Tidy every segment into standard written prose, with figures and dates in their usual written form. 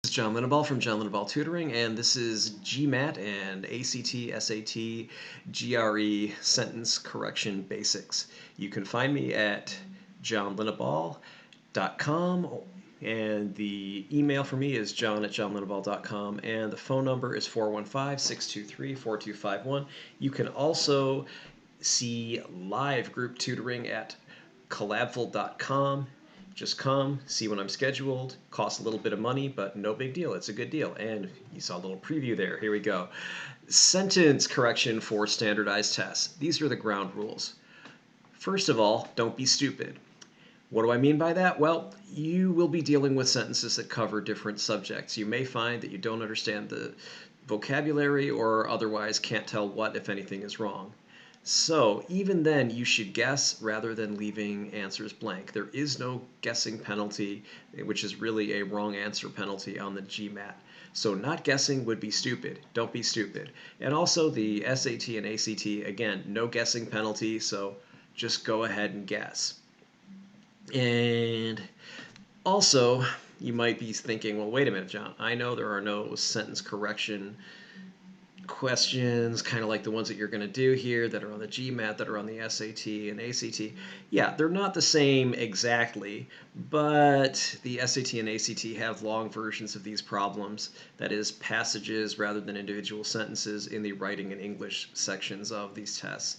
This is John Linneball from John Linneball Tutoring, and this is GMAT and ACT, SAT, GRE Sentence Correction Basics. You can find me at johnlinneball.com, and the email for me is john@johnlinneball.com, and the phone number is 415-623-4251. You can also see live group tutoring at collabful.com. Just come, see when I'm scheduled. Costs a little bit of money, but no big deal. It's a good deal. And you saw a little preview there. Here we go. Sentence correction for standardized tests. These are the ground rules. First of all, don't be stupid. What do I mean by that? Well, you will be dealing with sentences that cover different subjects. You may find that you don't understand the vocabulary or otherwise can't tell what, if anything, is wrong. So even then, you should guess rather than leaving answers blank. There is no guessing penalty, which is really a wrong answer penalty on the GMAT. So not guessing would be stupid. Don't be stupid. And also the SAT and ACT, again, no guessing penalty, so just go ahead and guess. And also, you might be thinking, well, wait a minute, John. I know there are no sentence correction questions, kind of like the ones that you're going to do here that are on the GMAT, that are on the SAT and ACT. Yeah, they're not the same exactly, but the SAT and ACT have long versions of these problems, that is, passages rather than individual sentences in the writing and English sections of these tests.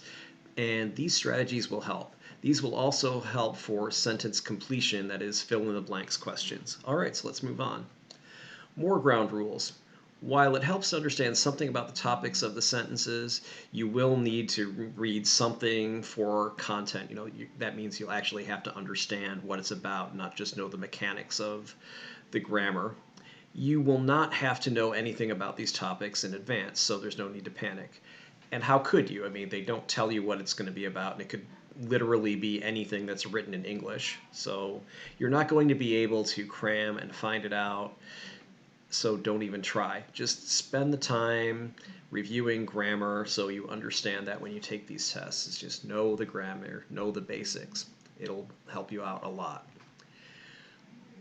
And these strategies will help. These will also help for sentence completion, that is, fill in the blanks questions. All right, so let's move on. More ground rules. While it helps to understand something about the topics of the sentences, you will need to read something for content. That means you'll actually have to understand what it's about, not just know the mechanics of the grammar. You will not have to know anything about these topics in advance, so there's no need to panic. And how could you? I mean, they don't tell you what it's going to be about, and it could literally be anything that's written in English. So you're not going to be able to cram and find it out. So don't even try. Just spend the time reviewing grammar so you understand that when you take these tests. It's just know the grammar, know the basics. It'll help you out a lot.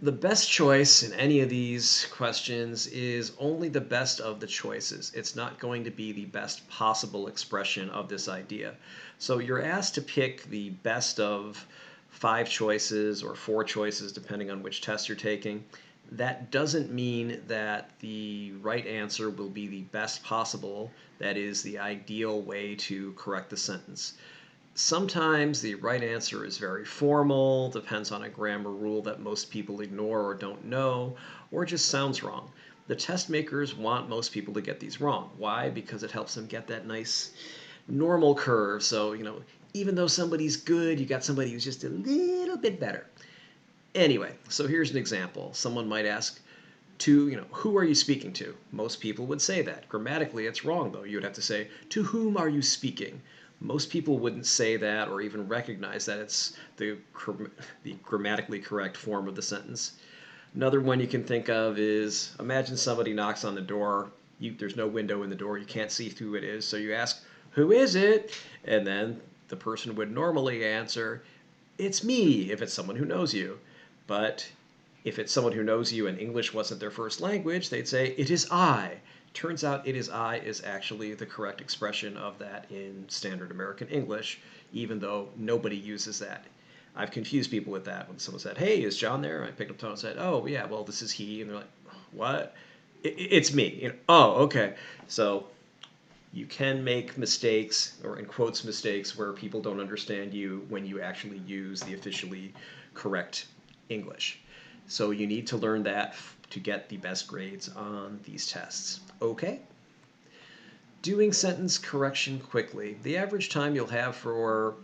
The best choice in any of these questions is only the best of the choices. It's not going to be the best possible expression of this idea. So you're asked to pick the best of 5 choices or 4 choices, depending on which test you're taking. That doesn't mean that the right answer will be the best possible, that is, the ideal way to correct the sentence. Sometimes the right answer is very formal, depends on a grammar rule that most people ignore or don't know, or just sounds wrong. The test makers want most people to get these wrong. Why? Because it helps them get that nice normal curve. So, even though somebody's good, you got somebody who's just a little bit better. Anyway, so here's an example. Someone might ask, who are you speaking to? Most people would say that. Grammatically, it's wrong, though. You would have to say, to whom are you speaking? Most people wouldn't say that or even recognize that it's the grammatically correct form of the sentence. Another one you can think of is, imagine somebody knocks on the door. There's no window in the door. You can't see who it is. So you ask, who is it? And then the person would normally answer, it's me, if it's someone who knows you. But if it's someone who knows you and English wasn't their first language, they'd say, it is I. Turns out it is I is actually the correct expression of that in standard American English, even though nobody uses that. I've confused people with that. When someone said, hey, is John there? I picked up the phone and said, oh, yeah, well, this is he. And they're like, what? It's me. Oh, okay. So you can make mistakes, or in quotes mistakes, where people don't understand you when you actually use the officially correct English. So you need to learn that to get the best grades on these tests. Okay? Doing sentence correction quickly. The average time you'll have for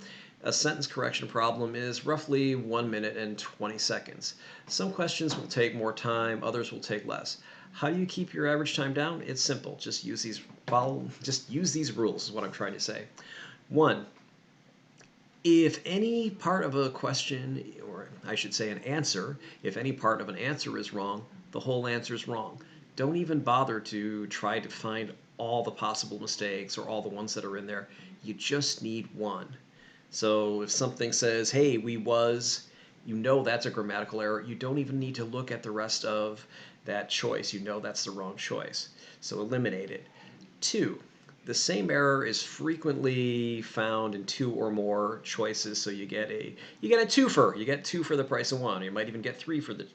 a sentence correction problem is roughly 1 minute and 20 seconds. Some questions will take more time, others will take less. How do you keep your average time down? It's simple. Just use these rules is what I'm trying to say. 1. If any part of a question, or I should say an answer, if any part of an answer is wrong, the whole answer is wrong. Don't even bother to try to find all the possible mistakes or all the ones that are in there. You just need one. So if something says, hey, we was, that's a grammatical error. You don't even need to look at the rest of that choice. You know that's the wrong choice. So eliminate it. 2. The same error is frequently found in 2 or more choices, so you get a twofer. You get 2 for the price of 1. You might even get 3 for the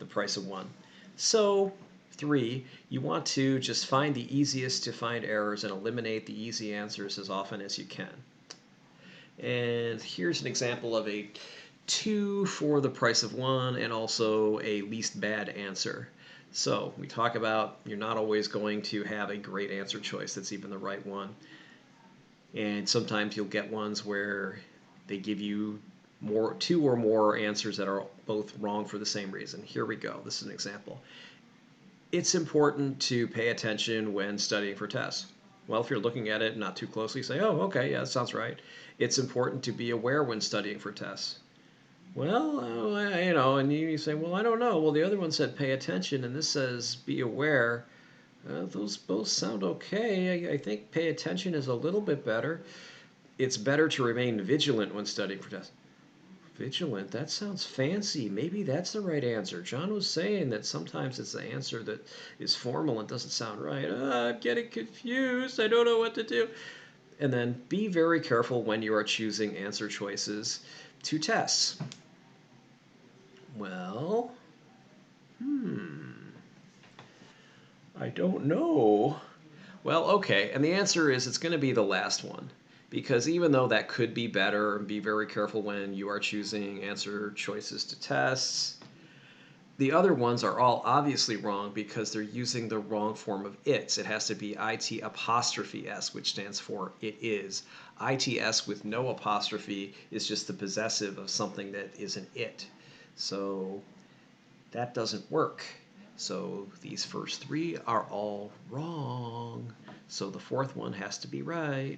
price of 1. So 3, you want to just find the easiest to find errors and eliminate the easy answers as often as you can. And here's an example of a 2 for the price of 1 and also a least bad answer. So we talk about you're not always going to have a great answer choice that's even the right one. And sometimes you'll get ones where they give you 2 or more answers that are both wrong for the same reason. Here we go. This is an example. It's important to pay attention when studying for tests. Well, if you're looking at it not too closely, say, oh, okay, yeah, that sounds right. It's important to be aware when studying for tests. Well, and you say, well, I don't know. Well, the other one said pay attention, and this says be aware. Those both sound okay. I think pay attention is a little bit better. It's better to remain vigilant when studying for tests. Vigilant, that sounds fancy. Maybe that's the right answer. John was saying that sometimes it's the answer that is formal and doesn't sound right. I'm getting confused. I don't know what to do. And then be very careful when you are choosing answer choices to tests. Well, I don't know. Well, okay, and the answer is it's going to be the last one. Because even though that could be better, be very careful when you are choosing answer choices to tests, the other ones are all obviously wrong because they're using the wrong form of its. It has to be it''s, which stands for it is. Its with no apostrophe is just the possessive of something that isn't it. So that doesn't work. So these first 3 are all wrong. So the 4th one has to be right.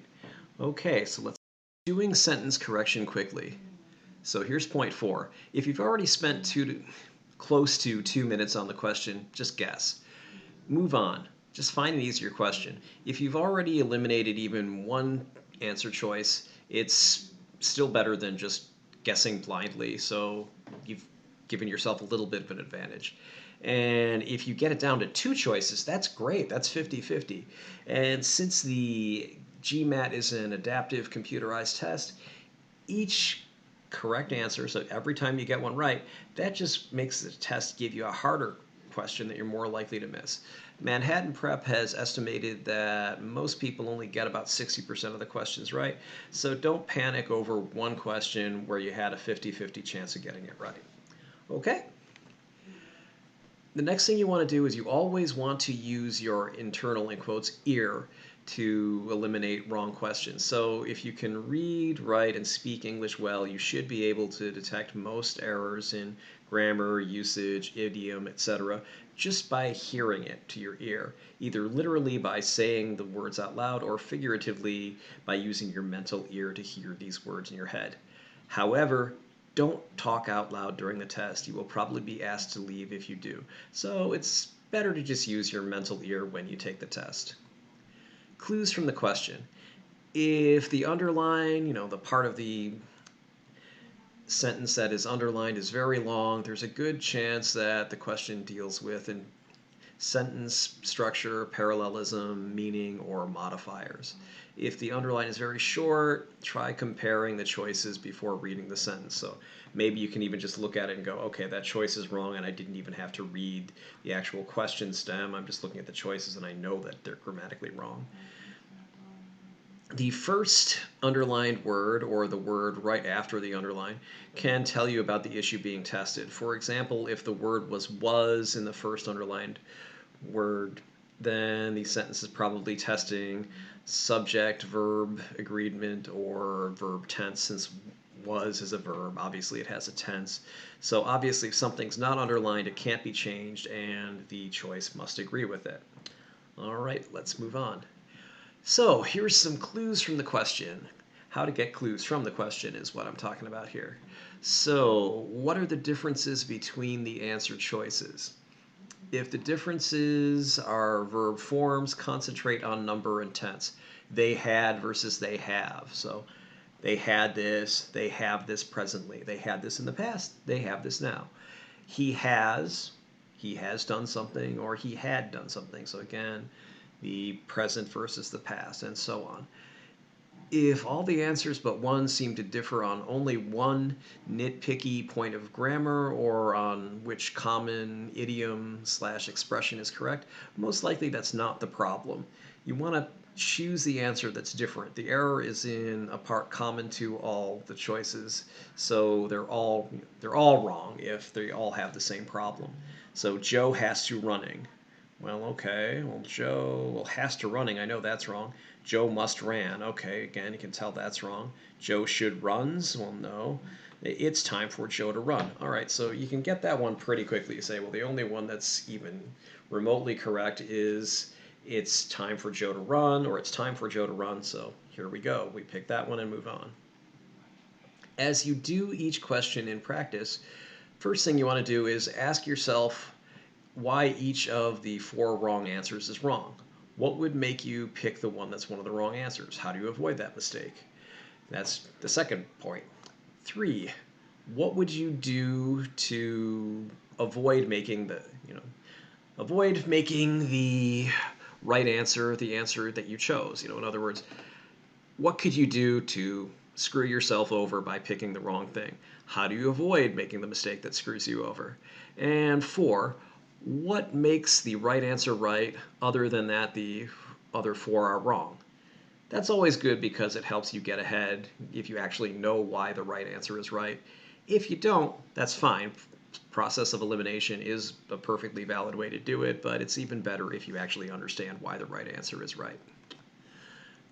Okay, so let's doing sentence correction quickly. So here's point 4. If you've already spent close to 2 minutes on the question, just guess. Move on. Just find an easier question. If you've already eliminated even one answer choice, it's still better than just guessing blindly, so you've given yourself a little bit of an advantage. And if you get it down to 2 choices, that's great. That's 50-50. And since the GMAT is an adaptive computerized test, each correct answer, so every time you get one right, that just makes the test give you a harder question that you're more likely to miss. Manhattan Prep has estimated that most people only get about 60% of the questions right, so don't panic over one question where you had a 50-50 chance of getting it right. Okay? The next thing you want to do is you always want to use your internal, in quotes, ear to eliminate wrong questions. So if you can read, write, and speak English well, you should be able to detect most errors in grammar, usage, idiom, etc. just by hearing it to your ear, either literally by saying the words out loud or figuratively by using your mental ear to hear these words in your head. However, don't talk out loud during the test. You will probably be asked to leave if you do. So it's better to just use your mental ear when you take the test. Clues from the question. If the underline, the part of the sentence that is underlined is very long, there's a good chance that the question deals with sentence structure, parallelism, meaning, or modifiers. If the underline is very short, try comparing the choices before reading the sentence. So maybe you can even just look at it and go, okay, that choice is wrong, and I didn't even have to read the actual question stem. I'm just looking at the choices, and I know that they're grammatically wrong. The first underlined word, or the word right after the underline, can tell you about the issue being tested. For example, if the word was in the first underlined word, then the sentence is probably testing subject, verb, agreement, or verb tense, since was is a verb. Obviously, it has a tense. So obviously, if something's not underlined, it can't be changed, and the choice must agree with it. All right, let's move on. So here's some clues from the question. How to get clues from the question is what I'm talking about here. So what are the differences between the answer choices? If the differences are verb forms, concentrate on number and tense. They had versus they have. So they had this, they have this presently. They had this in the past, they have this now. He has he has done something or he had done something. So again, the present versus the past, and so on. If all the answers but one seem to differ on only one nitpicky point of grammar or on which common idiom/expression is correct, most likely that's not the problem. You want to choose the answer that's different. The error is in a part common to all the choices, so they're all wrong if they all have the same problem. So Joe has to running. Well, okay. Well, Joe has to running. I know that's wrong. Joe must ran. Okay, again, you can tell that's wrong. Joe should runs. Well, no. It's time for Joe to run. All right, so you can get that one pretty quickly. You say, well, the only one that's even remotely correct is it's time for Joe to run, or it's time for Joe to run. So here we go. We pick that one and move on. As you do each question in practice, first thing you want to do is ask yourself why each of the 4 wrong answers is wrong. What would make you pick the one that's one of the wrong answers? How do you avoid that mistake? That's the second point. 3, what would you do to avoid making the right answer the answer that you chose? In other words, what could you do to screw yourself over by picking the wrong thing? How do you avoid making the mistake that screws you over? And 4, what makes the right answer right other than that the other 4 are wrong? That's always good because it helps you get ahead if you actually know why the right answer is right. If you don't, that's fine. Process of elimination is a perfectly valid way to do it, but it's even better if you actually understand why the right answer is right.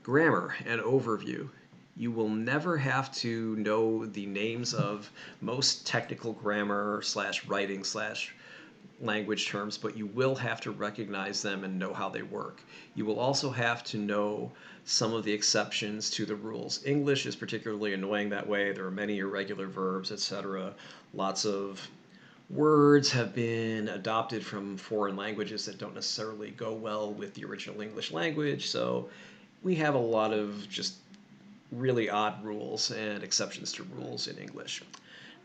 Grammar and overview. You will never have to know the names of most technical grammar/writing/language terms, but you will have to recognize them and know how they work. You will also have to know some of the exceptions to the rules. English is particularly annoying that way. There are many irregular verbs, etc. Lots of words have been adopted from foreign languages that don't necessarily go well with the original English language, so we have a lot of just really odd rules and exceptions to rules in English.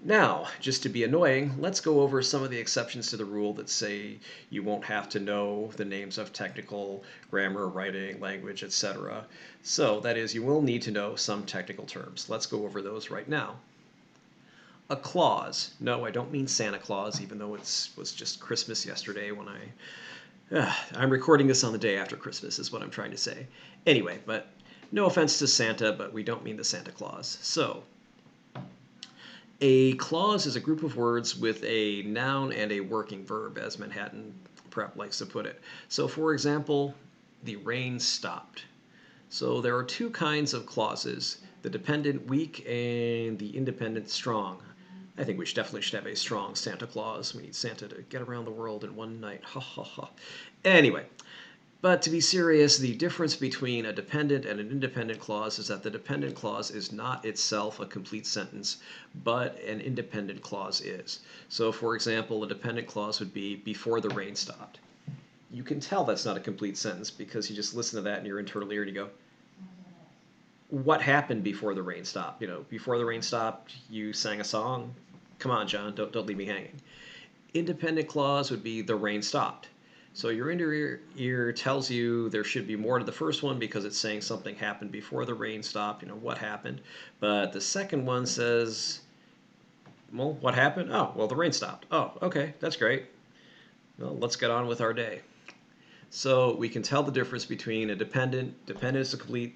Now, just to be annoying, let's go over some of the exceptions to the rule that say you won't have to know the names of technical grammar, writing, language, etc. So, that is, you will need to know some technical terms. Let's go over those right now. A clause. No, I don't mean Santa Claus, even though it was just Christmas yesterday when I'm recording this on the day after Christmas is what I'm trying to say. Anyway, but no offense to Santa, but we don't mean the Santa Claus. So, a clause is a group of words with a noun and a working verb, as Manhattan Prep likes to put it. So, for example, the rain stopped. So there are 2 kinds of clauses, the dependent weak and the independent strong. I think we definitely should have a strong Santa Claus. We need Santa to get around the world in one night. Ha ha ha. Anyway, but to be serious, the difference between a dependent and an independent clause is that the dependent clause is not itself a complete sentence, but an independent clause is. So, for example, a dependent clause would be before the rain stopped. You can tell that's not a complete sentence because you just listen to that in your internal ear and you go, what happened before the rain stopped? Before the rain stopped, you sang a song. Come on, John, don't leave me hanging. Independent clause would be the rain stopped. So your inner ear tells you there should be more to the first one because it's saying something happened before the rain stopped, what happened. But the second one says, well, what happened? Oh, well, the rain stopped. Oh, okay, that's great. Well, let's get on with our day. So we can tell the difference between a dependent is a complete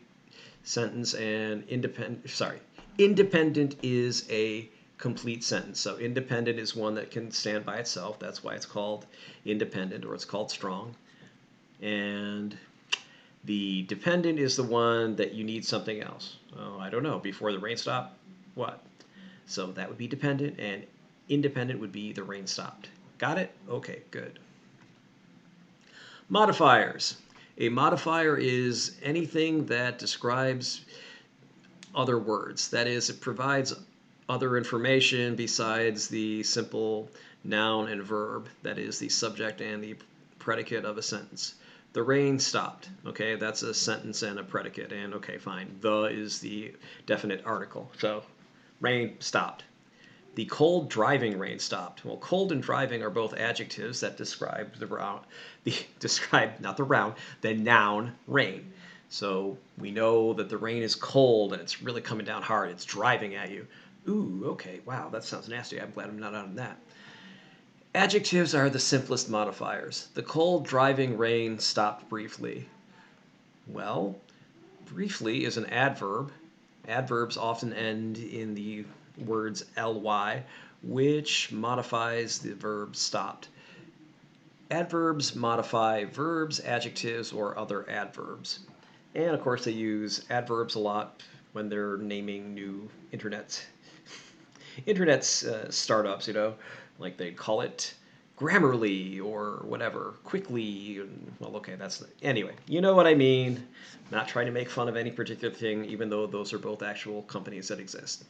sentence, and independent is a complete sentence. So independent is one that can stand by itself. That's why it's called independent, or it's called strong. And the dependent is the one that you need something else. Oh, I don't know. Before the rain stopped, what? So that would be dependent, and independent would be the rain stopped. Got it? Okay, good. Modifiers. A modifier is anything that describes other words. That is, it provides other information besides the simple noun and verb, that is, the subject and the predicate of a sentence. The rain stopped. Okay, that's a sentence and a predicate, and okay, fine. The is the definite article. So, rain stopped. The cold driving rain stopped. Well, cold and driving are both adjectives that describe the noun rain. So we know that the rain is cold and it's really coming down hard. It's driving at you. Ooh, okay, wow, that sounds nasty. I'm glad I'm not on that. Adjectives are the simplest modifiers. The cold driving rain stopped briefly. Well, briefly is an adverb. Adverbs often end in the words ly, which modifies the verb stopped. Adverbs modify verbs, adjectives, or other adverbs. And of course, they use adverbs a lot when they're naming new internet startups, like they call it Grammarly or whatever, quickly. Well, okay, anyway, you know what I mean. Not trying to make fun of any particular thing, even though those are both actual companies that exist.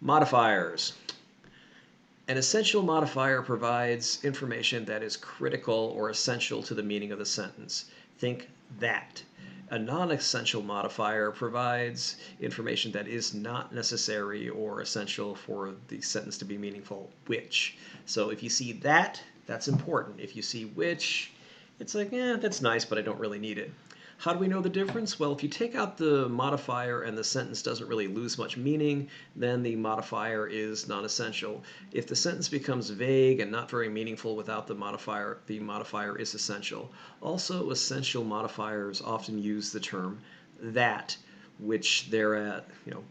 Modifiers. An essential modifier provides information that is critical or essential to the meaning of the sentence. Think that. A non-essential modifier provides information that is not necessary or essential for the sentence to be meaningful, which. So if you see that, that's important. If you see which, it's like, that's nice, but I don't really need it. How do we know the difference? Well, if you take out the modifier and the sentence doesn't really lose much meaning, then the modifier is non-essential. If the sentence becomes vague and not very meaningful without the modifier is essential. Also, essential modifiers often use the term that, which they're at,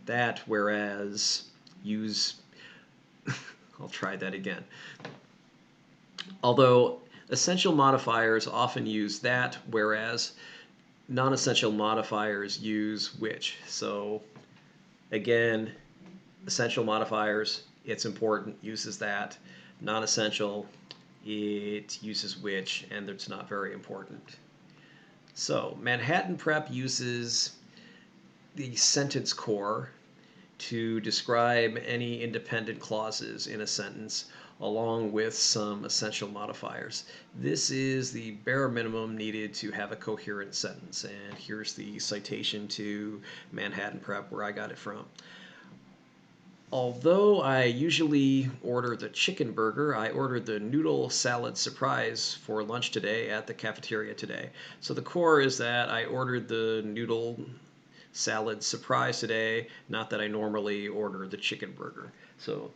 that, whereas, use, I'll try that again. Although essential modifiers often use that, whereas non-essential modifiers use which. So again, essential modifiers, it's important, uses that. Non-essential, it uses which, and it's not very important. So Manhattan Prep uses the sentence core to describe any independent clauses in a sentence, along with some essential modifiers. This is the bare minimum needed to have a coherent sentence. And here's the citation to Manhattan Prep where I got it from. Although I usually order the chicken burger, I ordered the noodle salad surprise for lunch today at the cafeteria today. So the core is that I ordered the noodle salad surprise today, not that I normally order the chicken burger. So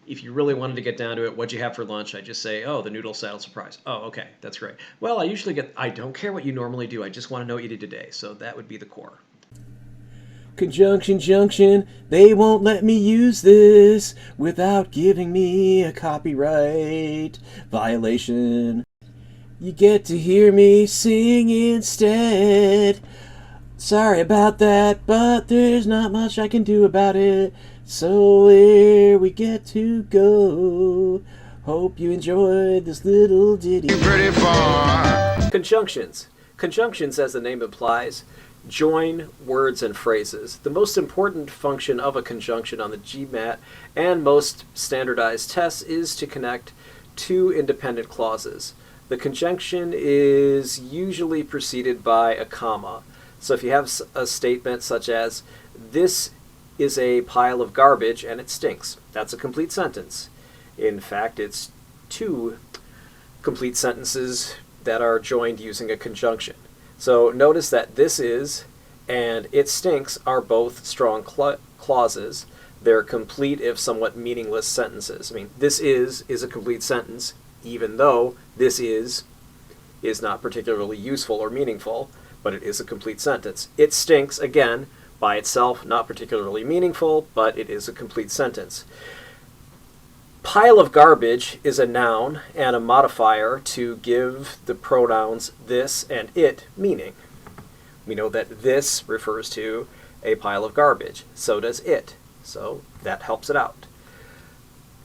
if you really wanted to get down to it, what'd you have for lunch? I just say, oh, the noodle salad surprise. Oh, okay, that's great. Well, I don't care what you normally do. I just want to know what you did today. So that would be the core. Conjunction junction, they won't let me use this without giving me a copyright violation. You get to hear me sing instead. Sorry about that, but there's not much I can do about it. So here we get to go. Hope you enjoyed this little ditty. Pretty far. Conjunctions. Conjunctions, as the name implies, join words and phrases. The most important function of a conjunction on the GMAT and most standardized tests is to connect two independent clauses. The conjunction is usually preceded by a comma. So if you have a statement such as, this is a pile of garbage and it stinks, that's a complete sentence. In fact, it's two complete sentences that are joined using a conjunction. So notice that this is and it stinks are both strong clauses. They're complete if somewhat meaningless sentences. I mean, this is a complete sentence, even though this is not particularly useful or meaningful, but it is a complete sentence. It stinks, again, by itself, not particularly meaningful, but it is a complete sentence. Pile of garbage is a noun and a modifier to give the pronouns this and it meaning. We know that this refers to a pile of garbage. So does it. So that helps it out.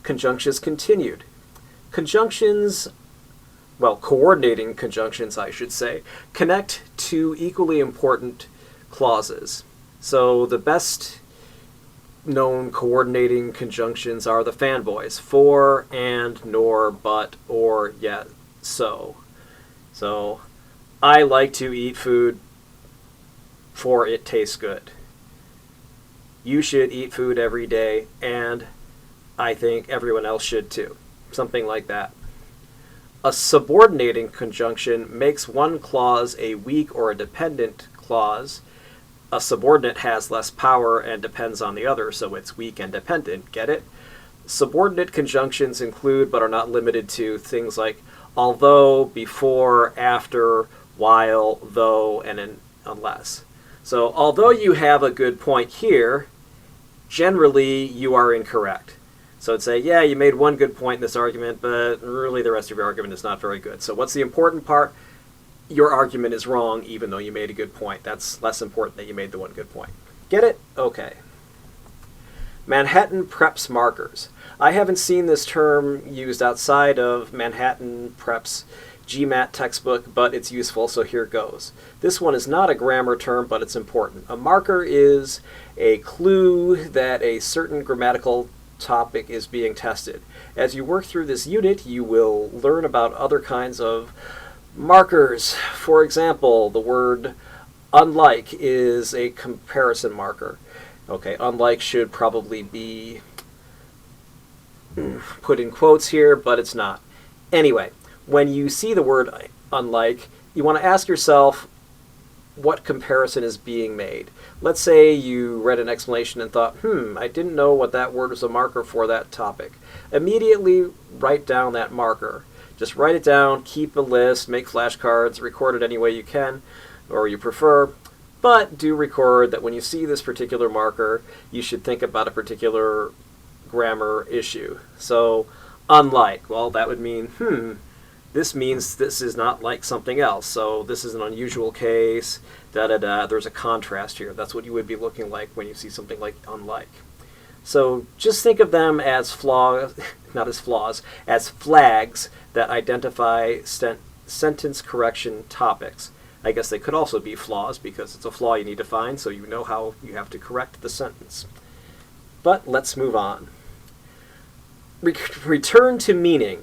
Conjunctions continued. Conjunctions, well, coordinating conjunctions, I should say, connect two equally important clauses. So the best known coordinating conjunctions are the FANBOYS, for, and, nor, but, or, yet, so. So, I like to eat food for it tastes good. you should eat food every day, and I think everyone else should too. Something like that. A subordinating conjunction makes one clause a weak or a dependent clause. A subordinate has less power and depends on the other, so it's weak and dependent. Get it? Subordinate conjunctions include, but are not limited to, things like although, before, after, while, though, and unless. So although you have a good point here, generally you are incorrect. So it'd say, yeah, you made one good point in this argument, but really the rest of your argument is not very good. So what's the important part? Your argument is wrong even though you made a good point. That's less important that you made the one good point. Get it? Okay. Manhattan Prep's markers. I haven't seen this term used outside of Manhattan Prep's GMAT textbook, but it's useful, so here goes. This one is not a grammar term, but it's important. A marker is a clue that a certain grammatical topic is being tested. As you work through this unit, you will learn about other kinds of markers. For example, the word unlike is a comparison marker. Okay, unlike should probably be put in quotes here, but it's not. Anyway, when you see the word unlike, you want to ask yourself what comparison is being made. Let's say you read an explanation and thought, I didn't know what that word was a marker for that topic. Immediately write down that marker. Just write it down, keep a list, make flashcards, record it any way you can or you prefer, but do record that when you see this particular marker, you should think about a particular grammar issue. So, unlike, well, that would mean, this means this is not like something else. So this is an unusual case, there's a contrast here. That's what you would be looking like when you see something like unlike. So just think of them as flaws, not as flaws, as flags that identify sentence correction topics. I guess they could also be flaws because it's a flaw you need to find so you know how you have to correct the sentence. But let's move on. Return to meaning.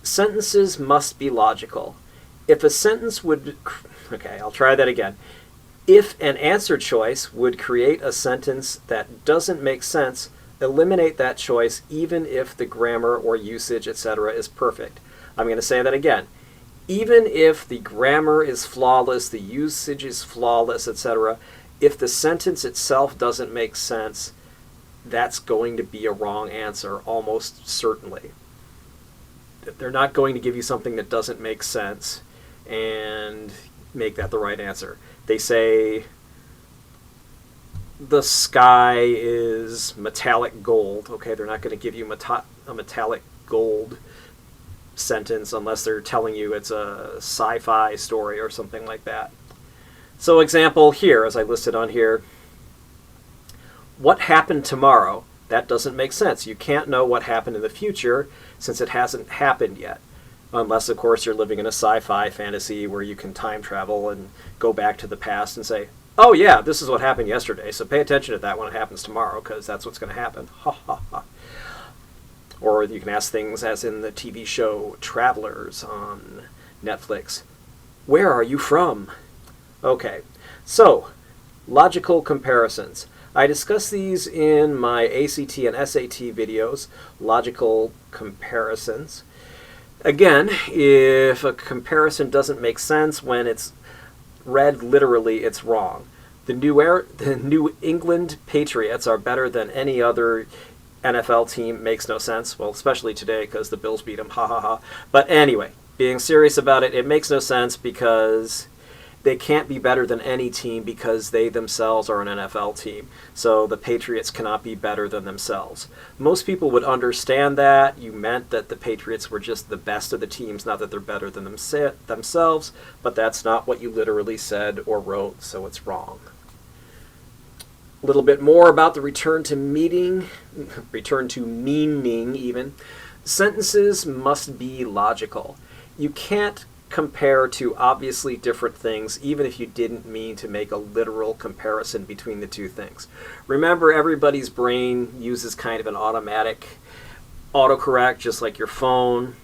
Sentences must be logical. If a sentence would... Okay, I'll try that again. If an answer choice would create a sentence that doesn't make sense, eliminate that choice even if the grammar or usage, etc. is perfect. I'm going to say that again. Even if the grammar is flawless, the usage is flawless, etc., if the sentence itself doesn't make sense, that's going to be a wrong answer, almost certainly. They're not going to give you something that doesn't make sense and make that the right answer. They say the sky is metallic gold. Okay, they're not going to give you a metallic gold sentence unless they're telling you it's a sci-fi story or something like that. So example here, as I listed on here, what happened tomorrow? That doesn't make sense. You can't know what happened in the future since it hasn't happened yet. Unless, of course, you're living in a sci-fi fantasy where you can time travel and go back to the past and say, oh yeah, this is what happened yesterday, so pay attention to that when it happens tomorrow, because that's what's going to happen. Ha ha ha. Or you can ask things as in the TV show Travelers on Netflix. Where are you from? Okay, so logical comparisons. I discuss these in my ACT and SAT videos, logical comparisons. Again, if a comparison doesn't make sense when it's read literally, it's wrong. The New England Patriots are better than any other NFL team makes no sense. Well, especially today because the Bills beat them, ha ha ha. But anyway, being serious about it, it makes no sense because they can't be better than any team because they themselves are an NFL team. So the Patriots cannot be better than themselves. Most people would understand that. You meant that the Patriots were just the best of the teams, not that they're better than themselves, but that's not what you literally said or wrote, so it's wrong. A little bit more about the return to meaning even. Sentences must be logical. You can't compare two obviously different things even if you didn't mean to make a literal comparison between the two things. Remember, everybody's brain uses kind of an automatic autocorrect, just like your phone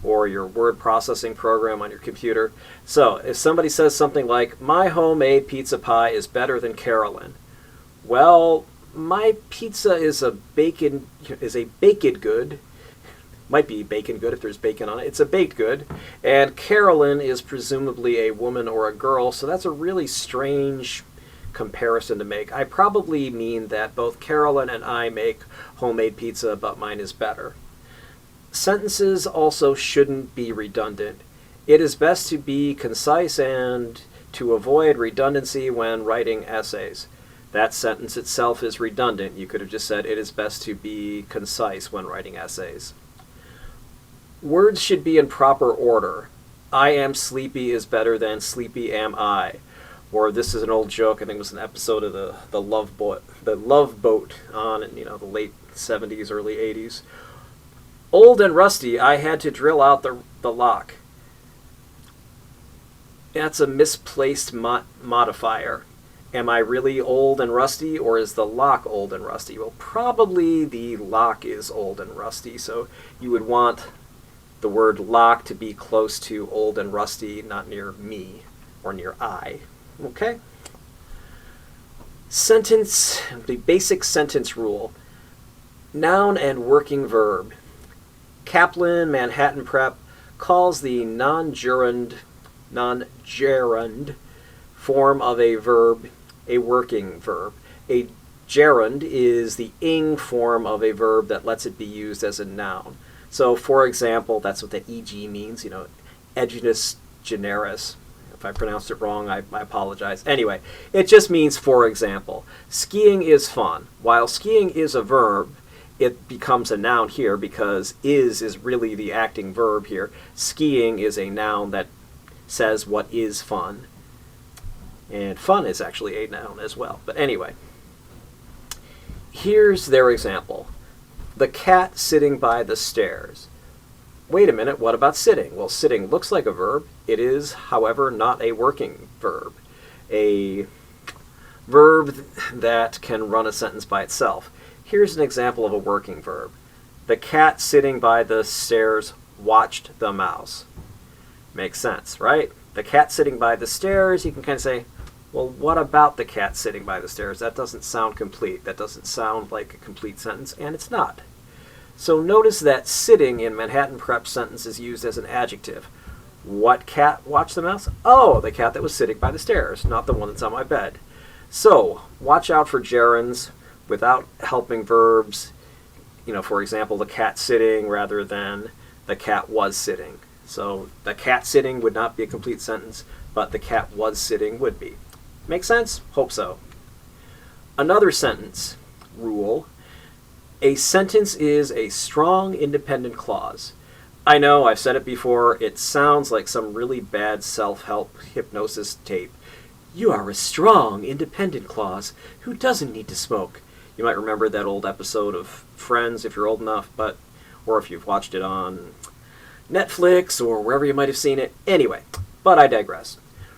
or your word processing program on your computer. So if somebody says something like, my homemade pizza pie is better than Carolyn, well, My pizza is a baked good. Might be bacon good if there's bacon on it. It's a baked good. And Carolyn is presumably a woman or a girl, so that's a really strange comparison to make. I probably mean that both Carolyn and I make homemade pizza, but mine is better. Sentences also shouldn't be redundant. It is best to be concise and to avoid redundancy when writing essays. That sentence itself is redundant. You could have just said it is best to be concise when writing essays. Words should be in proper order. I am sleepy is better than sleepy am I. Or this is an old joke. I think it was an episode of the Love Boat on the late 70s, early 80s. Old and rusty, I had to drill out the lock. That's a misplaced modifier. Am I really old and rusty, or is the lock old and rusty? Well, probably the lock is old and rusty, so you would want the word lock to be close to old and rusty, not near me or near I. Okay? Sentence, the basic sentence rule. Noun and working verb. Kaplan, Manhattan Prep, calls the non-gerund form of a verb a working verb. A gerund is the ing form of a verb that lets it be used as a noun. So, for example, that's what the eg means, edginess generis. If I pronounced it wrong, I apologize. Anyway, it just means, for example, skiing is fun. While skiing is a verb, it becomes a noun here because is really the acting verb here. Skiing is a noun that says what is fun. And fun is actually a noun as well. But anyway, here's their example. The cat sitting by the stairs. Wait a minute, what about sitting? Well, sitting looks like a verb. It is, however, not a working verb. A verb that can run a sentence by itself. Here's an example of a working verb. The cat sitting by the stairs watched the mouse. Makes sense, right? The cat sitting by the stairs, you can kind of say, well, what about the cat sitting by the stairs? That doesn't sound complete. That doesn't sound like a complete sentence, and it's not. So notice that sitting in Manhattan Prep sentence is used as an adjective. What cat watched the mouse? Oh, the cat that was sitting by the stairs, not the one that's on my bed. So, watch out for gerunds without helping verbs. For example, the cat sitting rather than the cat was sitting. So, the cat sitting would not be a complete sentence, but the cat was sitting would be. Make sense? Hope so. Another sentence rule. A sentence is a strong independent clause. I know, I've said it before, it sounds like some really bad self-help hypnosis tape. You are a strong independent clause who doesn't need to smoke. You might remember that old episode of Friends if you're old enough, or if you've watched it on Netflix or wherever you might have seen it. Anyway, but I digress.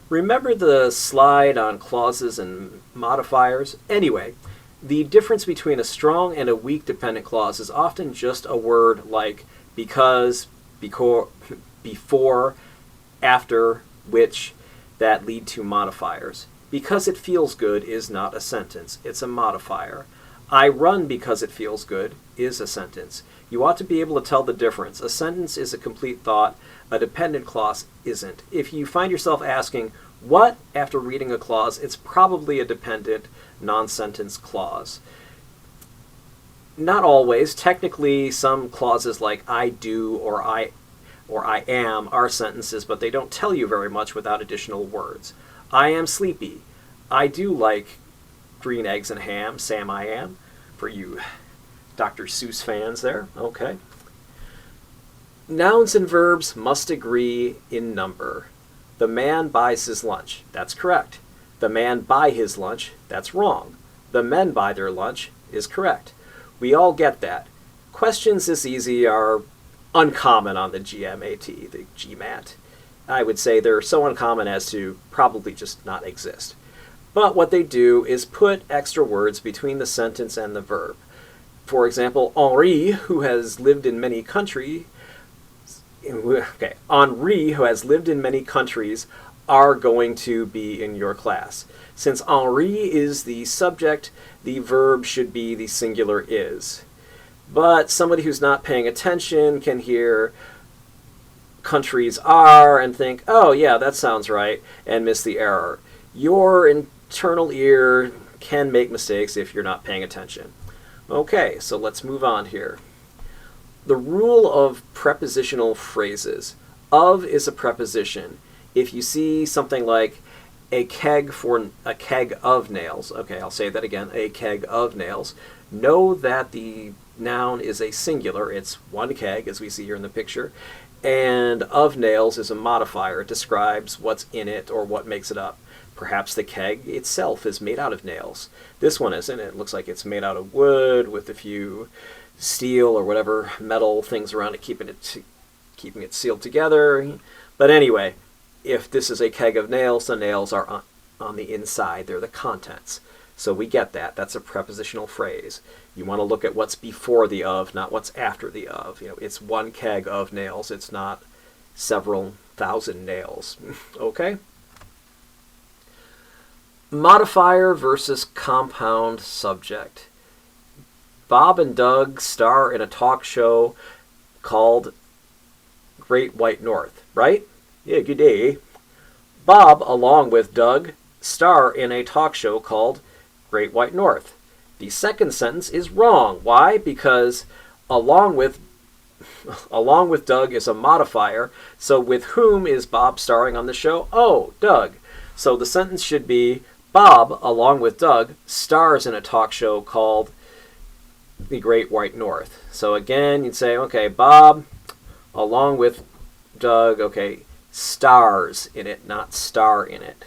Remember the slide on clauses and modifiers? Anyway, the difference between a strong and a weak dependent clause is often just a word like because, before, after, which, that lead to modifiers. Because it feels good is not a sentence, it's a modifier. I run because it feels good is a sentence. You ought to be able to tell the difference. A sentence is a complete thought, a dependent clause isn't. If you find yourself asking, what, after reading a clause, it's probably a dependent, non-sentence clause. Not always. Technically, some clauses like I do or I am are sentences, but they don't tell you very much without additional words. I am sleepy. I do like green eggs and ham. Sam, I am. For you Dr. Seuss fans there. Okay. Nouns and verbs must agree in number. The man buys his lunch. That's correct. The man buy his lunch. That's wrong. The men buy their lunch is correct. We all get that. Questions this easy are uncommon on the GMAT, the GMAT. I would say they're so uncommon as to probably just not exist. But what they do is put extra words between the sentence and the verb. For example, Henri, who has lived in many countries, are going to be in your class. Since Henri is the subject, the verb should be the singular is. But somebody who's not paying attention can hear countries are and think, oh yeah, that sounds right, and miss the error. Your internal ear can make mistakes if you're not paying attention. Okay, so let's move on here. The rule of prepositional phrases. Of is a preposition. If you see something like a keg of nails, okay, I'll say that again, a keg of nails, know that the noun is a singular. It's one keg, as we see here in the picture, and of nails is a modifier. It describes what's in it or what makes it up. Perhaps the keg itself is made out of nails. This one isn't. It looks like it's made out of wood with a few steel or whatever metal things around it, keeping it sealed together. But anyway, if this is a keg of nails, the nails are on the inside. They're the contents. So we get that. That's a prepositional phrase. You want to look at what's before the of, not what's after the of. It's one keg of nails. It's not several thousand nails. Okay? Modifier versus compound subject. Bob and Doug star in a talk show called Great White North, right? Yeah, good day. Bob, along with Doug, star in a talk show called Great White North. The second sentence is wrong. Why? Because along with Doug is a modifier. So with whom is Bob starring on the show? Oh, Doug. So the sentence should be Bob, along with Doug, stars in a talk show called The Great White North. So again, you'd say, okay, Bob, along with Doug, okay, stars in it, not star in it.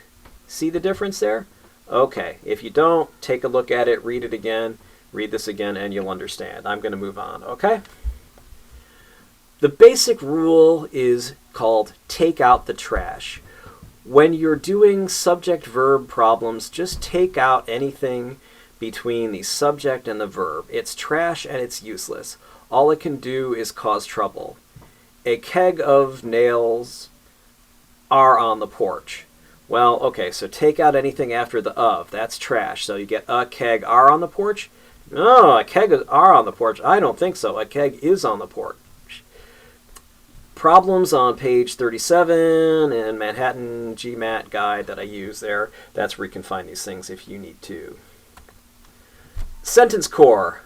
See the difference there? Okay, if you don't, take a look at it, read it again, read this again, and you'll understand. I'm going to move on, okay? The basic rule is called take out the trash. When you're doing subject-verb problems, just take out anything between the subject and the verb. It's trash and it's useless. All it can do is cause trouble. A keg of nails are on the porch. Well, okay, so take out anything after the of. That's trash. So you get a keg are on the porch? No, a keg are on the porch. I don't think so. A keg is on the porch. Problems on page 37 and Manhattan GMAT guide that I use there. That's where you can find these things if you need to. Sentence core.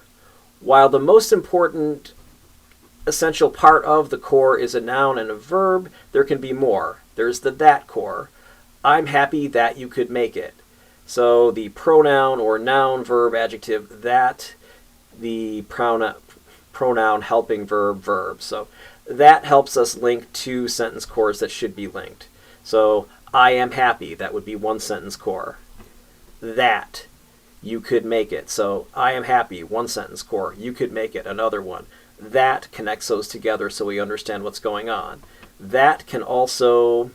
While the most important essential part of the core is a noun and a verb, there can be more. There's the that core. I'm happy that you could make it. So the pronoun or noun, verb, adjective, that, the pronoun helping verb, verb. So that helps us link two sentence cores that should be linked. So I am happy, that would be one sentence core. That, you could make it. So I am happy, one sentence core. You could make it, another one. That connects those together so we understand what's going on. That can also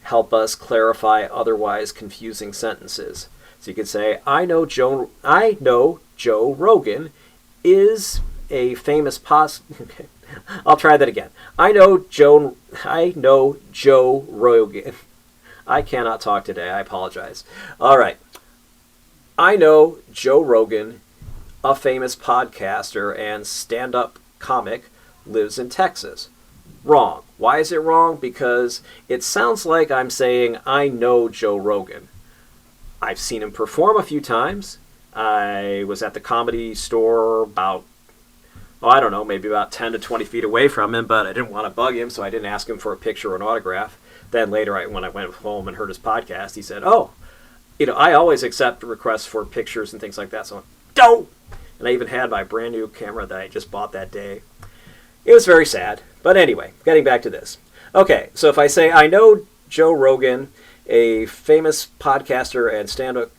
help us clarify otherwise confusing sentences. So you could say, I know Joe Rogan is a famous okay. I'll try that again. I know Joe Rogan. I cannot talk today. I apologize. All right. I know Joe Rogan, a famous podcaster and stand-up comic, lives in Texas. Wrong. Why is it wrong? Because it sounds like I'm saying I know Joe Rogan. I've seen him perform a few times. I was at the Comedy Store about, I don't know, maybe about 10 to 20 feet away from him, but I didn't want to bug him, so I didn't ask him for a picture or an autograph. Then later, when I went home and heard his podcast, he said, I always accept requests for pictures and things like that, so don't! And I even had my brand new camera that I just bought that day. It was very sad. But anyway, getting back to this. Okay, so if I say, I know Joe Rogan, a famous podcaster and stand-up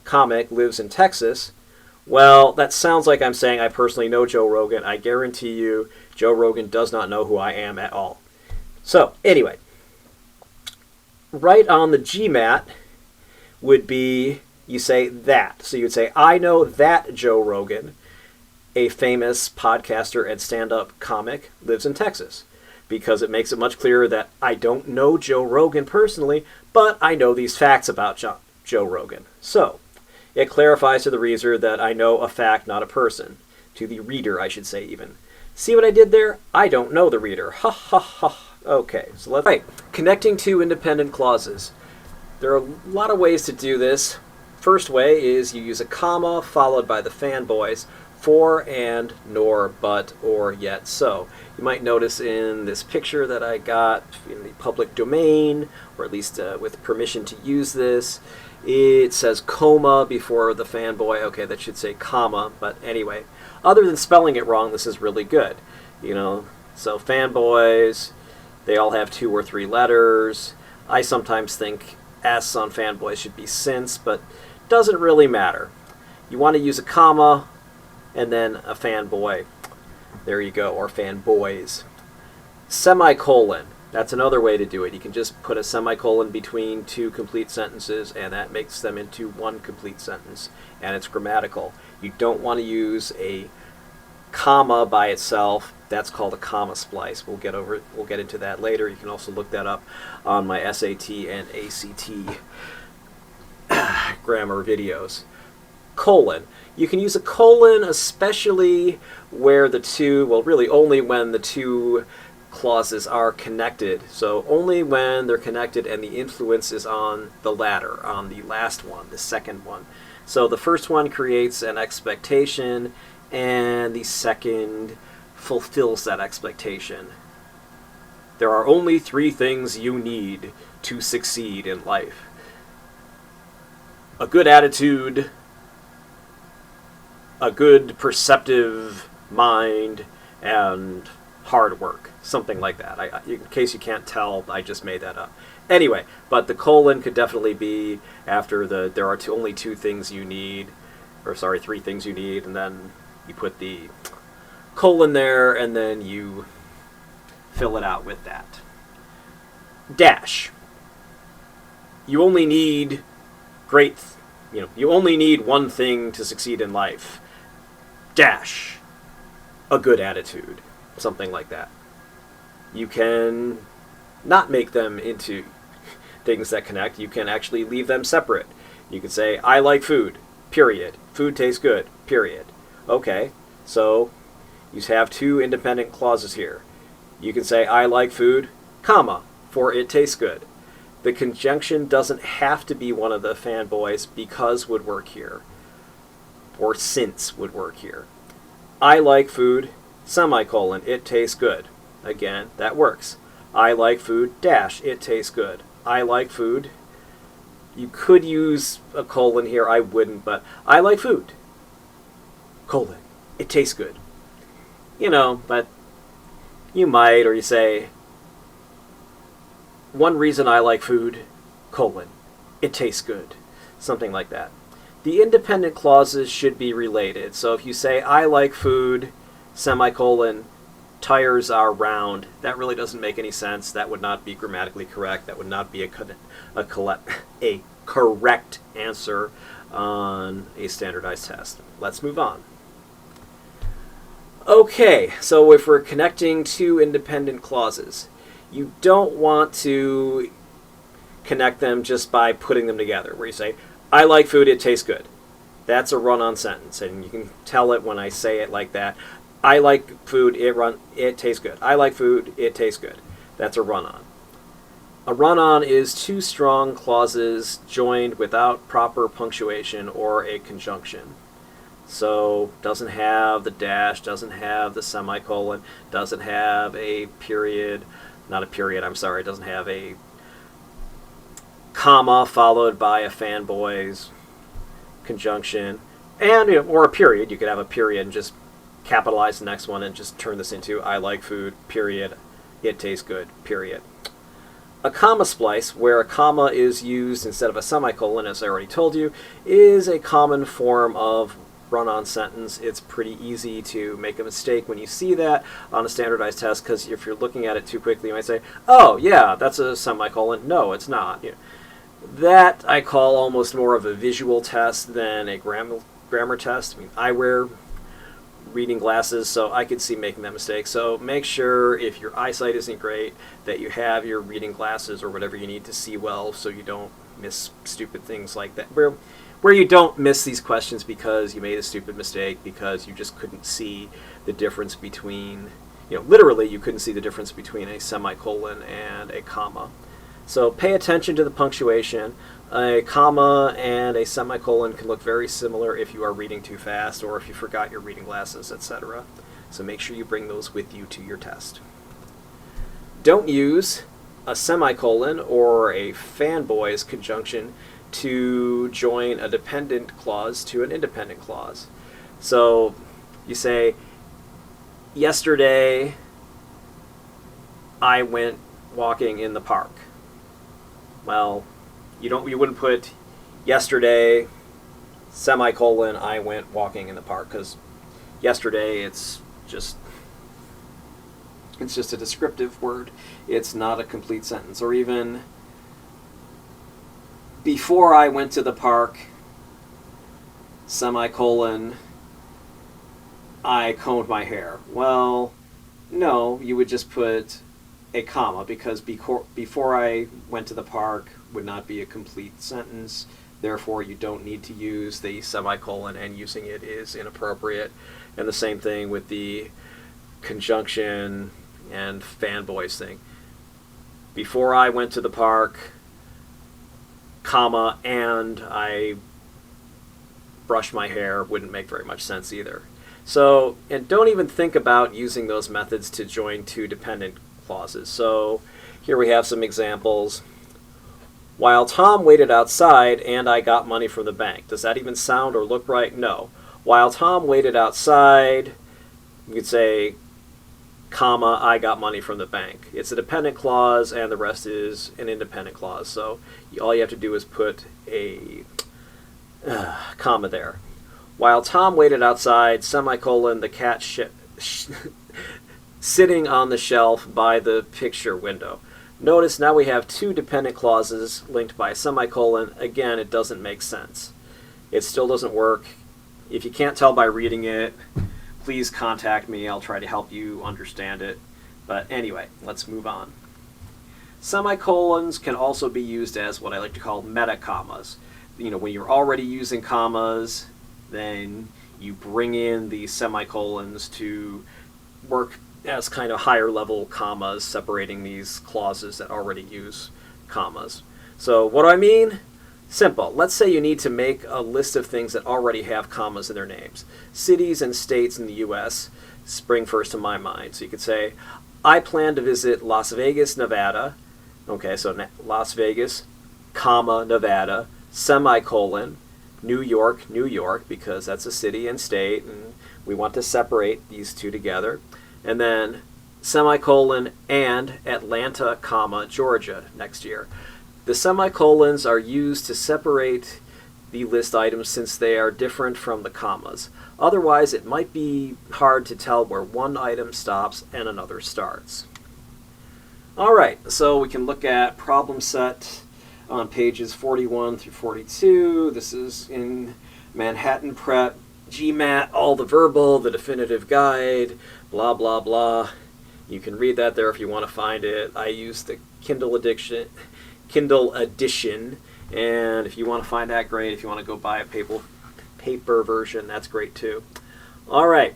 comic, lives in Texas, well, that sounds like I'm saying I personally know Joe Rogan. I guarantee you Joe Rogan does not know who I am at all. So, anyway, right on the GMAT would be, you say that. So you would say, I know that Joe Rogan, a famous podcaster and stand-up comic, lives in Texas. Because it makes it much clearer that I don't know Joe Rogan personally, but I know these facts about Joe Rogan. So, It clarifies to the reader that I know a fact, not a person. To the reader, I should say, even. See what I did there? I don't know the reader. Ha ha ha. Okay, so let's... Right, connecting two independent clauses. There are a lot of ways to do this. First way is you use a comma followed by the fanboys, for, and, nor, but, or, yet, so. You might notice in this picture that I got in the public domain, or at least with permission to use this, it says comma before the fanboy. Okay, that should say comma, but anyway. Other than spelling it wrong, this is really good. You know, so fanboys, they all have 2 or 3 letters. I sometimes think S on fanboys should be since, but doesn't really matter. You want to use a comma and then a fanboy. There you go, or fanboys. Semicolon. That's another way to do it. You can just put a semicolon between 2 complete sentences, and that makes them into 1 complete sentence, and it's grammatical. You don't want to use a comma by itself. That's called a comma splice. We'll get into that later. You can also look that up on my SAT and ACT grammar videos. Colon. You can use a colon especially where the two, well, really only when the 2 clauses are connected. So only when they're connected and the influence is on the latter, on the last one, the second one. So the first one creates an expectation and the second fulfills that expectation. There are only 3 things you need to succeed in life: a good attitude, a good perceptive mind, and hard work. Something like that. In case you can't tell, I just made that up. Anyway, but the colon could definitely be after the there are only 2 things you need, or sorry, 3 things you need, and then you put the colon there, and then you fill it out with that. Dash. You only need you only need 1 thing to succeed in life. Dash. A good attitude. Something like that. You can not make them into things that connect. You can actually leave them separate. You can say, I like food, period. Food tastes good, period. Okay, so you have 2 independent clauses here. You can say, I like food, comma, for it tastes good. The conjunction doesn't have to be one of the fanboys. Because would work here. Or since would work here. I like food, semicolon, it tastes good. Again, that works. I like food, dash, it tastes good. I like food. You could use a colon here, I wouldn't, but I like food, colon, it tastes good. You know, but you might, or you say, one reason I like food, colon, it tastes good. Something like that. The independent clauses should be related. So if you say, I like food, semicolon, tires are round, that really doesn't make any sense. That would not be grammatically correct. That would not be a correct answer on a standardized test. Let's move on. Okay, so if we're connecting 2 independent clauses, you don't want to connect them just by putting them together, where you say, I like food, it tastes good. That's a run-on sentence, and you can tell it when I say it like that. I like food, it tastes good. I like food, it tastes good. That's a run-on. A run-on is 2 strong clauses joined without proper punctuation or a conjunction. So, doesn't have the dash, doesn't have the semicolon, doesn't have a period, not a period, I'm sorry, doesn't have a comma followed by a fanboys conjunction, and or a period. You could have a period and just capitalize the next one and just turn this into I like food, period, it tastes good, period. A comma splice, where a comma is used instead of a semicolon, as I already told you, is a common form of run-on sentence. It's pretty easy to make a mistake when you see that on a standardized test, because if you're looking at it too quickly, you might say, oh, yeah, that's a semicolon. No, it's not. That I call almost more of a visual test than a grammar test. I mean, I wear reading glasses, so I could see making that mistake. So make sure, if your eyesight isn't great, that you have your reading glasses or whatever you need to see well, so you don't miss stupid things like that. where you don't miss these questions because you made a stupid mistake, because you just couldn't see the difference between, literally you couldn't see the difference between a semicolon and a comma. So pay attention to the punctuation. A comma and a semicolon can look very similar if you are reading too fast or if you forgot your reading glasses, etc. So make sure you bring those with you to your test. Don't use a semicolon or a FANBOYS conjunction to join a dependent clause to an independent clause. So you say, yesterday I went walking in the park. Well, you wouldn't put yesterday semicolon I went walking in the park, because yesterday it's just a descriptive word. It's not a complete sentence. Or even before I went to the park semicolon I combed my hair. Well, no, you would just put a comma, because before I went to the park would not be a complete sentence. Therefore, you don't need to use the semicolon, and using it is inappropriate. And the same thing with the conjunction and FANBOYS thing. Before I went to the park, comma, and I brushed my hair wouldn't make very much sense either. So, and don't even think about using those methods to join two dependent clauses. So here we have some examples. While Tom waited outside and I got money from the bank. Does that even sound or look right? No. While Tom waited outside, you could say, comma, I got money from the bank. It's a dependent clause and the rest is an independent clause. So all you have to do is put a comma there. While Tom waited outside, semicolon, the cat sitting on the shelf by the picture window. Notice now we have two dependent clauses linked by a semicolon. Again, it doesn't make sense. It still doesn't work. If you can't tell by reading it, please contact me. I'll try to help you understand it. But anyway, let's move on. Semicolons can also be used as what I like to call meta commas. When you're already using commas, then you bring in the semicolons to work as kind of higher level commas, separating these clauses that already use commas. So what do I mean? Simple. Let's say you need to make a list of things that already have commas in their names. Cities and states in the U.S. spring first to my mind. So you could say, I plan to visit Las Vegas, Nevada. Okay, so Las Vegas, comma, Nevada, semicolon, New York, New York, because that's a city and state, and we want to separate these two together. And then semicolon and Atlanta, comma, Georgia next year. The semicolons are used to separate the list items since they are different from the commas. Otherwise, it might be hard to tell where one item stops and another starts. All right, so we can look at problem set on pages 41 through 42. This is in Manhattan Prep, GMAT, all the verbal, the definitive guide, blah, blah, blah. You can read that there if you want to find it. I use the Kindle edition, and if you want to find that, great. If you want to go buy a paper version, that's great too. All right.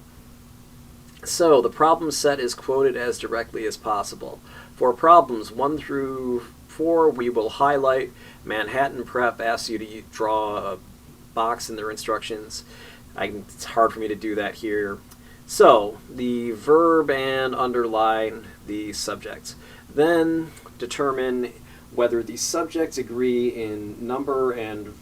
So the problem set is quoted as directly as possible. For problems 1 through 4, we will highlight. Manhattan Prep asks you to draw a box in their instructions. It's hard for me to do that here. So the verb and underline the subjects. Then determine whether the subjects agree in number and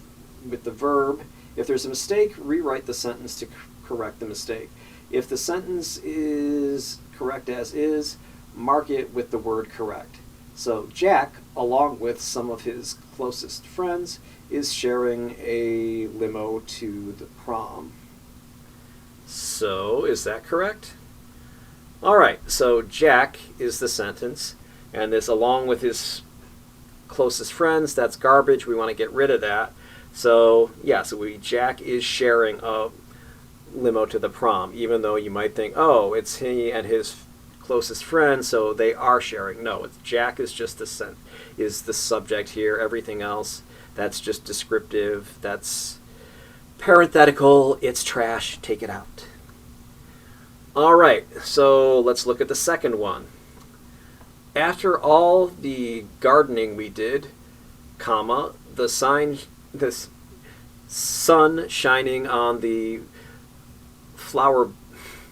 with the verb. If there's a mistake, rewrite the sentence to correct the mistake. If the sentence is correct as is, mark it with the word correct. So Jack, along with some of his closest friends, is sharing a limo to the prom. So, is that correct? All right, so Jack is the sentence, and this along with his closest friends, that's garbage. We want to get rid of that. So, yeah, Jack is sharing a limo to the prom, even though you might think, oh, it's he and his closest friends, so they are sharing. No, Jack is just is the subject here. Everything else, that's just descriptive. That's Parenthetical, it's trash, take it out. All right, so let's look at the second one. After all the gardening we did, comma, the sun shining on the flower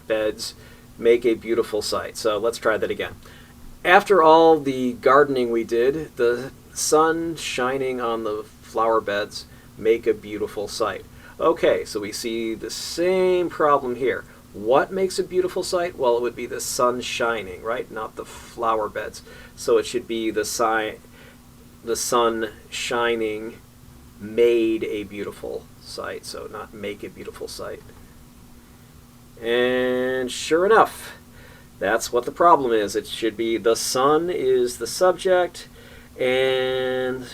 beds make a beautiful sight. So let's try that again. After all the gardening we did, the sun shining on the flower beds make a beautiful sight. Okay, so we see the same problem here. What makes a beautiful sight? Well, it would be the sun shining, right? Not the flower beds. So it should be the sun shining made a beautiful sight. So not make a beautiful sight. And sure enough, that's what the problem is. It should be the sun is the subject, and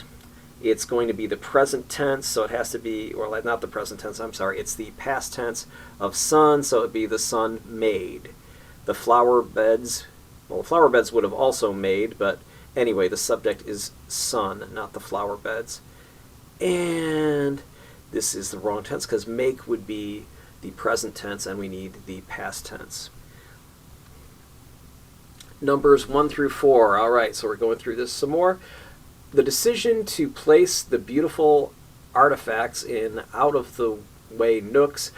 it's going to be the present tense, so it has to be, or not the present tense, I'm sorry, it's the past tense of sun, so it would be the sun made. The flower beds, well, the flower beds would have also made, but anyway, the subject is sun, not the flower beds. And this is the wrong tense, because make would be the present tense, and we need the past tense. Numbers 1 through 4. All right, so we're going through this some more. The decision to place the beautiful artifacts in out-of-the-way nooks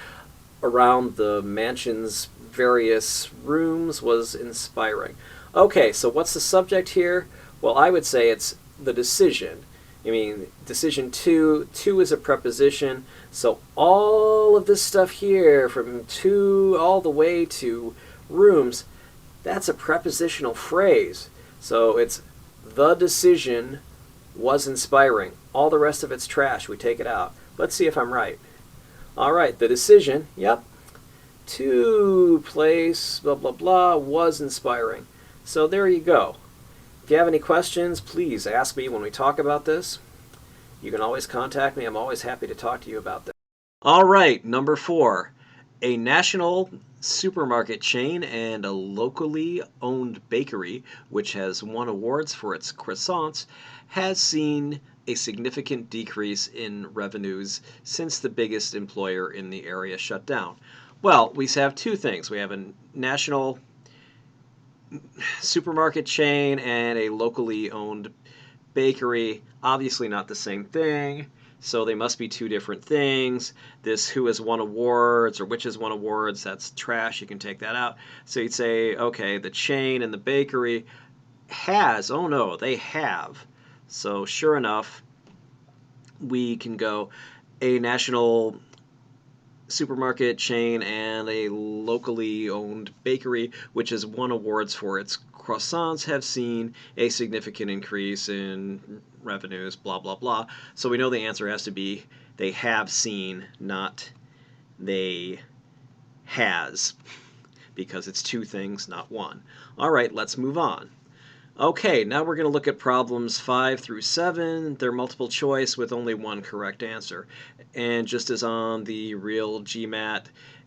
around the mansion's various rooms was inspiring. Okay, so what's the subject here? Well, I would say it's the decision. I mean, decision two is a preposition, so all of this stuff here, from to all the way to rooms, that's a prepositional phrase. So it's the decision was inspiring. All the rest of it's trash. We take it out. Let's see if I'm right. All right, the decision, yep, to place blah, blah, blah was inspiring. So there you go. If you have any questions, please ask me when we talk about this. You can always contact me. I'm always happy to talk to you about this. All right, number 4. A national supermarket chain and a locally owned bakery, which has won awards for its croissants, has seen a significant decrease in revenues since the biggest employer in the area shut down. Well, we have two things. We have a national supermarket chain and a locally owned bakery. Obviously not the same thing, so they must be two different things. This who has won awards or which has won awards, that's trash. You can take that out. So you'd say, okay, the chain and the bakery has, oh no, they have. So sure enough, we can go a national supermarket chain and a locally owned bakery, which has won awards for its croissants, have seen a significant increase in revenues, blah, blah, blah. So we know the answer has to be they have seen, not they has, because it's two things, not one. All right, let's move on. Okay, now we're going to look at problems 5 through 7. They're multiple choice with only one correct answer. And just as on the real GMAT,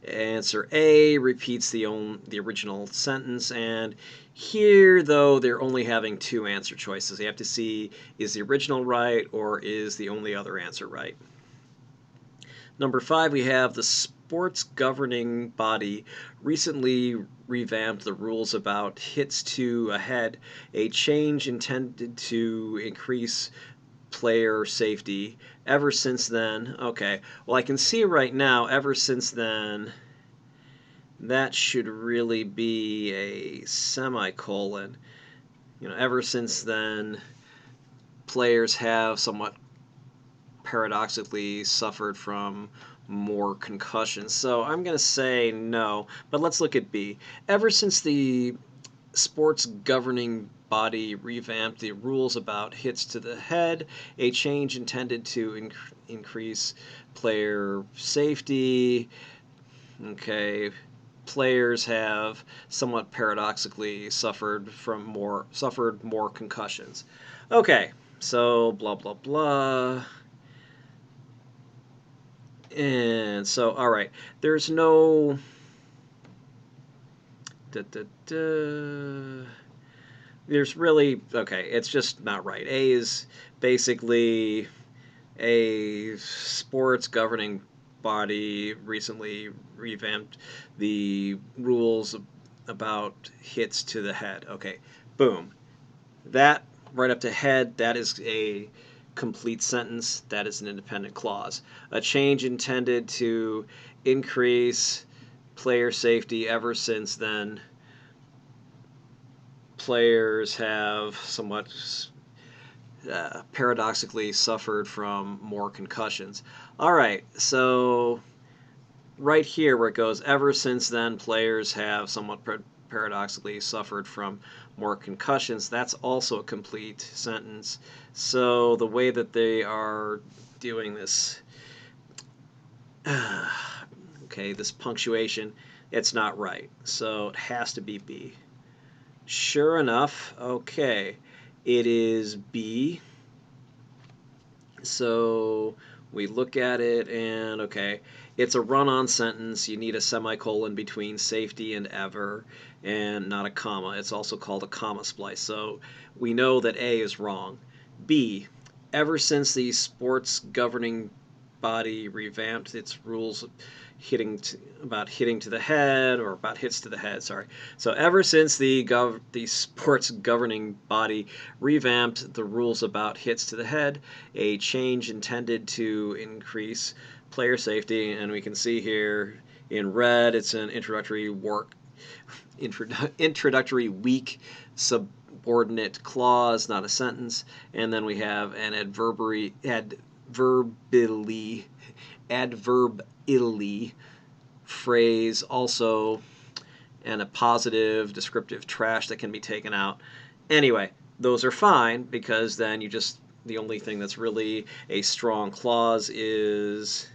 answer A repeats the original sentence. And here, though, they're only having two answer choices. They have to see, is the original right or is the only other answer right? Number 5, we have the sports governing body recently revamped the rules about hits to a head, a change intended to increase player safety. Ever since then, okay, well, I can see right now, ever since then, that should really be a semicolon. You know, ever since then, players have somewhat paradoxically suffered from more concussions. So I'm going to say no, but let's look at B. Ever since the sports governing body revamped the rules about hits to the head, a change intended to increase player safety. Okay, players have somewhat paradoxically suffered more concussions. Okay, so blah blah blah. And so, all right, there's no there's really, okay, it's just not right. A is basically a sports governing body recently revamped the rules about hits to the head. Okay, boom. That right up to head, that is a complete sentence. That is an independent clause. A change intended to increase player safety. Ever since then, players have somewhat paradoxically suffered from more concussions. All right, so right here where it goes, ever since then, players have somewhat paradoxically suffered from more concussions. That's also a complete sentence. So the way that they are doing this, okay, this punctuation, it's not right. So it has to be B. Sure enough, okay, it is B. So we look at it and, okay, it's a run-on sentence. You need a semicolon between safety and ever and not a comma. It's also called a comma splice. So we know that A is wrong. B, ever since the sports governing body revamped its rules about hitting to the head, or about hits to the head, sorry. So ever since the sports governing body revamped the rules about hits to the head, a change intended to increase player safety, and we can see here in red it's an introductory weak subordinate clause, not a sentence, and then we have an adverbially phrase also, and a positive descriptive trash that can be taken out. Anyway, those are fine, because then the only thing that's really a strong clause is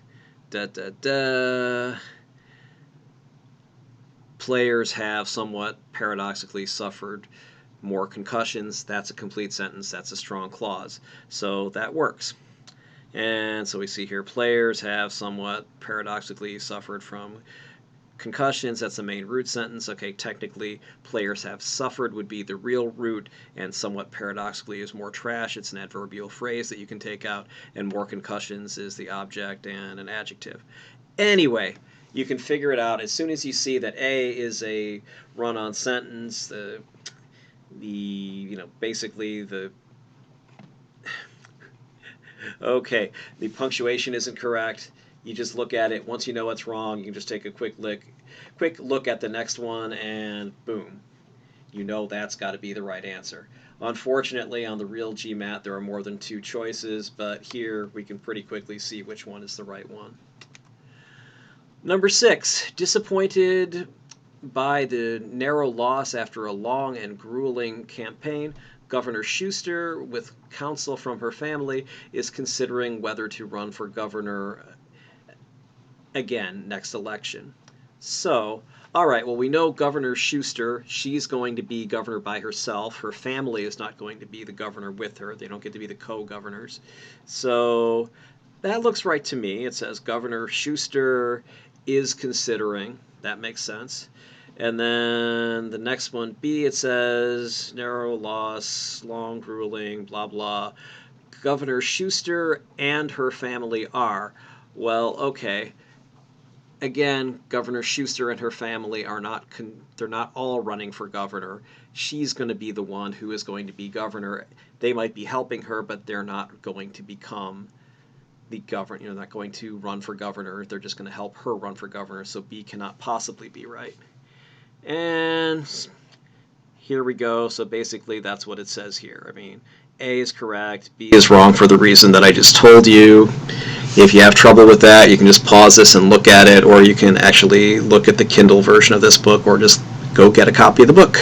players have somewhat paradoxically suffered more concussions. That's a complete sentence. That's a strong clause. So that works. And so we see here players have somewhat paradoxically suffered from concussions. That's the main root sentence. Okay, technically players have suffered would be the real root, and somewhat paradoxically is more trash. It's an adverbial phrase that you can take out, and more concussions is the object and an adjective. Anyway, you can figure it out as soon as you see that A is a run-on sentence. Basically the okay, the punctuation isn't correct. You just look at it. Once you know what's wrong, you can just take a quick look at the next one, and boom, you know that's got to be the right answer. Unfortunately, on the real GMAT, there are more than 2 choices, but here we can pretty quickly see which one is the right one. Number 6, disappointed by the narrow loss after a long and grueling campaign, Governor Schuster, with counsel from her family, is considering whether to run for governor again next election. So, all right, well, we know Governor Schuster, she's going to be governor by herself. Her family is not going to be the governor with her. They don't get to be the co-governors. So that looks right to me. It says Governor Schuster is considering. That makes sense. And then the next one, B, it says narrow loss, long, grueling, blah, blah. Governor Schuster and her family are. Well, okay. Again, Governor Schuster and her family are not, they're not all running for governor. She's going to be the one who is going to be governor. They might be helping her, but they're not going to become the governor, not going to run for governor. They're just going to help her run for governor, so B cannot possibly be right. And here we go. So basically that's what it says here. I mean, A is correct, B is wrong for the reason that I just told you. If you have trouble with that, you can just pause this and look at it, or you can actually look at the Kindle version of this book, or just go get a copy of the book.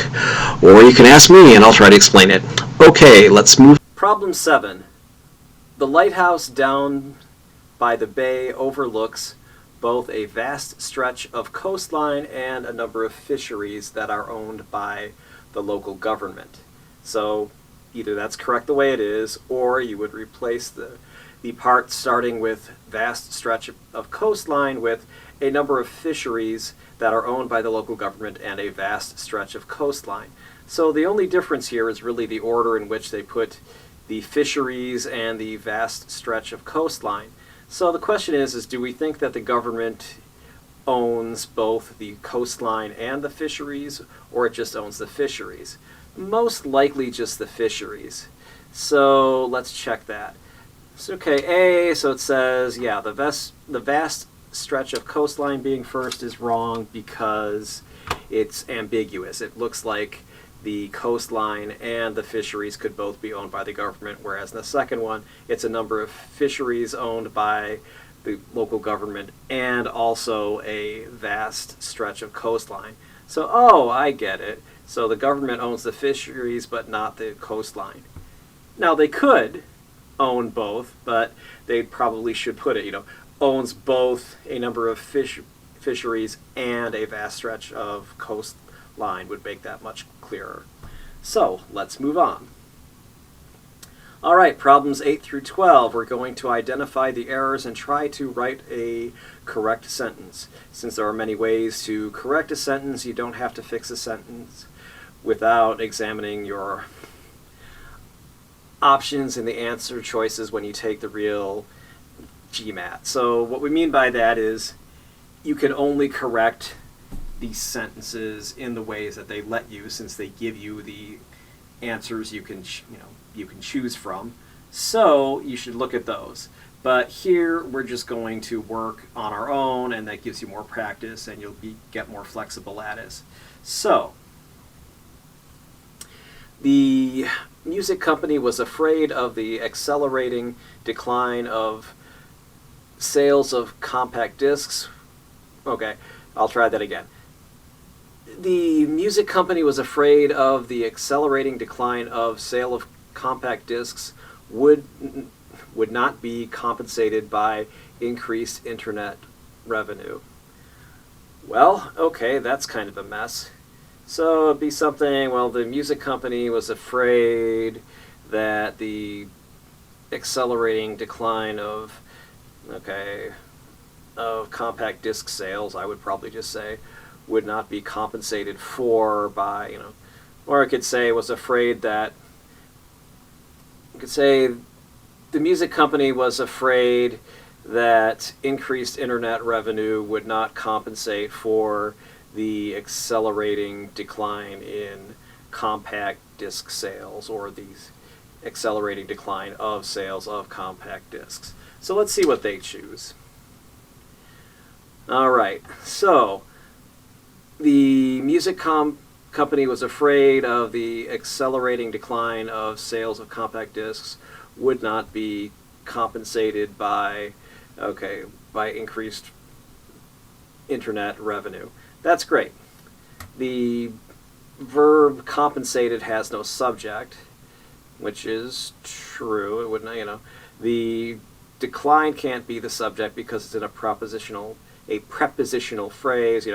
Or you can ask me and I'll try to explain it. Okay, let's move. Problem 7. The lighthouse down by the bay overlooks both a vast stretch of coastline and a number of fisheries that are owned by the local government. So either that's correct the way it is, or you would replace the part starting with vast stretch of coastline with a number of fisheries that are owned by the local government and a vast stretch of coastline. So the only difference here is really the order in which they put the fisheries and the vast stretch of coastline. So the question is do we think that the government owns both the coastline and the fisheries, or it just owns the fisheries? Most likely just the fisheries. So let's check that. So, okay, A, so it says, yeah, the vast stretch of coastline being first is wrong because it's ambiguous. It looks like the coastline and the fisheries could both be owned by the government, whereas in the second one, it's a number of fisheries owned by the local government and also a vast stretch of coastline. So, oh, I get it. So the government owns the fisheries but not the coastline. Now, they could own both, but they probably should put it, owns both a number of fisheries and a vast stretch of coastline would make that much clearer. So let's move on. All right, problems 8 through 12. We're going to identify the errors and try to write a correct sentence. Since there are many ways to correct a sentence, you don't have to fix a sentence without examining your options and the answer choices when you take the real GMAT. So what we mean by that is you can only correct these sentences in the ways that they let you, since they give you the answers you can choose from. So you should look at those. But here we're just going to work on our own, and that gives you more practice and you'll get more flexible at it. So the music company was afraid of the accelerating decline of sales of compact discs. Okay, I'll try that again. The music company was afraid of the accelerating decline of sale of compact discs would not be compensated by increased internet revenue. Well, okay, that's kind of a mess. So it'd be something, well, the music company was afraid that the accelerating decline of compact disc sales, I would probably just say, would not be compensated for by, or I could say was afraid that, you could say the music company was afraid that increased internet revenue would not compensate for the accelerating decline in compact disc sales, or the accelerating decline of sales of compact discs. So let's see what they choose. All right, so the music company was afraid of the accelerating decline of sales of compact discs would not be compensated by increased internet revenue. That's great. The verb compensated has no subject, which is true. It wouldn't, the decline can't be the subject because it's in a prepositional phrase,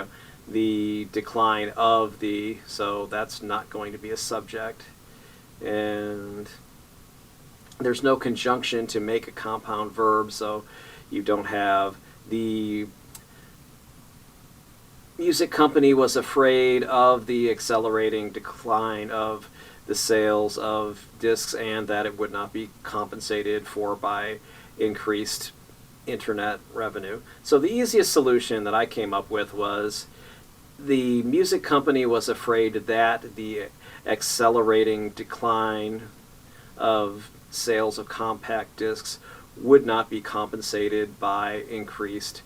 the decline of the, so that's not going to be a subject. And there's no conjunction to make a compound verb, so you don't have the music company was afraid of the accelerating decline of the sales of discs and that it would not be compensated for by increased internet revenue. So the easiest solution that I came up with was the music company was afraid that the accelerating decline of sales of compact discs would not be compensated by increased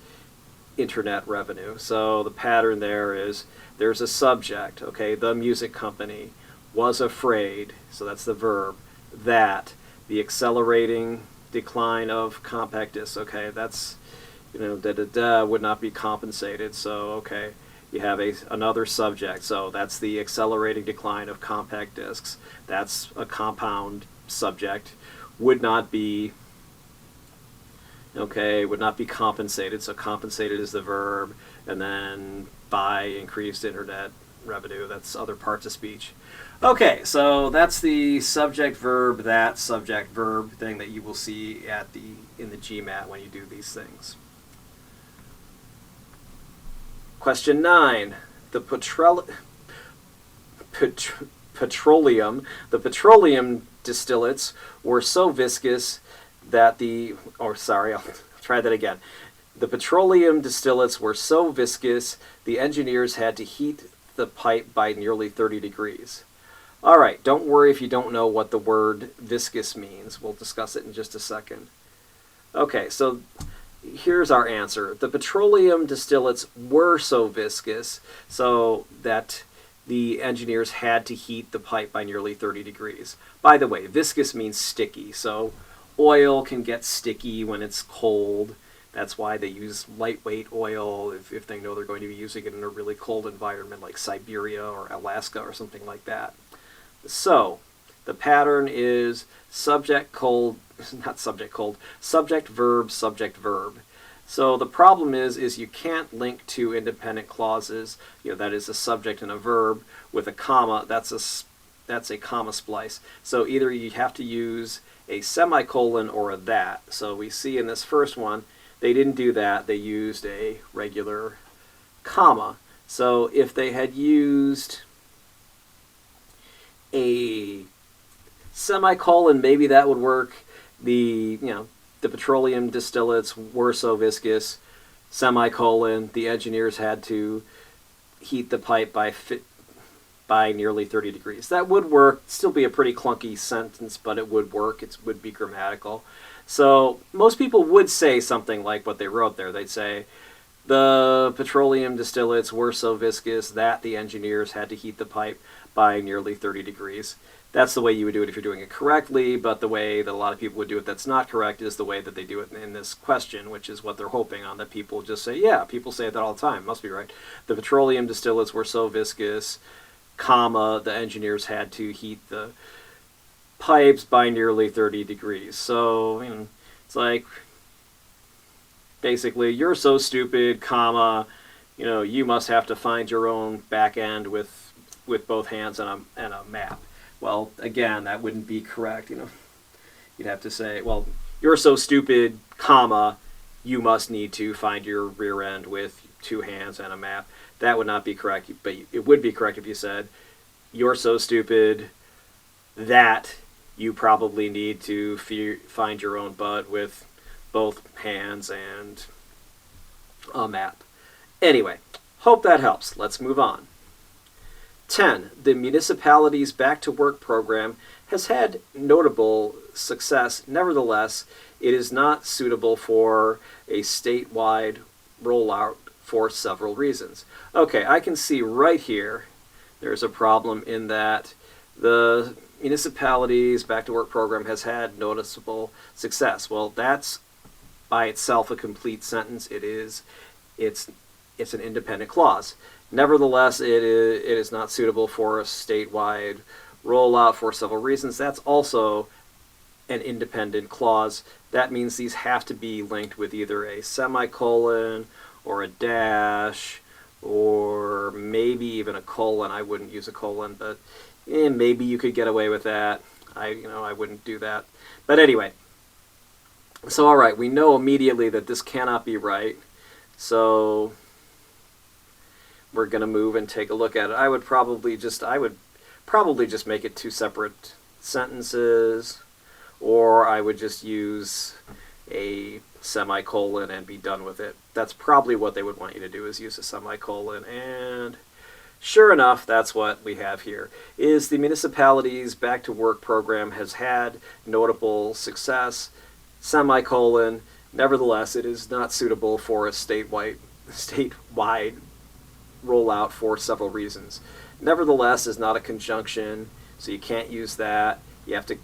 internet revenue. So the pattern there is there's a subject, okay, the music company was afraid, so that's the verb, that the accelerating decline of compact discs, okay, that's, would not be compensated, so, okay, you have another subject, so that's the accelerating decline of compact discs, that's a compound subject, would not be compensated, so compensated is the verb, and then by increased internet revenue, that's other parts of speech. Okay, so that's the subject verb, that subject verb thing that you will see in the GMAT when you do these things. Question 9. The petroleum distillates were so viscous that try that again. The petroleum distillates were so viscous, the engineers had to heat the pipe by nearly 30 degrees. All right, don't worry if you don't know what the word viscous means. We'll discuss it in just a second. Okay, so here's our answer. The petroleum distillates were so viscous so that the engineers had to heat the pipe by nearly 30 degrees. By the way, viscous means sticky, so oil can get sticky when it's cold. That's why they use lightweight oil if they know they're going to be using it in a really cold environment like Siberia or Alaska or something like that. So, the pattern is subject, verb, subject, verb. So the problem is you can't link two independent clauses, that is a subject and a verb, with a comma. That's a comma splice. So either you have to use a semicolon or a that. So we see in this first one, they didn't do that. They used a regular comma. So if they had used a semicolon, maybe that would work. The petroleum distillates were so viscous, semicolon, the engineers had to heat the pipe by nearly 30 degrees. That would work. Still be a pretty clunky sentence, but it would work. It would be grammatical. So most people would say something like what they wrote there. They'd say, the petroleum distillates were so viscous that the engineers had to heat the pipe by nearly 30 degrees. That's the way you would do it if you're doing it correctly, but the way that a lot of people would do it that's not correct is the way that they do it in this question, which is what they're hoping on, that people just say, yeah, people say that all the time, must be right. The petroleum distillates were so viscous, comma, the engineers had to heat the pipes by nearly 30 degrees. So, it's like, basically, you're so stupid, comma, you must have to find your own back end with both hands and a map. Well, again, that wouldn't be correct. You'd have to say, well, you're so stupid, comma, you must need to find your rear end with two hands and a map. That would not be correct, but it would be correct if you said, you're so stupid that you probably need to find your own butt with both hands and a map. Anyway, hope that helps. Let's move on. 10. The municipality's Back to Work program has had notable success. Nevertheless, it is not suitable for a statewide rollout for several reasons. Okay, I can see right here there's a problem in that the municipality's Back to Work program has had noticeable success. Well, that's by itself a complete sentence. It's an independent clause. Nevertheless, it is not suitable for a statewide rollout for several reasons. That's also an independent clause. That means these have to be linked with either a semicolon or a dash or maybe even a colon. I wouldn't use a colon, but maybe you could get away with that. I wouldn't do that. But anyway, so all right, we know immediately that this cannot be right. So we're going to move and take a look at it. I would probably just make it two separate sentences, or I would just use a semicolon and be done with it. That's probably what they would want you to do, is use a semicolon, and sure enough, that's what we have here. Is the municipality's Back to Work program has had notable success, semicolon, nevertheless, it is not suitable for a statewide rollout for several reasons. Nevertheless is not a conjunction, so you can't use that. You have to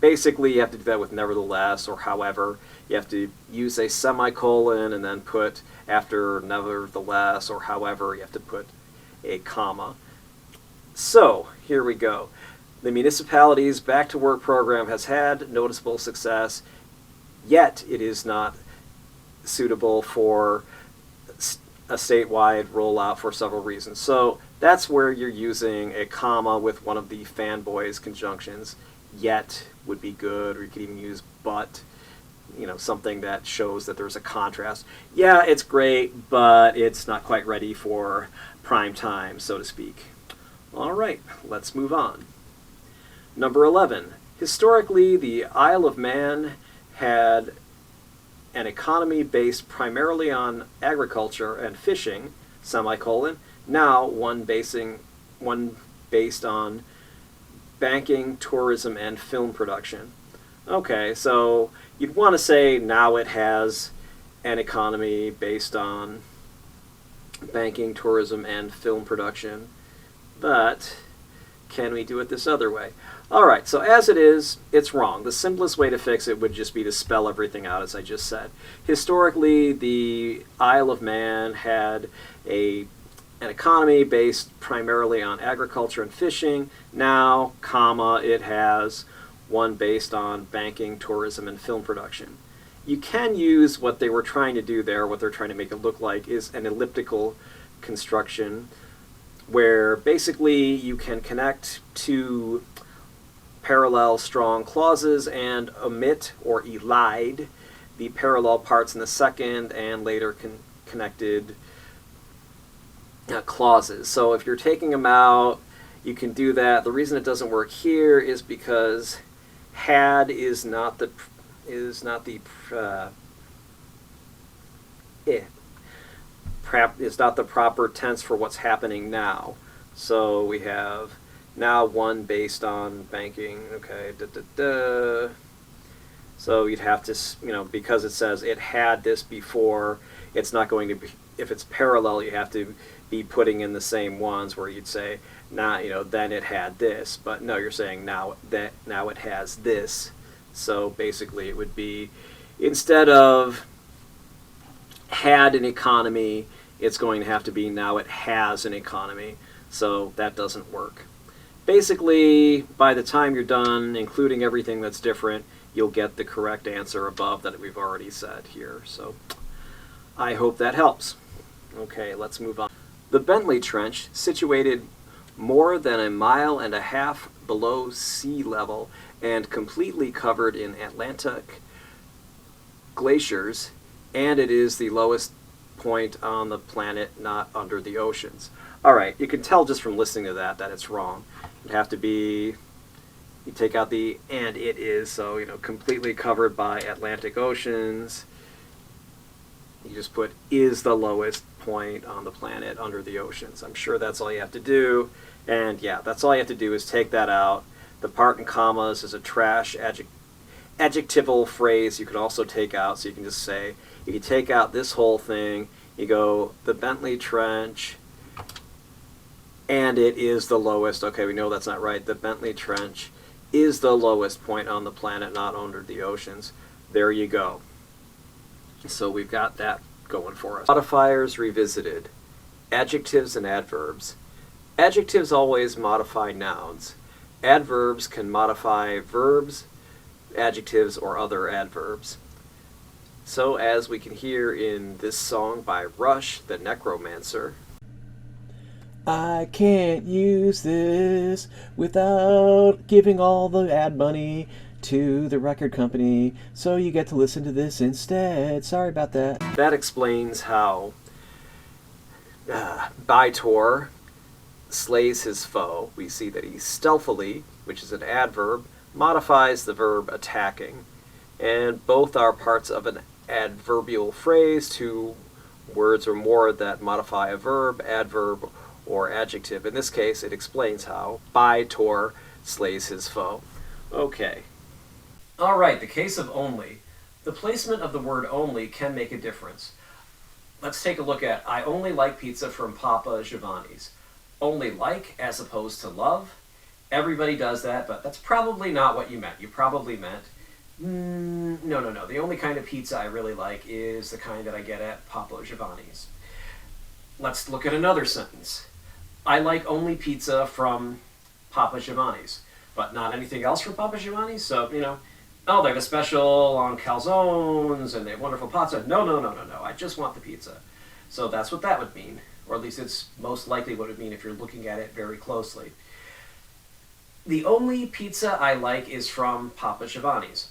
basically you have to do that with nevertheless or however. You have to use a semicolon and then put after nevertheless or however, you have to put a comma. So here we go. The municipality's Back to Work program has had noticeable success, yet it is not suitable for a statewide rollout for several reasons. So that's where you're using a comma with one of the FANBOYS conjunctions. Yet would be good, or you could even use but, something that shows that there's a contrast. Yeah, it's great, but it's not quite ready for prime time, so to speak. All right, let's move on. Number 11. Historically, the Isle of Man had an economy based primarily on agriculture and fishing, semicolon, now one based on banking, tourism, and film production. Okay, so you'd want to say now it has an economy based on banking, tourism, and film production. But can we do it this other way? All right, so as it is, it's wrong. The simplest way to fix it would just be to spell everything out, as I just said. Historically, the Isle of Man had an economy based primarily on agriculture and fishing. Now, comma, it has one based on banking, tourism, and film production. You can use what they were trying to do there, what they're trying to make it look like, is an elliptical construction, where basically you can connect two parallel strong clauses and omit or elide the parallel parts in the second and later connected clauses. So if you're taking them out, you can do that. The reason it doesn't work here is because had is not the proper tense for what's happening now. So we have now one based on banking. Okay, So you'd have to, because it says it had this before, it's not going to be, if it's parallel, you have to be putting in the same ones where you'd say, then it had this. But no, you're saying now it has this. So basically it would be, instead of had an economy, it's going to have to be now it has an economy. So that doesn't work. Basically, by the time you're done, including everything that's different, you'll get the correct answer above that we've already said here. So I hope that helps. Okay, let's move on. The Bentley Trench, situated more than 1.5 miles below sea level and completely covered in Atlantic glaciers, and it is the lowest point on the planet not under the oceans. All right, you can tell just from listening to that it's wrong. It'd have to be, you take out the and it is, so completely covered by Atlantic oceans. You just put is the lowest point on the planet under the oceans. I'm sure that's all you have to do. And yeah, that's all you have to do is take that out. The part in commas is a trash adjectival phrase you could also take out. So you can just say, you can take out this whole thing. You go, the Bentley Trench, and it is the lowest. Okay, we know that's not right. The Bentley Trench is the lowest point on the planet, not under the oceans. There you go. So we've got that going for us. Modifiers revisited. Adjectives and adverbs. Adjectives always modify nouns. Adverbs can modify verbs, adjectives, or other adverbs. So as we can hear in this song by Rush, the Necromancer, I can't use this without giving all the ad money to the record company, so you get to listen to this instead. Sorry about that. that explains how Bytor slays his foe. We see that he stealthily, which is an adverb, modifies the verb attacking. And both are parts of an adverbial phrase, 2 words or more that modify a verb, adverb, or adjective. In this case, it explains how Bytor slays his foe. Okay. All right, the case of only. The placement of the word only can make a difference. Let's take a look at I only like pizza from Papa Giovanni's. Only like as opposed to love. Everybody does that, but that's probably not what you meant. You probably meant, no. The only kind of pizza I really like is the kind that I get at Papa Giovanni's. Let's look at another sentence. I like only pizza from Papa Giovanni's, but not anything else from Papa Giovanni's. So, they have a special on calzones and they have wonderful pizza. No. I just want the pizza. So that's what that would mean, or at least it's most likely what it would mean if you're looking at it very closely. The only pizza I like is from Papa Giovanni's.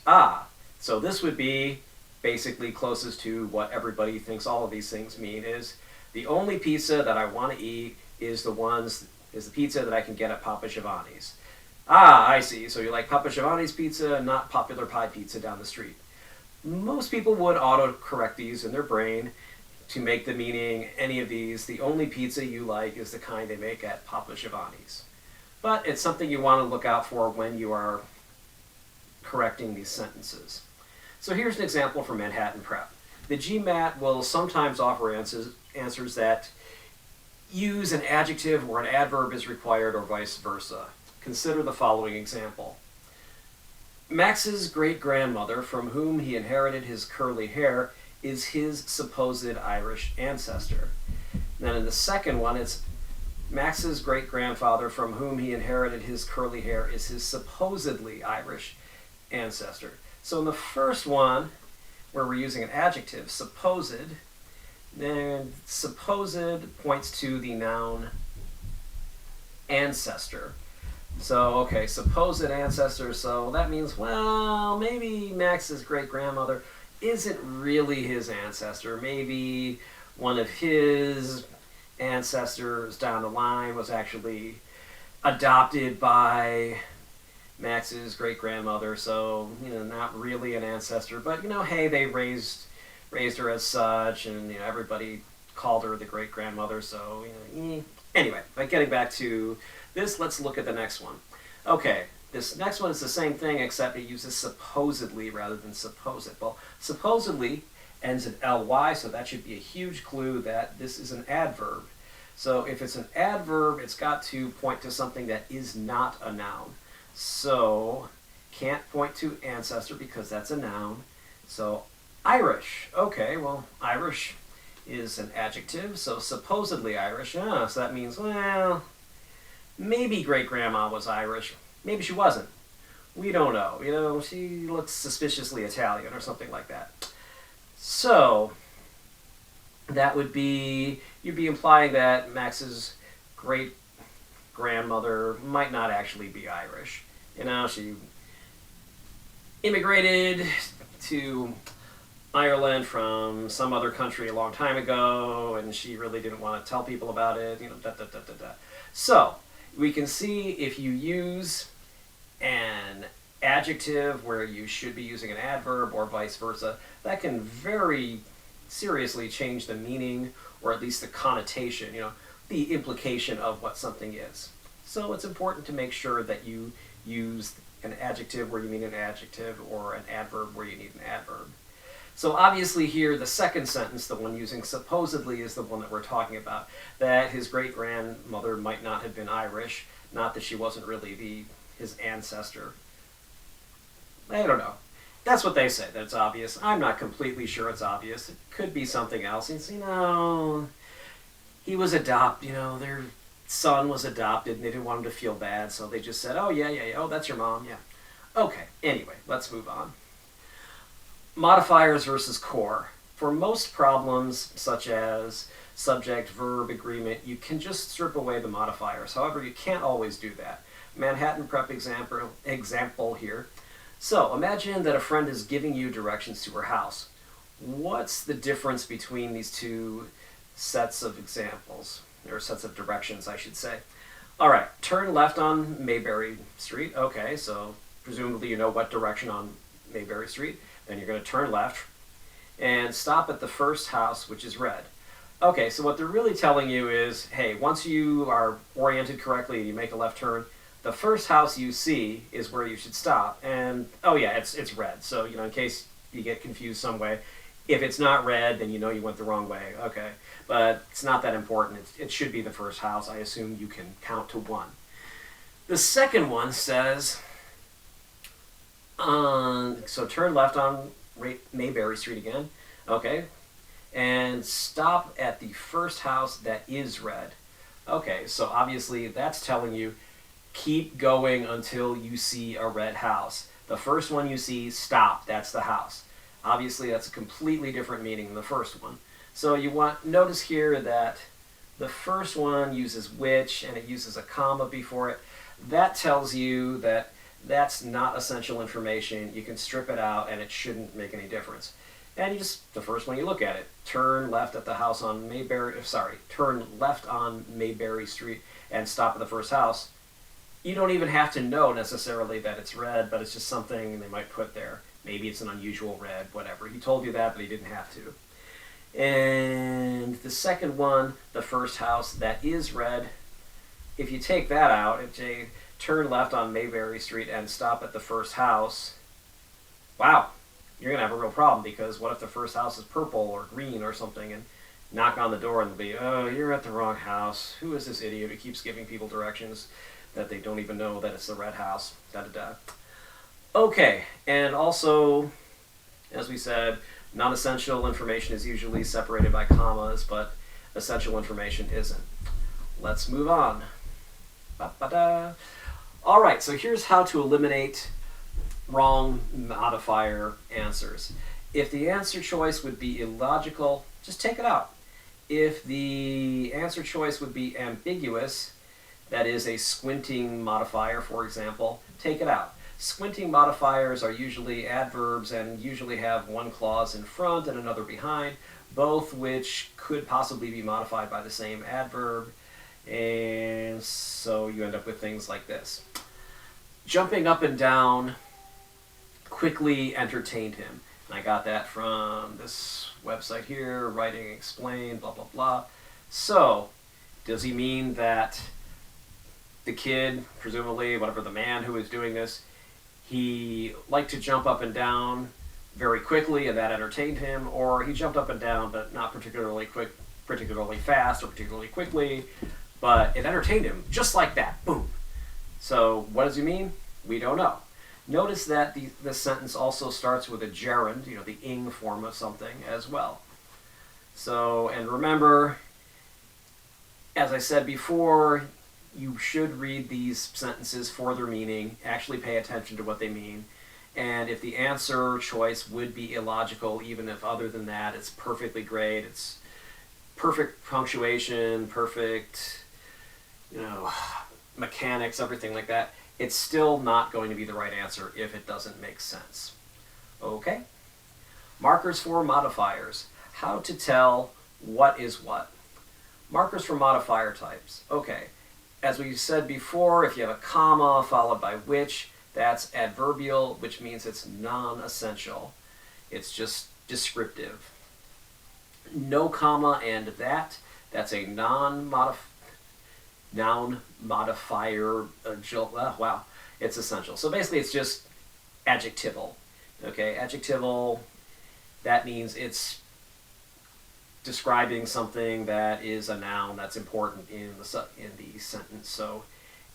So this would be basically closest to what everybody thinks all of these things mean is the only pizza that I want to eat is the pizza that I can get at Papa Giovanni's. I see. So you like Papa Giovanni's pizza, not Popular Pie pizza down the street. Most people would auto-correct these in their brain to make the meaning any of these. The only pizza you like is the kind they make at Papa Giovanni's. But it's something you want to look out for when you are correcting these sentences. So here's an example from Manhattan Prep. The GMAT will sometimes offer answers that use an adjective where an adverb is required or vice versa. Consider the following example. Max's great-grandmother, from whom he inherited his curly hair, is his supposed Irish ancestor. Then in the second one, it's Max's great-grandfather, from whom he inherited his curly hair, is his supposedly Irish ancestor. So in the first one, where we're using an adjective, supposed, then supposed points to the noun ancestor. So, okay, supposed ancestor, so that means, well, maybe Max's great-grandmother isn't really his ancestor. Maybe one of his ancestors down the line was actually adopted by Max's great-grandmother, so, not really an ancestor, but, hey, they raised her as such, and, everybody called her the great-grandmother, so, Anyway, but getting back to this, let's look at the next one. Okay, this next one is the same thing, except it uses supposedly rather than supposed. Well, supposedly ends in ly, so that should be a huge clue that this is an adverb. So if it's an adverb, it's got to point to something that is not a noun. So can't point to ancestor because that's a noun. So Irish. Okay, well, Irish is an adjective, so supposedly Irish. So that means, well, maybe great-grandma was Irish. Maybe she wasn't. We don't know. She looks suspiciously Italian or something like that. So that would be, you'd be implying that Max's great-grandmother might not actually be Irish. She immigrated to Ireland from some other country a long time ago, and she really didn't want to tell people about it, So, we can see if you use an adjective where you should be using an adverb or vice versa, that can very seriously change the meaning, or at least the connotation, the implication of what something is. So it's important to make sure that you use an adjective where you mean an adjective, or an adverb where you need an adverb. So obviously here, the second sentence, the one using supposedly, is the one that we're talking about, that his great-grandmother might not have been Irish, not that she wasn't really his ancestor. I don't know. That's what they say, that it's obvious. I'm not completely sure it's obvious. It could be something else. It's, he was adopted, their son was adopted, and they didn't want him to feel bad, so they just said, oh, yeah, oh, that's your mom, yeah. Okay, anyway, let's move on. Modifiers versus core. For most problems, such as subject, verb, agreement, you can just strip away the modifiers. However, you can't always do that. Manhattan Prep example here. So, imagine that a friend is giving you directions to her house. What's the difference between these two sets of examples? Or sets of directions, I should say. All right, turn left on Mayberry Street. Okay, so presumably you know what direction on Mayberry Street. Then you're going to turn left and stop at the first house, which is red. Okay, so what they're really telling you is, hey, once you are oriented correctly and you make a left turn, the first house you see is where you should stop. And, oh yeah, it's red. So, in case you get confused some way, if it's not red, then you know you went the wrong way. Okay, but it's not that important. It should be the first house. I assume you can count to 1. The second one says, so turn left on Mayberry Street again, okay, and stop at the first house that is red. Okay, so obviously that's telling you keep going until you see a red house. The first one you see, stop, that's the house. Obviously that's a completely different meaning than the first one. So notice here that the first one uses which, and it uses a comma before it. That tells you that that's not essential information. You can strip it out and it shouldn't make any difference. And the first one you look at it, turn left at the house on turn left on Mayberry Street and stop at the first house. You don't even have to know necessarily that it's red, but it's just something they might put there. Maybe it's an unusual red, whatever. He told you that, but he didn't have to. And the second one, the first house that is red, if you take that out, if you turn left on Mayberry Street and stop at the first house, wow, you're going to have a real problem, because what if the first house is purple or green or something, and knock on the door and they'll be, oh, you're at the wrong house. Who is this idiot who keeps giving people directions that they don't even know that it's the red house? Da-da-da. Okay, and also, as we said, non-essential information is usually separated by commas, but essential information isn't. Let's move on. Ba-ba-da. All right, so here's how to eliminate wrong modifier answers. If the answer choice would be illogical, just take it out. If the answer choice would be ambiguous, that is a squinting modifier, for example, take it out. Squinting modifiers are usually adverbs and usually have one clause in front and another behind, both which could possibly be modified by the same adverb, and so you end up with things like this. Jumping up and down quickly entertained him. And I got that from this website here, Writing Explained, blah, blah, blah. So, does he mean that the kid, presumably, whatever, the man who is doing this, he liked to jump up and down very quickly and that entertained him, or he jumped up and down but not particularly quick, particularly fast or particularly quickly, but it entertained him just like that, boom. So what does he mean? We don't know. Notice that this sentence also starts with a gerund, the ing form of something as well. So, and remember, as I said before, you should read these sentences for their meaning, actually pay attention to what they mean, and if the answer choice would be illogical, even if other than that it's perfectly great, it's perfect punctuation, perfect, mechanics, everything like that, it's still not going to be the right answer if it doesn't make sense. Okay? Markers for modifiers. How to tell what is what. Markers for modifier types. Okay. As we said before, if you have a comma followed by which, that's adverbial, which means it's non-essential. It's just descriptive. No comma and that's a noun modifier. Wow, it's essential. So basically it's just adjectival. Okay, adjectival, that means it's describing something that is a noun that's important in the sentence. So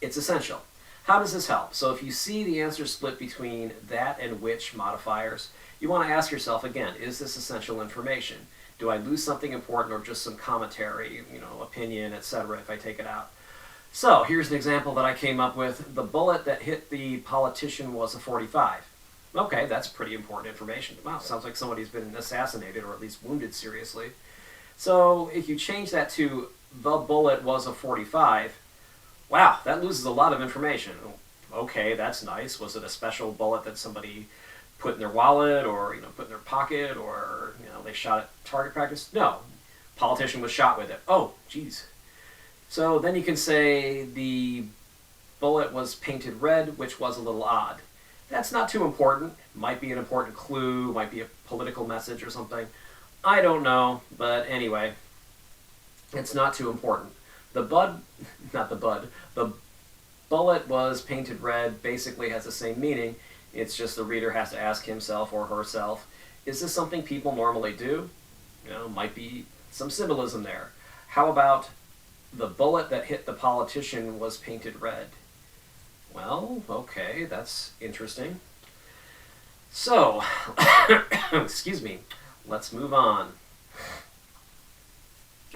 it's essential. How does this help? So if you see the answer split between that and which modifiers, you want to ask yourself again, is this essential information? Do I lose something important or just some commentary, opinion, etc. if I take it out? So here's an example that I came up with. The bullet that hit the politician was a .45. Okay, that's pretty important information. Wow, sounds like somebody's been assassinated or at least wounded seriously. So if you change that to the bullet was a .45, wow, that loses a lot of information. Okay, that's nice. Was it a special bullet that somebody put in their wallet or put in their pocket, or they shot at target practice? No, politician was shot with it. Oh, geez. So then you can say the bullet was painted red, which was a little odd. That's not too important. Might be an important clue, might be a political message or something. I don't know, but anyway, it's not too important. The bullet was painted red basically has the same meaning. It's just the reader has to ask himself or herself, is this something people normally do? Might be some symbolism there. How about the bullet that hit the politician was painted red? Well, okay, that's interesting. So, excuse me, let's move on.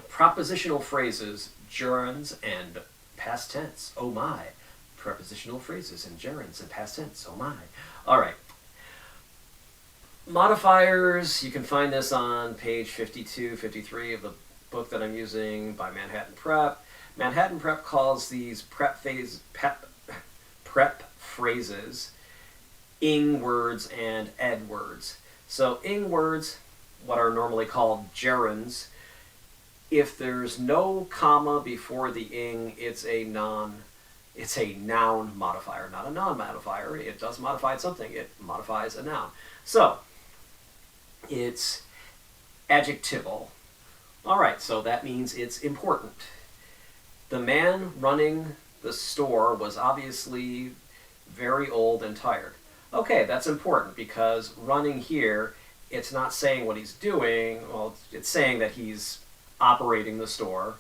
Prepositional phrases, gerunds, and past tense. Oh my. Prepositional phrases and gerunds and past tense. Oh my. All right. Modifiers, you can find this on page 52, 53 of the book that I'm using by Manhattan Prep. Manhattan Prep calls these prep phrases ing words and ed words. So ing words, what are normally called gerunds, if there's no comma before the ing, it's a It's a noun modifier, not a non-modifier. It does modify something. It modifies a noun. So, it's adjectival. All right, so that means it's important. The man running the store was obviously very old and tired. Okay, that's important because running here, it's not saying what he's doing. Well, it's saying that he's operating the store.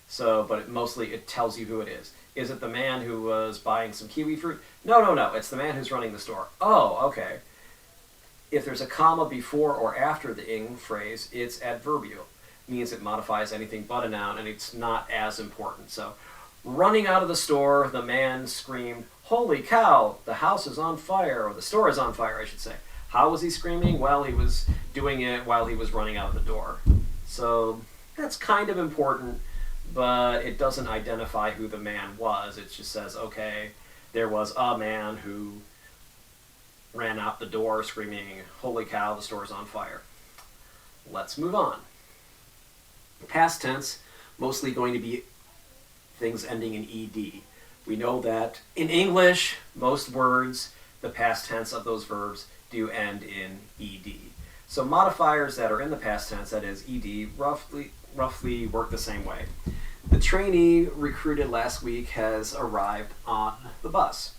So, but mostly it tells you who it is. Is it the man who was buying some kiwi fruit? No. It's the man who's running the store. Oh, okay. If there's a comma before or after the ing phrase, it's adverbial. Means it modifies anything but a noun, and it's not as important. So, running out of the store, the man screamed, "Holy cow, the house is on fire," or the store is on fire, I should say. How was he screaming? Well, he was doing it while he was running out the door. So, that's kind of important, but it doesn't identify who the man was. It just says, okay, there was a man who ran out the door screaming, "Holy cow, the store's on fire." Let's move on. Past tense, mostly going to be things ending in ed. We know that in English, most words, the past tense of those verbs do end in ed. So modifiers that are in the past tense, that is ed, roughly work the same way. The trainee recruited last week has arrived on the bus.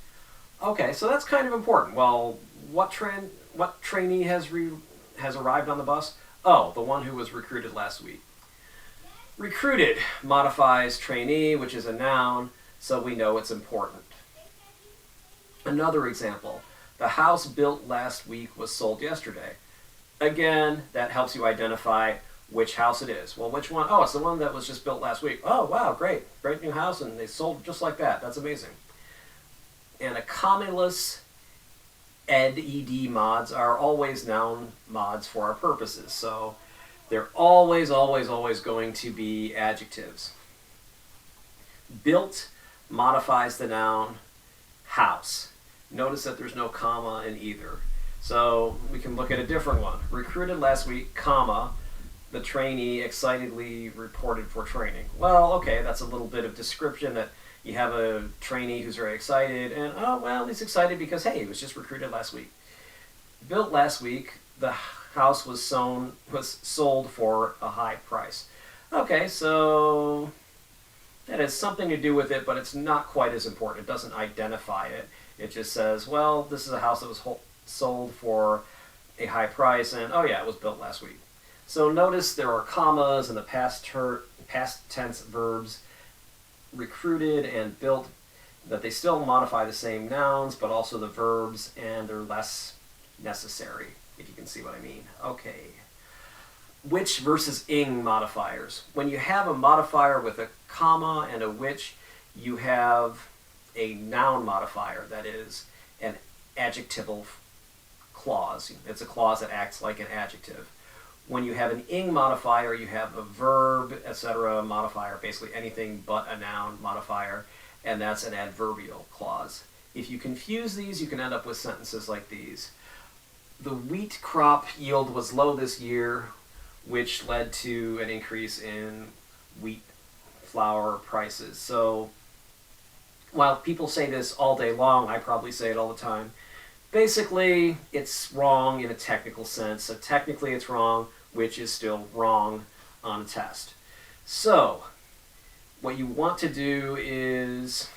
Okay, so that's kind of important. Well, what trainee has arrived on the bus? Oh, the one who was recruited last week. Recruited modifies trainee, which is a noun, so we know it's important. Another example, the house built last week was sold yesterday. Again, that helps you identify which house it is. Well, which one? Oh, it's the one that was just built last week. Oh, wow, great. Great new house, and they sold just like that. That's amazing. And a commaless ed mods are always noun mods for our purposes. So they're always going to be adjectives. Built modifies the noun house. Notice that there's no comma in either. So we can look at a different one. Recruited last week, comma, the trainee excitedly reported for training. Well, okay, that's a little bit of description that you have a trainee who's very excited, and oh, well, he's excited because, hey, he was just recruited last week. Built last week, the house was sold for a high price. Okay, so that has something to do with it, but it's not quite as important. It doesn't identify it. It just says, well, this is a house that was sold for a high price, and oh yeah, it was built last week. So notice there are commas in the past tense verbs recruited and built, that they still modify the same nouns, but also the verbs, and they're less necessary, if you can see what I mean. Okay. Which versus ing modifiers. When you have a modifier with a comma and a which, you have a noun modifier, that is an adjectival clause. It's a clause that acts like an adjective. When you have an ing modifier, you have a verb, etc. modifier, basically anything but a noun modifier, and that's an adverbial clause. If you confuse these, you can end up with sentences like these. The wheat crop yield was low this year, which led to an increase in wheat flour prices. So while people say this all day long, I probably say it all the time. Basically, it's wrong in a technical sense. So technically it's wrong, which is still wrong on a test. So what you want to do is,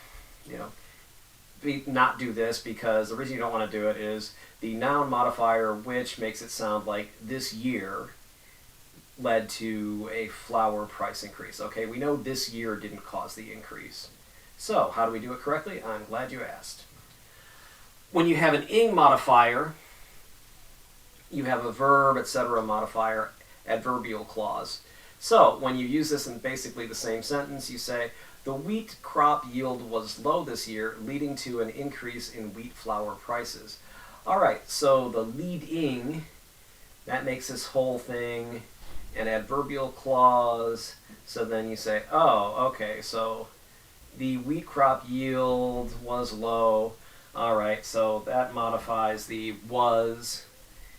not do this, because the reason you don't want to do it is the noun modifier which makes it sound like this year led to a flour price increase. Okay, we know this year didn't cause the increase. So how do we do it correctly? I'm glad you asked. When you have an ing modifier, you have a verb, etc. modifier, adverbial clause. So when you use this in basically the same sentence, you say, the wheat crop yield was low this year, leading to an increase in wheat flour prices. All right, so the leading, that makes this whole thing an adverbial clause. So then you say, oh, okay, so the wheat crop yield was low. All right, so that modifies the was,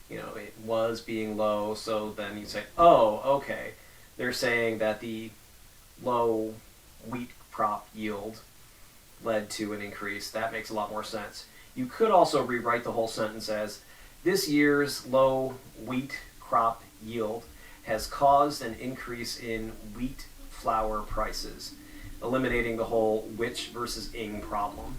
it was being low. So then you say, oh, okay, they're saying that the low wheat crop yield led to an increase. That makes a lot more sense. You could also rewrite the whole sentence as, this year's low wheat crop yield has caused an increase in wheat flour prices, eliminating the whole which versus ing problem.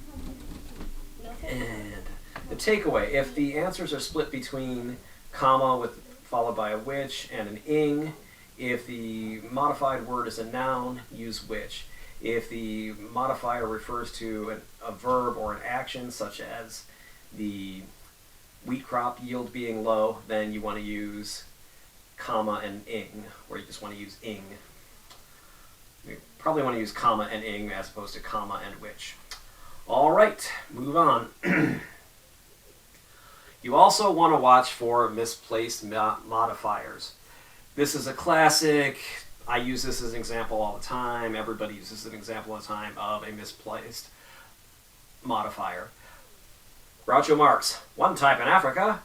And the takeaway, if the answers are split between comma followed by a which and an ing, if the modified word is a noun, use which. If the modifier refers to a verb or an action, such as the wheat crop yield being low, then you want to use comma and ing, or you just want to use ing. You probably want to use comma and ing as opposed to comma and which. All right, move on. You also want to watch for misplaced modifiers. This is a classic. I use this as an example all the time. Everybody uses an example all the time of a misplaced modifier. Groucho Marx. One time in Africa,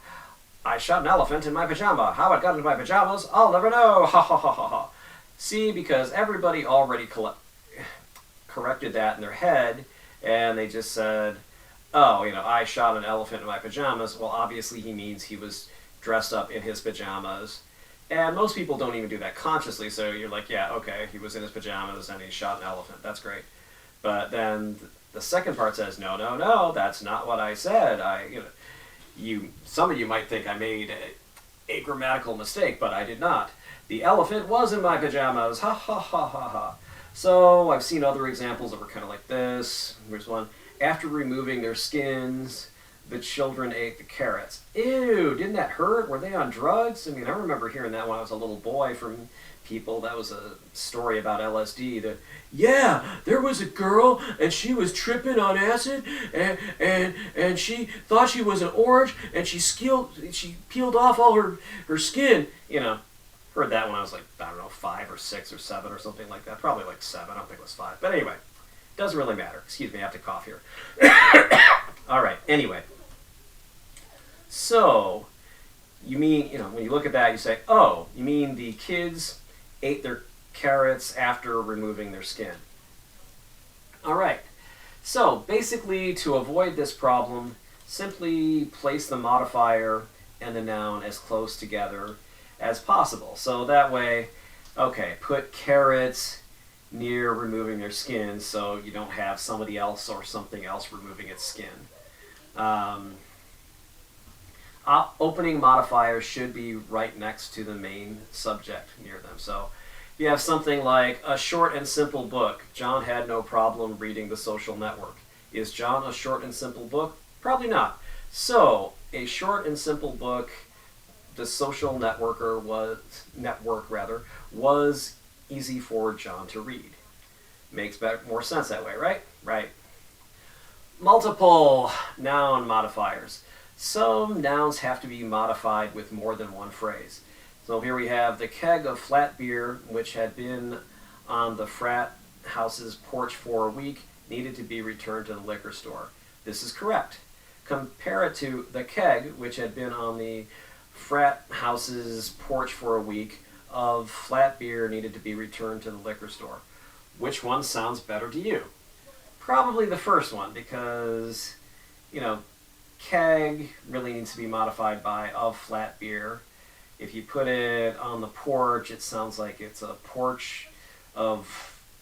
I shot an elephant in my pajama. How it got into my pajamas, I'll never know. Ha ha ha ha ha. See, because everybody already corrected that in their head, and they just said, oh, I shot an elephant in my pajamas. Well, obviously he means he was dressed up in his pajamas. And most people don't even do that consciously, so you're like, yeah, okay, he was in his pajamas and he shot an elephant. That's great. But then the second part says, no, no, no, that's not what I said. Some of you might think I made a grammatical mistake, but I did not. The elephant was in my pajamas. Ha ha ha ha ha. So I've seen other examples that were kind of like this. Here's one. After removing their skins, the children ate the carrots. Ew, didn't that hurt? Were they on drugs? I mean, I remember hearing that when I was a little boy from people. That was a story about LSD. Yeah, there was a girl and she was tripping on acid and she thought she was an orange and she peeled off all her skin. Heard that when I was like, I don't know, 5 or 6 or 7 or something like that. Probably like 7. I don't think it was 5. But anyway, doesn't really matter. Excuse me, I have to cough here. All right, anyway. So, you mean, when you look at that, you say, oh, you mean the kids ate their carrots after removing their skin. All right. So, basically, to avoid this problem, simply place the modifier and the noun as close together as possible. So that way, okay, put carrots near removing their skin so you don't have somebody else or something else removing its skin. Opening modifiers should be right next to the main subject near them. So you have something like a short and simple book. John had no problem reading The Social Network. Is John a short and simple book? Probably not. So a short and simple book, The Social Network was easy for John to read. Makes more sense that way, right? Right. Multiple noun modifiers. Some nouns have to be modified with more than one phrase. So here we have the keg of flat beer, which had been on the frat house's porch for a week, needed to be returned to the liquor store. This is correct. Compare it to the keg, which had been on the frat house's porch for a week, of flat beer needed to be returned to the liquor store. Which one sounds better to you? Probably the first one, because, keg really needs to be modified by of flat beer. If you put it on the porch, it sounds like it's a porch of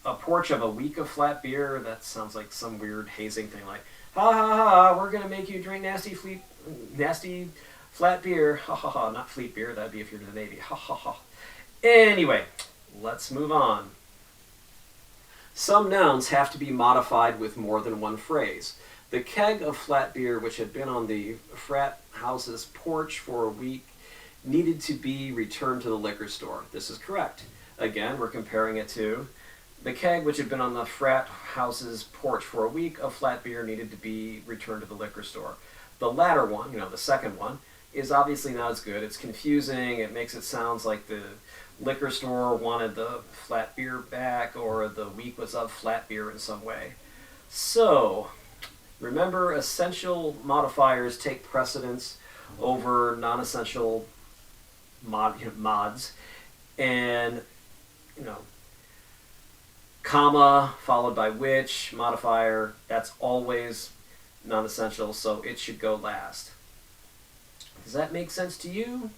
a week of flat beer. That sounds like some weird hazing thing, like, ha ha ha, we're gonna make you drink nasty flat beer. Ha ha ha, not fleet beer, that'd be if you're in the Navy. Ha ha ha. Anyway, let's move on. Some nouns have to be modified with more than one phrase. The keg of flat beer, which had been on the frat house's porch for a week, needed to be returned to the liquor store. This is correct. Again, we're comparing it to the keg, which had been on the frat house's porch for a week, of flat beer needed to be returned to the liquor store. The latter one, the second one, is obviously not as good. It's confusing. It makes it sound like the liquor store wanted the flat beer back, or the week was of flat beer in some way. So, remember, essential modifiers take precedence over non-essential mods, and comma followed by which, modifier, that's always non-essential, so it should go last. Does that make sense to you?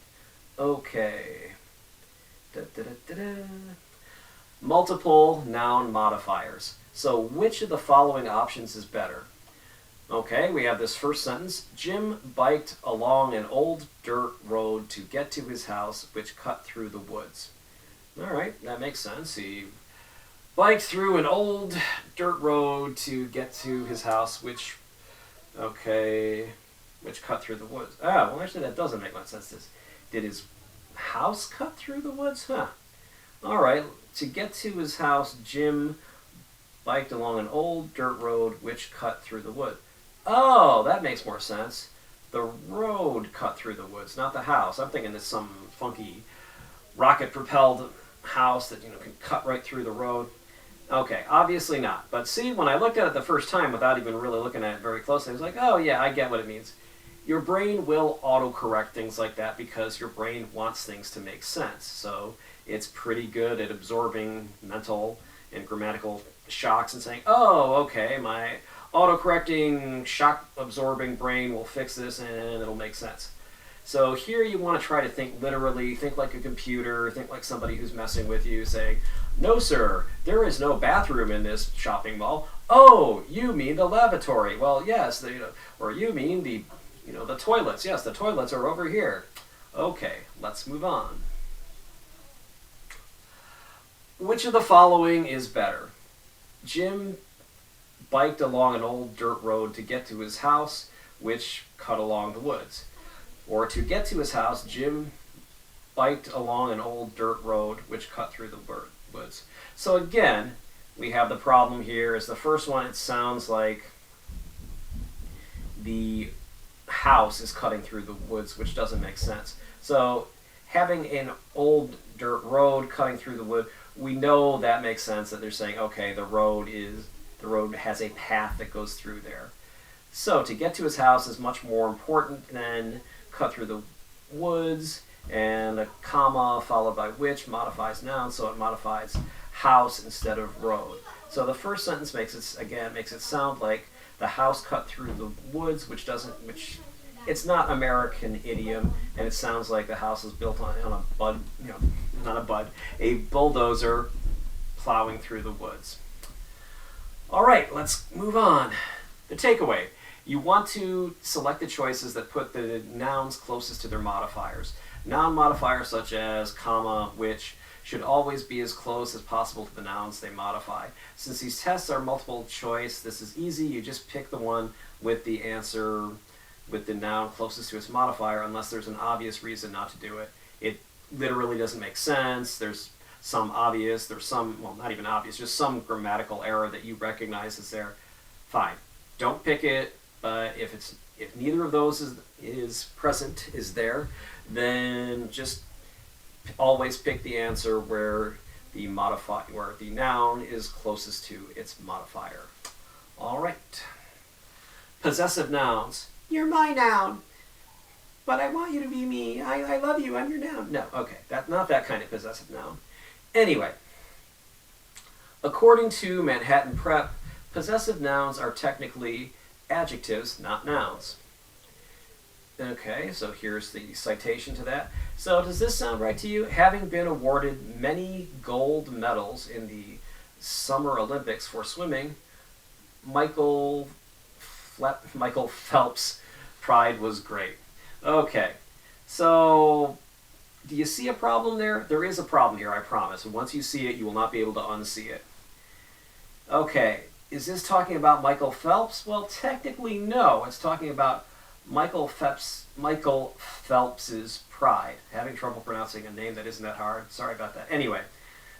Okay. Multiple noun modifiers. So which of the following options is better? Okay, we have this first sentence. Jim biked along an old dirt road to get to his house, which cut through the woods. All right, that makes sense. He biked through an old dirt road to get to his house, which cut through the woods. Ah, well, actually, that doesn't make much sense. Did his house cut through the woods? Huh. All right, to get to his house, Jim biked along an old dirt road, which cut through the wood. Oh, that makes more sense. The road cut through the woods, not the house. I'm thinking it's some funky rocket-propelled house that can cut right through the road. Okay, obviously not. But see, when I looked at it the first time without even really looking at it very closely, I was like, oh yeah, I get what it means. Your brain will autocorrect things like that because your brain wants things to make sense. So it's pretty good at absorbing mental and grammatical shocks and saying, oh, okay, my autocorrecting, shock-absorbing brain will fix this and it'll make sense. So here you want to try to think literally, think like a computer, think like somebody who's messing with you, saying, no, sir, there is no bathroom in this shopping mall. Oh, you mean the lavatory. Well, yes, or you mean the toilets. Yes, the toilets are over here. Okay, let's move on. Which of the following is better? Jim biked along an old dirt road to get to his house, which cut along the woods. Or to get to his house, Jim biked along an old dirt road, which cut through the woods. So again, we have the problem here is the first one, it sounds like the house is cutting through the woods, which doesn't make sense. So having an old dirt road cutting through the wood, we know that makes sense, that they're saying, okay, the road has a path that goes through there. So to get to his house is much more important than cut through the woods, and a comma followed by which modifies noun, so it modifies house instead of road. So the first sentence makes it sound like the house cut through the woods, which it's not American idiom, and it sounds like the house is built on a bulldozer plowing through the woods. All right, let's move on. The takeaway. You want to select the choices that put the nouns closest to their modifiers. Noun modifiers such as comma, which should always be as close as possible to the nouns they modify. Since these tests are multiple choice, this is easy. You just pick the one with the answer with the noun closest to its modifier unless there's an obvious reason not to do it. It literally doesn't make sense. There's some obvious, well, not even obvious, just some grammatical error that you recognize is there. Fine. Don't pick it. But if neither of those is there, then just always pick the answer where the noun is closest to its modifier. All right. Possessive nouns. You're my noun, but I want you to be me. I love you. I'm your noun. No, okay, not that kind of possessive noun. Anyway, according to Manhattan Prep, possessive nouns are technically adjectives, not nouns. Okay, so here's the citation to that. So does this sound right to you? Having been awarded many gold medals in the Summer Olympics for swimming, Michael Phelps' pride was great. Okay, so do you see a problem there? There is a problem here, I promise. And once you see it, you will not be able to unsee it. Okay. Is this talking about Michael Phelps? Well, technically, no. It's talking about Michael Phelps's pride. Having trouble pronouncing a name that isn't that hard. Sorry about that. Anyway,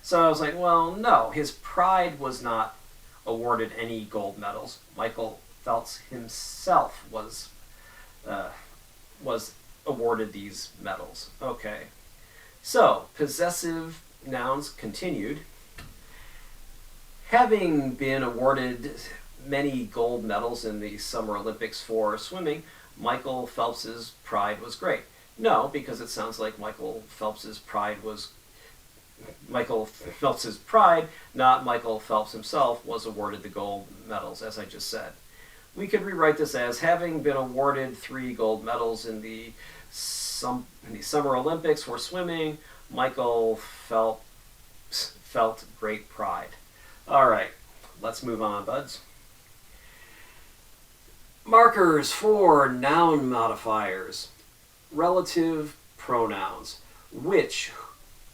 so I was like, well, no. His pride was not awarded any gold medals. Michael Phelps himself was awarded these medals. Okay. So, possessive nouns continued. Having been awarded many gold medals in the Summer Olympics for swimming, Michael Phelps's pride was great. No, because it sounds like Michael Phelps's pride was Michael Phelps's pride, not Michael Phelps himself, was awarded the gold medals, as I just said. We could rewrite this as having been awarded 3 gold medals in the Summer Olympics for swimming, Michael Phelps felt great pride. All right, let's move on, buds. Markers for noun modifiers. Relative pronouns. Which,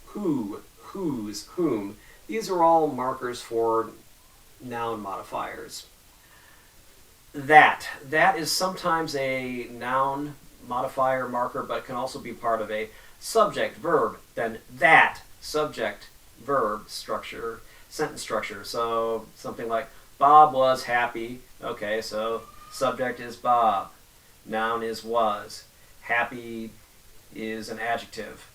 who, whose, whom. These are all markers for noun modifiers. That is sometimes a noun modifier marker, but can also be part of a subject, verb, then that, subject, verb structure, sentence structure. So something like, Bob was happy. Okay, so subject is Bob. Noun is was. Happy is an adjective.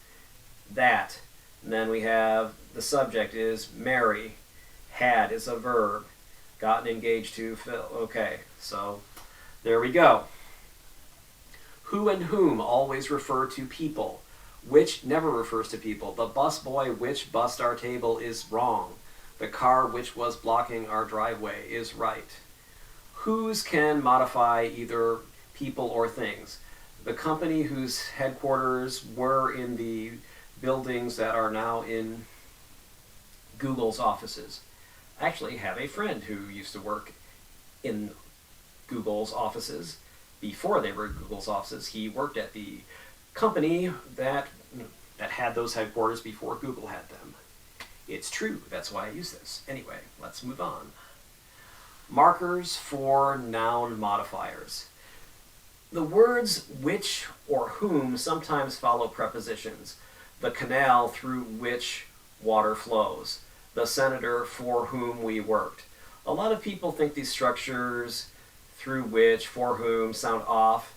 That. And then we have the subject is Mary. Had is a verb. Gotten engaged to Phil. Okay, so there we go. Who and whom always refer to people. Which never refers to people. The busboy which bussed our table is wrong. The car which was blocking our driveway is right. Whose can modify either people or things. The company whose headquarters were in the buildings that are now in Google's offices. I actually have a friend who used to work in Google's offices. Before they were Google's offices, he worked at the company that had those headquarters before Google had them. It's true, that's why I use this. Anyway, let's move on. Markers for noun modifiers. The words which or whom sometimes follow prepositions. The canal through which water flows. The senator for whom we worked. A lot of people think these structures, through which, for whom, sound off.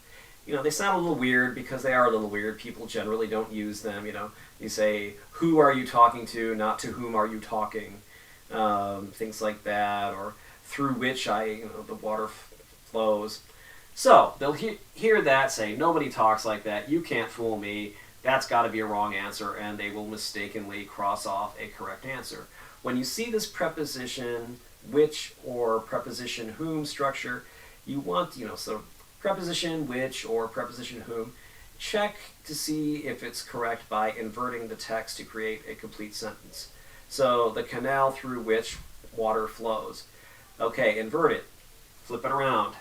They sound a little weird because they are a little weird. People generally don't use them. You say, who are you talking to, not to whom are you talking. Things like that, or through which the water flows. So they'll hear that, say, nobody talks like that, you can't fool me, that's got to be a wrong answer, and they will mistakenly cross off a correct answer. When you see this preposition which or preposition whom structure, you want, so preposition which or preposition whom, check to see if it's correct by inverting the text to create a complete sentence. So the canal through which water flows. Okay, invert it. Flip it around.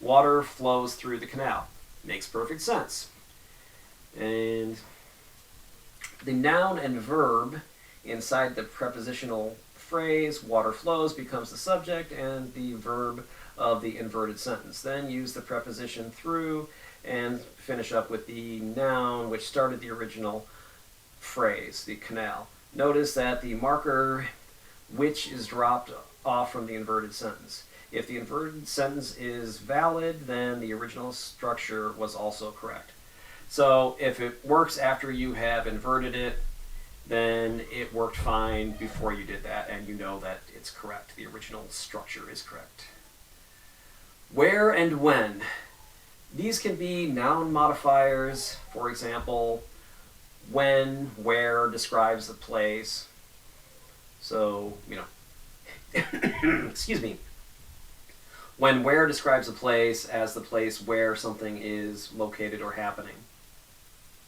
Water flows through the canal. Makes perfect sense. And the noun and verb inside the prepositional phrase, water flows, becomes the subject and the verb of the inverted sentence. Then use the preposition through and finish up with the noun which started the original phrase, the canal. Notice that the marker which is dropped off from the inverted sentence. If the inverted sentence is valid, then the original structure was also correct. So if it works after you have inverted it, then it worked fine before you did that, and you know that it's correct. The original structure is correct. Where and when. These can be noun modifiers. For example, when, where describes the place. So, excuse me. When where describes a place as the place where something is located or happening.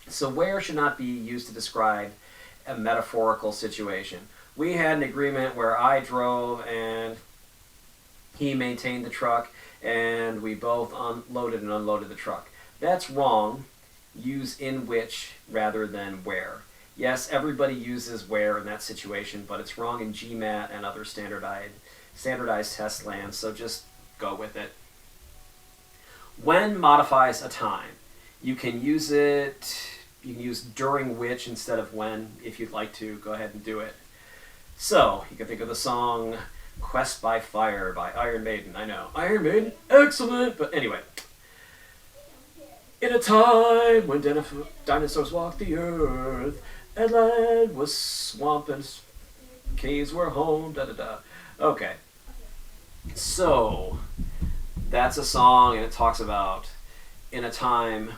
So where should not be used to describe a metaphorical situation. We had an agreement where I drove and he maintained the truck, and we both unloaded and unloaded the truck. That's wrong. Use in which rather than where. Yes, everybody uses where in that situation, but it's wrong in GMAT and other standardized test lands, so just go with it. When modifies a time. You can use during which instead of when if you'd like to. Go ahead and do it. So, you can think of the song Quest by Fire by Iron Maiden. I know, Iron Maiden, excellent! But anyway. In a time when dinosaurs walked the earth, and land was swamp and caves were home, da-da-da. Okay. So, that's a song, and it talks about in a time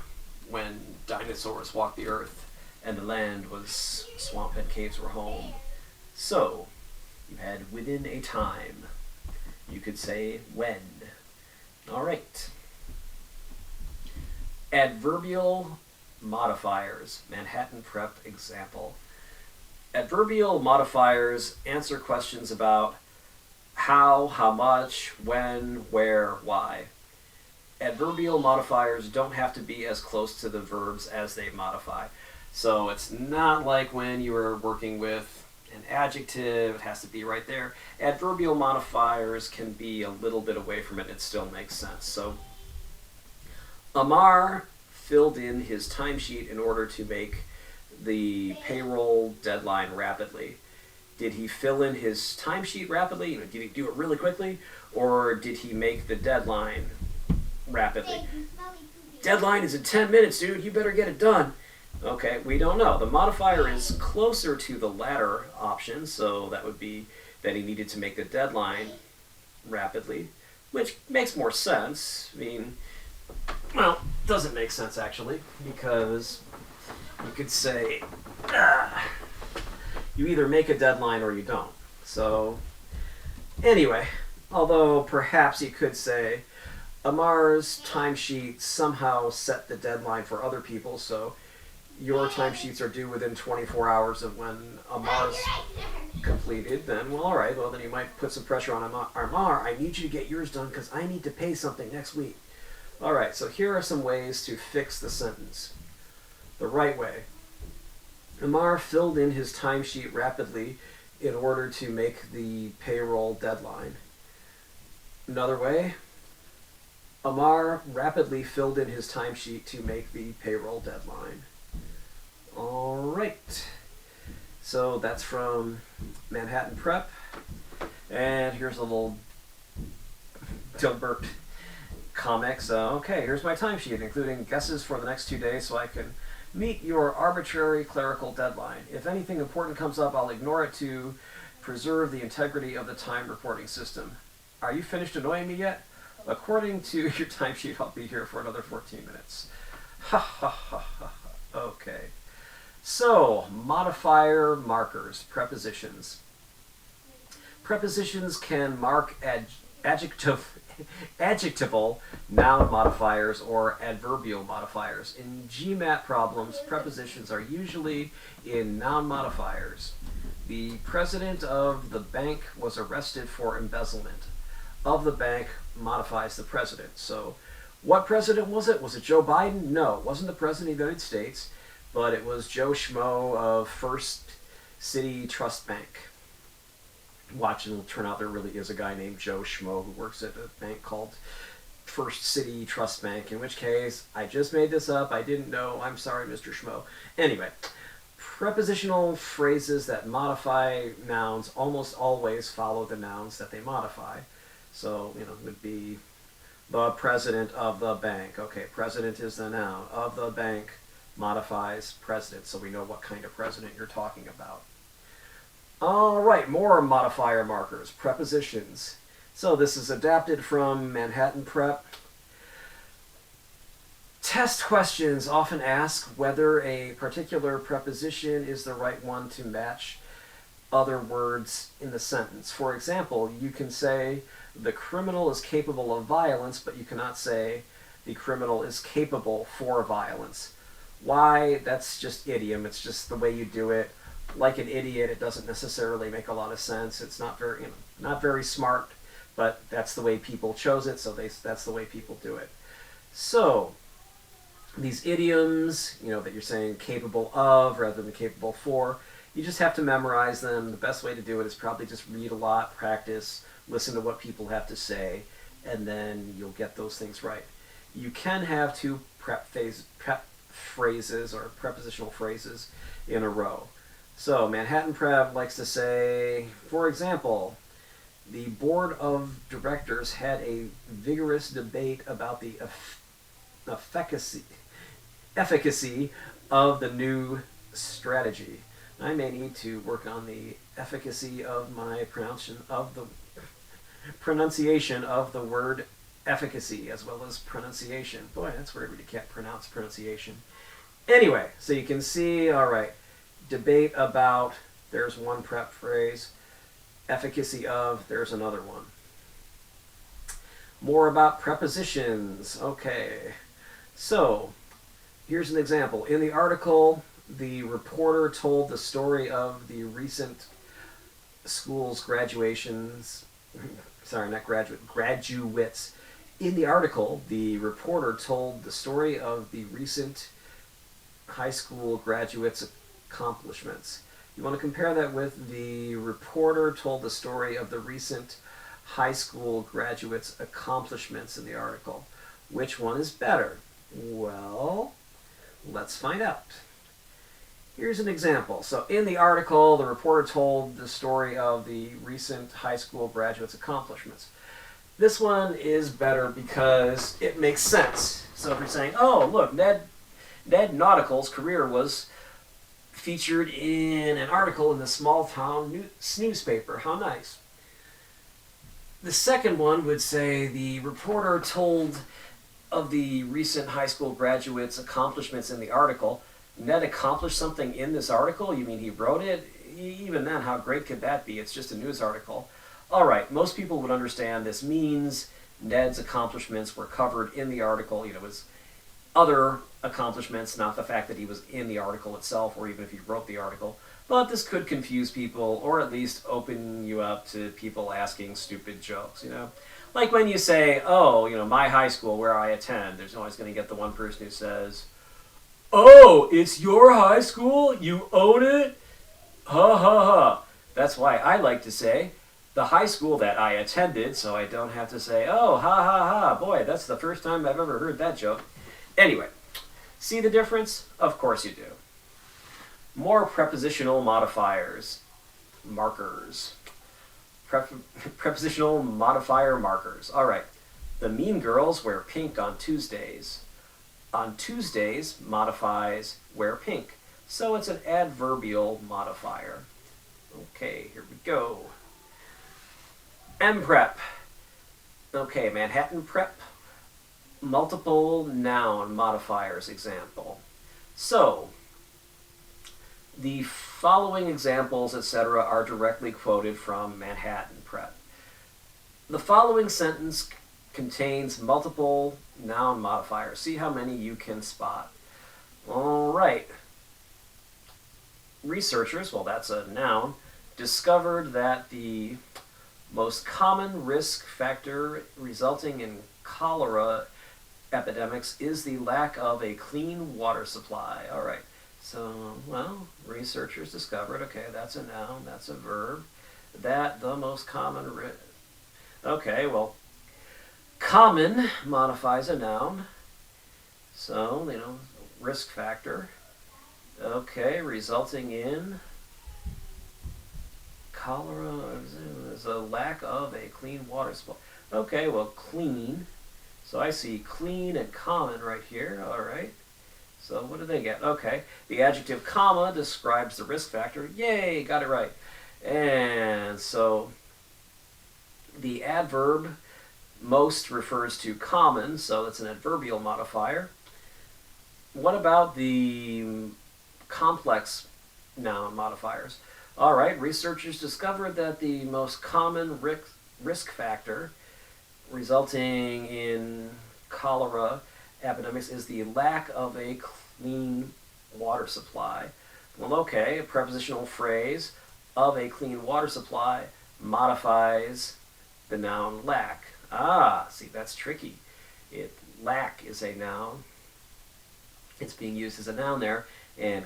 when dinosaurs walked the earth. and the land was swamp and caves were home. So, you had within a time. You could say when. All right. Adverbial modifiers, Manhattan Prep example. Adverbial modifiers answer questions about how much, when, where, why. Adverbial modifiers don't have to be as close to the verbs as they modify. So it's not like when you were working with an adjective, it has to be right there. Adverbial modifiers can be a little bit away from it and it still makes sense. So Amar filled in his timesheet in order to make the payroll deadline rapidly. Did he fill in his timesheet rapidly? Did he do it really quickly? Or did he make the deadline rapidly? Deadline is in 10 minutes, dude. You better get it done. Okay, we don't know. The modifier is closer to the latter option, so that would be that he needed to make the deadline rapidly, which makes more sense. I mean, well, doesn't make sense actually, because you could say you either make a deadline or you don't. So anyway, although perhaps you could say Amar's timesheet somehow set the deadline for other people, so your timesheets are due within 24 hours of when Amar's completed, then, well, all right, well, then you might put some pressure on Amar. I need you to get yours done because I need to pay something next week. All right, so here are some ways to fix the sentence the right way. Amar filled in his timesheet rapidly in order to make the payroll deadline. Another way, Amar rapidly filled in his timesheet to make the payroll deadline. All right. So that's from Manhattan Prep. And here's a little Dilbert comic. So, okay, here's my timesheet, including guesses for the next 2 days so I can meet your arbitrary clerical deadline. If anything important comes up, I'll ignore it to preserve the integrity of the time reporting system. Are you finished annoying me yet? According to your timesheet, I'll be here for another 14 minutes. Ha ha ha ha. Okay. So, modifier markers, prepositions. Prepositions can mark adjectival noun modifiers or adverbial modifiers. In GMAT problems, prepositions are usually in noun modifiers. The president of the bank was arrested for embezzlement. Of the bank modifies the president. So, what president was it? Was it Joe Biden? No, it wasn't the president of the United States, but it was Joe Schmo of First City Trust Bank. Watch, and it'll turn out there really is a guy named Joe Schmo who works at a bank called First City Trust Bank, in which case, I just made this up, I didn't know, I'm sorry, Mr. Schmo. Anyway, prepositional phrases that modify nouns almost always follow the nouns that they modify. So, it would be the president of the bank. Okay, president is the noun. Of the bank modifies president, so we know what kind of president you're talking about. All right, more modifier markers, prepositions. So this is adapted from Manhattan Prep. Test questions often ask whether a particular preposition is the right one to match other words in the sentence. For example, you can say the criminal is capable of violence, but you cannot say the criminal is capable for violence. Why? That's just idiom. It's just the way you do it. Like an idiot, it doesn't necessarily make a lot of sense. It's not very, not very smart, but that's the way people chose it, so that's the way people do it. So, these idioms, that you're saying capable of rather than capable for, you just have to memorize them. The best way to do it is probably just read a lot, practice, listen to what people have to say, and then you'll get those things right. You can have two prep phrases or prepositional phrases in a row. So Manhattan Prep likes to say, for example, the board of directors had a vigorous debate about the efficacy of the new strategy. I may need to work on the efficacy of my pronunciation of the word efficacy as well as pronunciation. Boy, that's weird when you can't pronounce pronunciation. Anyway, so you can see, all right, debate about, there's one prep phrase. Efficacy of, there's another one. More about prepositions. Okay, so here's an example. In the article, the reporter told the story of the recent school's graduations. Sorry, not graduates. In the article, the reporter told the story of the recent high school graduates' accomplishments. You want to compare that with the reporter told the story of the recent high school graduates' accomplishments in the article. Which one is better? Well, let's find out. Here's an example. So in the article, the reporter told the story of the recent high school graduates' accomplishments. This one is better because it makes sense. So if you're saying, oh, look, Ned Nautical's career was featured in an article in the small town newspaper. How nice. The second one would say the reporter told of the recent high school graduates' accomplishments in the article. Ned accomplished something in this article? You mean he wrote it? Even then, how great could that be? It's just a news article. All right, most people would understand this means Ned's accomplishments were covered in the article. You know, his other accomplishments, not the fact that he was in the article itself, or even if he wrote the article. But this could confuse people, or at least open you up to people asking stupid jokes, you know? Like when you say, oh, you know, my high school where I attend, there's always going to get the one person who says, oh, it's your high school? You own it? Ha ha ha. That's why I like to say, the high school that I attended, so I don't have to say, oh, ha ha ha. Boy, that's the first time I've ever heard that joke. Anyway, see the difference? Of course you do. More prepositional modifiers. Markers. Prepositional modifier markers. All right. The mean girls wear pink on Tuesdays. On Tuesdays modifies wear pink. So it's an adverbial modifier. Okay, here we go. M-prep. Okay, Manhattan prep. Multiple noun modifiers example. So, the following examples, etc., are directly quoted from Manhattan prep. The following sentence contains multiple noun modifiers. See how many you can spot. All right. Researchers, well, that's a noun, discovered that the most common risk factor resulting in cholera epidemics is the lack of a clean water supply. All right. So, well, researchers discovered, okay, that's a noun, that's a verb, that the most common okay, well, common modifies a noun. So, you know, risk factor. Okay, resulting in cholera is a lack of a clean water supply. Okay, well, clean. So I see clean and common right here. All right. So what do they get? Okay. The adjective comma describes the risk factor. Yay, got it right. And so the adverb most refers to common, so it's an adverbial modifier. What about the complex noun modifiers? All right, researchers discovered that the most common risk factor resulting in cholera epidemics is the lack of a clean water supply. Well, okay, a prepositional phrase of a clean water supply modifies the noun lack. Ah, see, that's tricky. Lack is a noun. It's being used as a noun there, and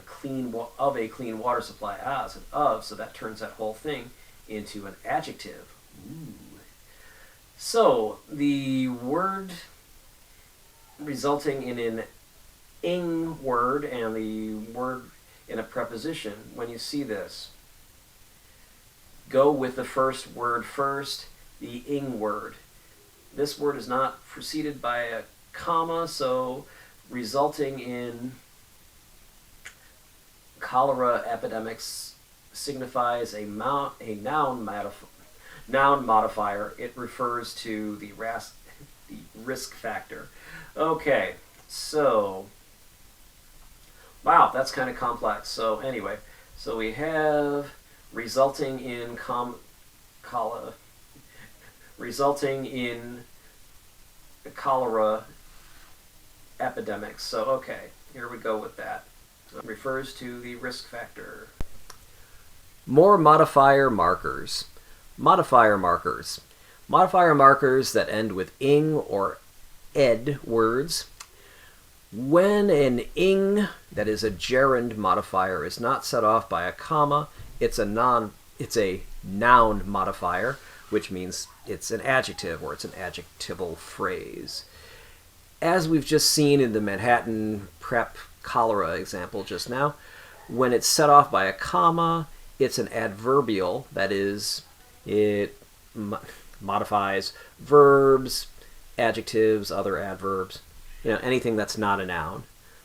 of a clean water supply. Ah, it's an of, so that turns that whole thing into an adjective. Ooh. So, the word resulting in an ing word and the word in a preposition, when you see this, go with the first word first, the ing word. This word is not preceded by a comma, so resulting in cholera epidemics signifies a noun modifier. It refers to the risk factor. Okay, so Wow, that's kind of complex. So anyway, so we have resulting in cholera epidemics. So okay, here we go with that. So it refers to the risk factor. More modifier markers. Modifier markers. Modifier markers that end with ing or ed words. When an ing, that is a gerund modifier, is not set off by a comma, it's a noun modifier, which means it's an adjective or it's an adjectival phrase. As we've just seen in the Manhattan Prep cholera example just now, when it's set off by a comma, it's an adverbial, that is, it modifies verbs, adjectives, other adverbs, anything that's not a noun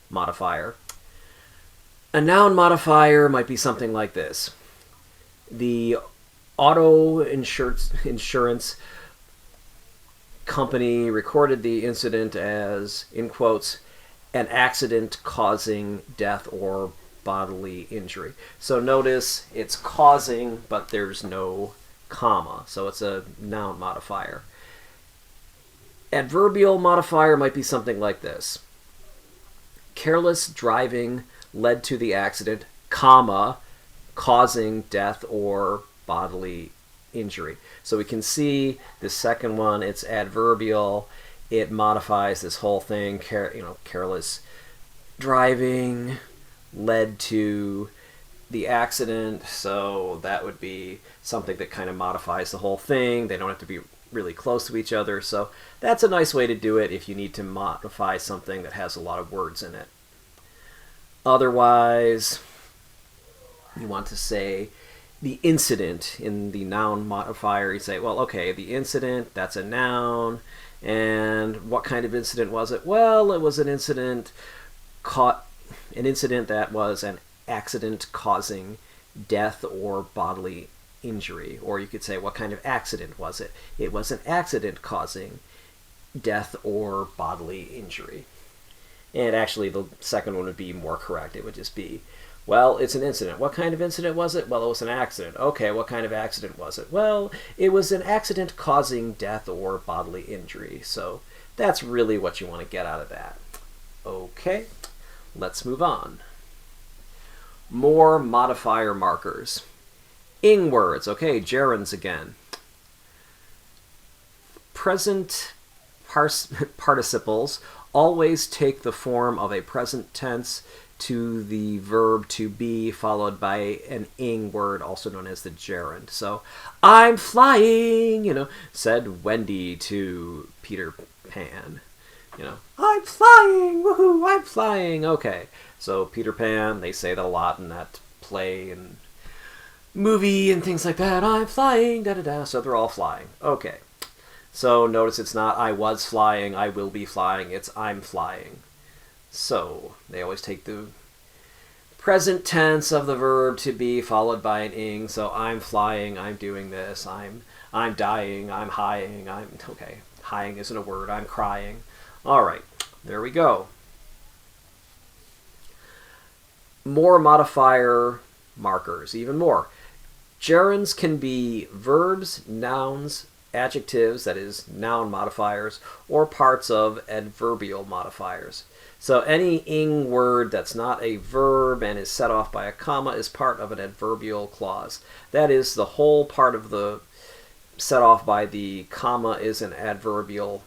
modifier. A noun modifier might be something like this. The auto insurance company recorded the incident as, in quotes, an accident causing death or bodily injury. So notice it's causing, but there's no comma, so it's a noun modifier. Adverbial modifier might be something like this. Careless driving led to the accident, comma, causing death or bodily injury. So we can see the second one, it's adverbial. It modifies this whole thing. Careless driving led to the accident, so that would be something that kind of modifies the whole thing. They don't have to be really close to each other, so that's a nice way to do it if you need to modify something that has a lot of words in it. Otherwise, you want to say the incident in the noun modifier. You say, well, okay, the incident, that's a noun, and what kind of incident was it? Well, it was an incident that was an accident causing death or bodily injury. Or you could say, what kind of accident was it? It was an accident causing death or bodily injury. And actually, the second one would be more correct. It would just be, well, it's an incident. What kind of incident was it? Well, it was an accident. Okay, what kind of accident was it? Well, it was an accident causing death or bodily injury. So that's really what you want to get out of that. Okay, let's move on. More modifier markers. Ing words. Okay, gerunds again. Present participles always take the form of a present tense to the verb to be, followed by an ing word, also known as the gerund. So, I'm flying, said Wendy to Peter Pan. I'm flying, woohoo, I'm flying. Okay, so Peter Pan, they say that a lot in that play and movie and things like that. I'm flying, da-da-da, so they're all flying. Okay, so notice it's not I was flying, I will be flying, it's I'm flying. So they always take the present tense of the verb to be followed by an ing. So I'm flying, I'm doing this, I'm dying, I'm highing, okay, highing isn't a word, I'm crying. All right, there we go. More modifier markers, even more. Gerunds can be verbs, nouns, adjectives, that is, noun modifiers, or parts of adverbial modifiers. So any ing word that's not a verb and is set off by a comma is part of an adverbial clause. That is, the whole part of the set off by the comma is an adverbial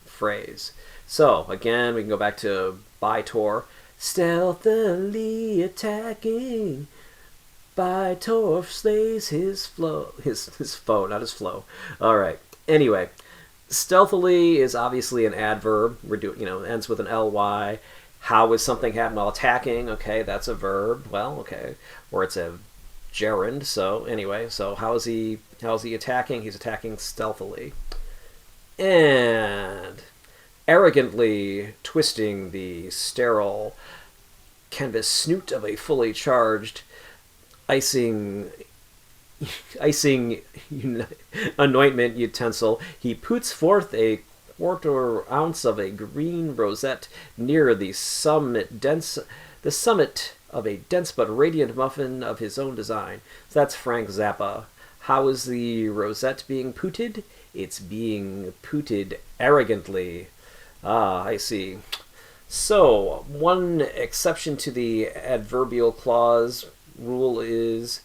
phrase. So again, we can go back to Bytor. Stealthily attacking, Bytor slays his foe, not his flow. All right. Anyway, stealthily is obviously an adverb. We're doing, ends with an ly. How is something happening while attacking? Okay, that's a verb. Well, okay, or it's a gerund. So anyway, so how is he attacking? He's attacking stealthily. And arrogantly twisting the sterile canvas snoot of a fully charged icing anointment utensil, he puts forth a quarter ounce of a green rosette near the summit dense the summit of a dense but radiant muffin of his own design. So that's Frank Zappa. How is the rosette being pooted? It's being pooted arrogantly. Ah, I see. So, one exception to the adverbial clause rule is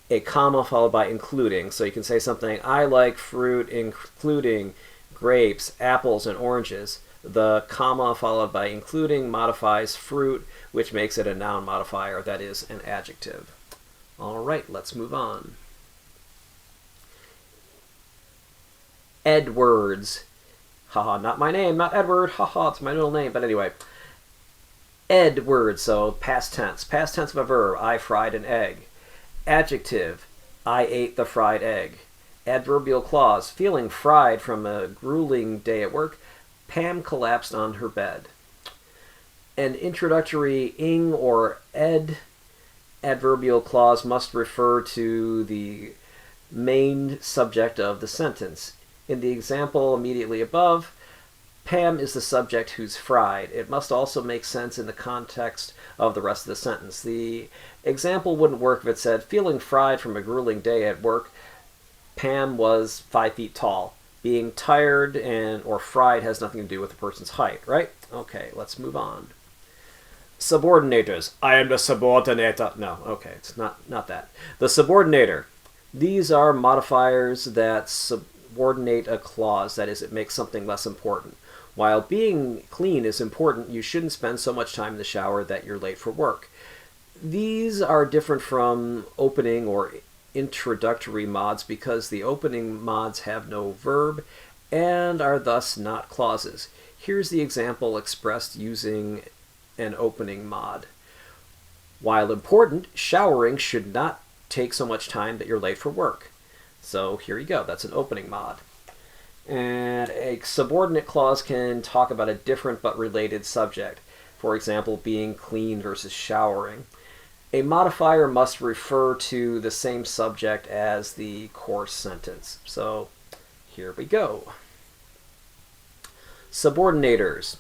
a comma followed by including. So you can say something, I like fruit including grapes, apples, and oranges. The comma followed by including modifies fruit, which makes it a noun modifier, that is, an adjective. All right, let's move on. Edwards. Haha, not my name, not Edward. Haha, it's my middle name. But anyway, Edward, so past tense. Past tense of a verb, I fried an egg. Adjective, I ate the fried egg. Adverbial clause, feeling fried from a grueling day at work, Pam collapsed on her bed. An introductory ing or ed adverbial clause must refer to the main subject of the sentence. In the example immediately above, Pam is the subject who's fried. It must also make sense in the context of the rest of the sentence. The example wouldn't work if it said, feeling fried from a grueling day at work, Pam was 5 feet tall. Being tired or fried has nothing to do with the person's height, right? Okay, let's move on. Subordinators. I am the subordinator. No, okay, it's not that. The subordinator. These are modifiers that subordinate a clause, that is, it makes something less important. While being clean is important, you shouldn't spend so much time in the shower that you're late for work. These are different from opening or introductory mods because the opening mods have no verb and are thus not clauses. Here's the example expressed using an opening mod. While important, showering should not take so much time that you're late for work. So here you go, that's an opening mod. And a subordinate clause can talk about a different but related subject. For example, being clean versus showering. A modifier must refer to the same subject as the core sentence. So here we go. Subordinators.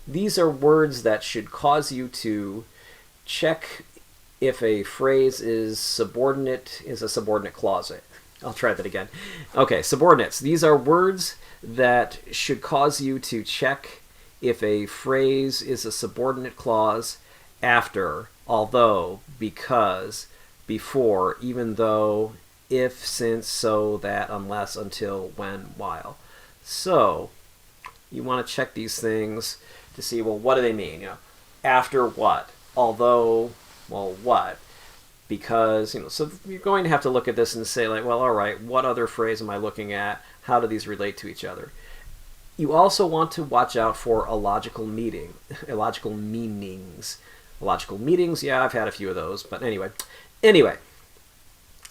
These are words that should cause you to check if a phrase is a subordinate clause. I'll try that again. Okay, subordinates. These are words that should cause you to check if a phrase is a subordinate clause after, although, because, before, even though, if, since, so, that, unless, until, when, while. So, you want to check these things to see, well, what do they mean? After what? Although, well, what? Because, so you're going to have to look at this and say, like, well, all right, what other phrase am I looking at? How do these relate to each other? You also want to watch out for illogical meanings. Illogical meanings, yeah, I've had a few of those, but anyway.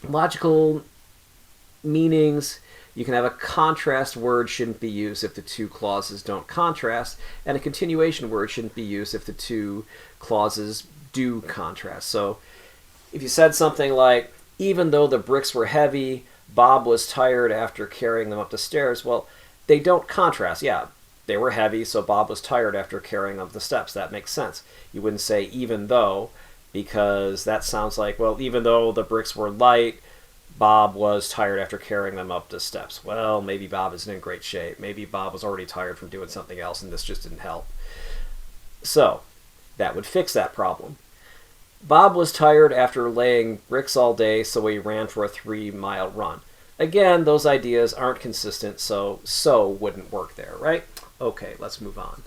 Logical meanings, you can have a contrast word shouldn't be used if the two clauses don't contrast, and a continuation word shouldn't be used if the two clauses do contrast. So if you said something like, even though the bricks were heavy, Bob was tired after carrying them up the stairs, well, they don't contrast. Yeah, they were heavy, so Bob was tired after carrying up the steps. That makes sense. You wouldn't say even though, because that sounds like, well, even though the bricks were light, Bob was tired after carrying them up the steps. Well, maybe Bob isn't in great shape. Maybe Bob was already tired from doing something else, and this just didn't help. So, that would fix that problem. Bob was tired after laying bricks all day, so he ran for a 3-mile run. Again, those ideas aren't consistent, so wouldn't work there, right? Okay, let's move on.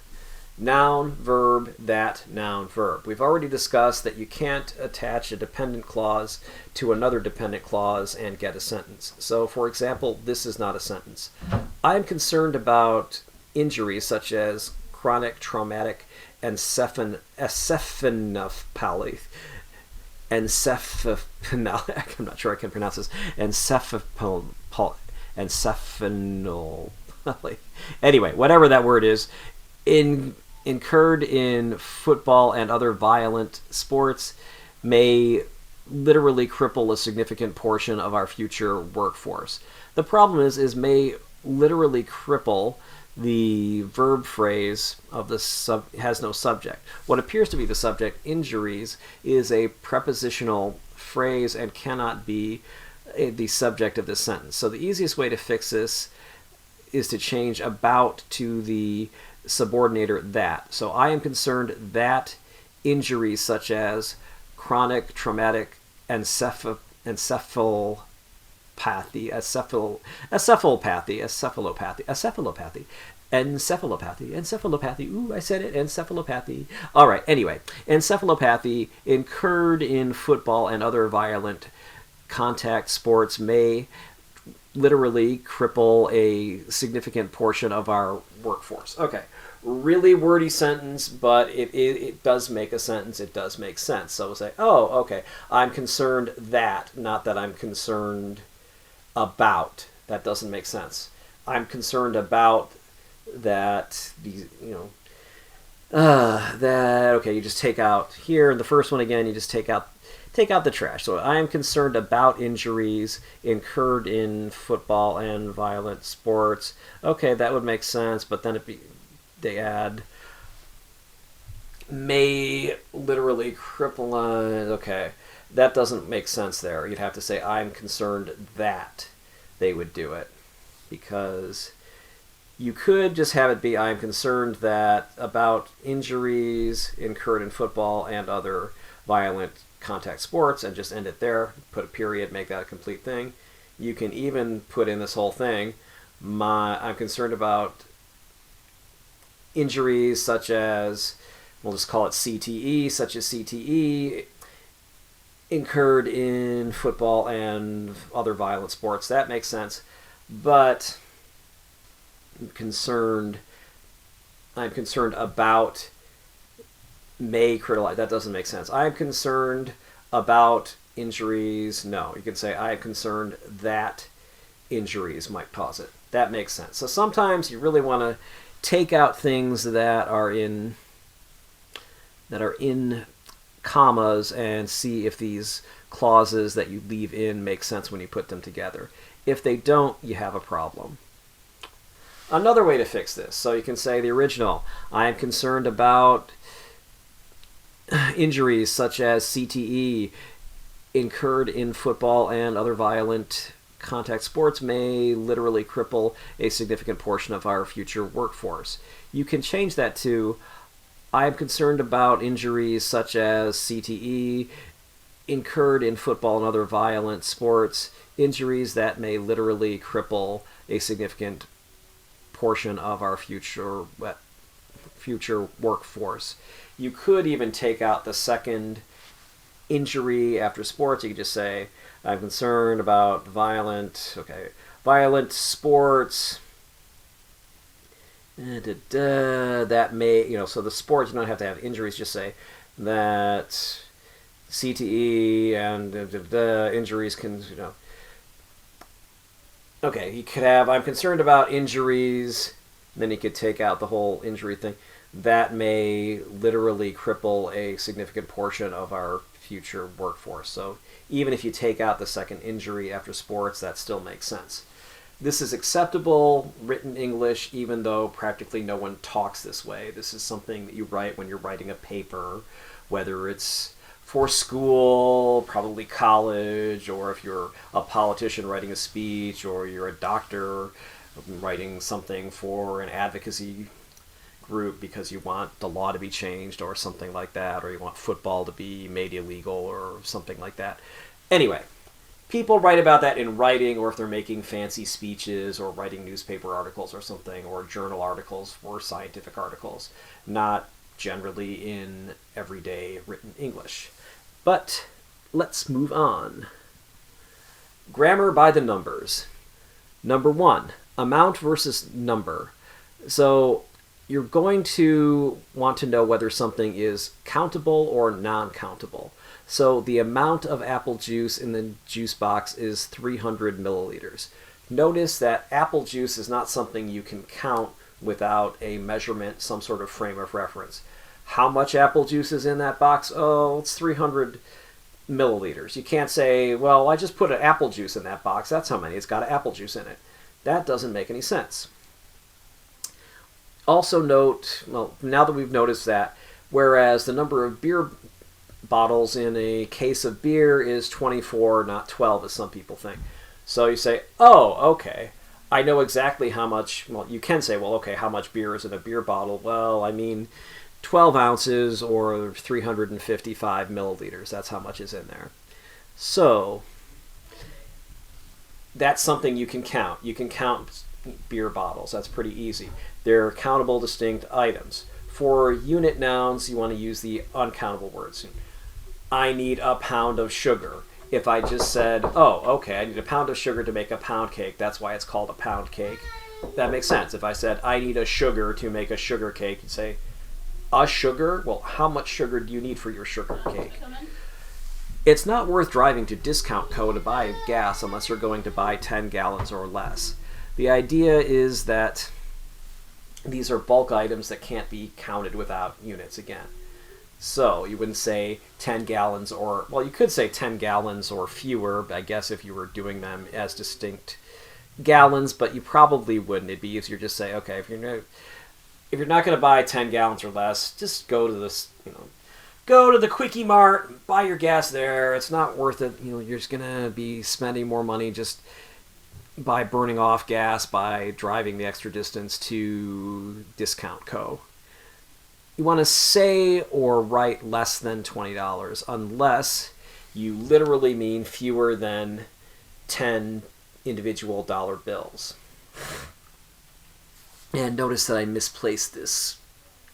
Noun-Verb-That-Noun-Verb. We've already discussed that you can't attach a dependent clause to another dependent clause and get a sentence. So, for example, this is not a sentence. I'm concerned about injuries such as chronic traumatic encephalopathy. I'm not sure I can pronounce this. Encephalopathy. Anyway, whatever that word is, incurred in football and other violent sports may literally cripple a significant portion of our future workforce. The problem is may literally cripple the verb phrase of the has no subject. What appears to be the subject, injuries, is a prepositional phrase and cannot be the subject of this sentence. So the easiest way to fix this is to change about to the subordinator that. So I am concerned that injuries such as chronic traumatic encephalopathy, encephalopathy. Ooh, I said it, encephalopathy. All right, anyway, encephalopathy incurred in football and other violent contact sports may literally cripple a significant portion of our workforce. Okay, really wordy sentence, but it does make a sentence. It does make sense. So we'll say, oh, okay, I'm concerned that, not that I'm concerned about. That doesn't make sense. I'm concerned about that, that, okay, you just take out here, the first one again, you just take out the trash. So I am concerned about injuries incurred in football and violent sports. Okay, that would make sense, but then they add may literally cripple. Okay, that doesn't make sense there. You'd have to say I'm concerned that they would do it, because you could just have it be I'm concerned that about injuries incurred in football and other violent contact sports and just end it there, put a period, make that a complete thing. You can even put in this whole thing, I'm concerned about injuries such as, we'll just call it CTE, such as CTE incurred in football and other violent sports. That makes sense. But I'm concerned about may critical. That doesn't make sense. I'm concerned about injuries. No, you can say I am concerned that injuries might cause it. That makes sense. So sometimes you really want to take out things that are in commas and see if these clauses that you leave in make sense when you put them together. If they don't, you have a problem. Another way to fix this, so you can say the original, I am concerned about injuries such as CTE incurred in football and other violent contact sports may literally cripple a significant portion of our future workforce. You can change that to I am concerned about injuries such as CTE incurred in football and other violent sports, injuries that may literally cripple a significant portion of our future workforce. You could even take out the second injury after sports. You could just say, I'm concerned about violent sports. That may, so the sports, you don't have to have injuries, just say that CTE and injuries can, Okay, you could have, I'm concerned about injuries, then you could take out the whole injury thing. That may literally cripple a significant portion of our future workforce. So even if you take out the second injury after sports, that still makes sense. This is acceptable written English, even though practically no one talks this way. This is something that you write when you're writing a paper, whether it's for school, probably college, or if you're a politician writing a speech, or you're a doctor writing something for an advocacy group because you want the law to be changed or something like that, or you want football to be made illegal or something like that. Anyway, people write about that in writing, or if they're making fancy speeches or writing newspaper articles or something, or journal articles or scientific articles, not generally in everyday written English. But let's move on. Grammar by the numbers. Number 1, amount versus number. So you're going to want to know whether something is countable or non-countable. So the amount of apple juice in the juice box is 300 milliliters. Notice that apple juice is not something you can count without a measurement, some sort of frame of reference. How much apple juice is in that box? Oh, it's 300 milliliters. You can't say, well, I just put an apple juice in that box. That's how many. It's got apple juice in it. That doesn't make any sense. Also note, well, now that we've noticed that, whereas the number of beer bottles in a case of beer is 24, not 12, as some people think. So you say, oh, okay, I know exactly how much, well, you can say, well, okay, how much beer is in a beer bottle? Well, I mean, 12 ounces or 355 milliliters. That's how much is in there. So that's something you can count. You can count beer bottles. That's pretty easy. They're countable, distinct items. For unit nouns, you want to use the uncountable words. I need a pound of sugar. If I just said, oh, okay, I need a pound of sugar to make a pound cake, that's why it's called a pound cake. That makes sense. If I said, I need a sugar to make a sugar cake, you'd say, a sugar? Well, how much sugar do you need for your sugar cake? It's not worth driving to Discount Co. to buy gas unless you're going to buy 10 gallons or less. The idea is that these are bulk items that can't be counted without units again. So you wouldn't say 10 gallons or, well, you could say 10 gallons or fewer, I guess, if you were doing them as distinct gallons, but you probably wouldn't. It'd be easier to just say, okay, if you're not going to buy 10 gallons or less, just go to this, go to the Quickie Mart, buy your gas there. It's not worth it. You're just going to be spending more money just by burning off gas by driving the extra distance to Discount Co. You want to say or write less than $20 unless you literally mean fewer than 10 individual dollar bills. And notice that I misplaced this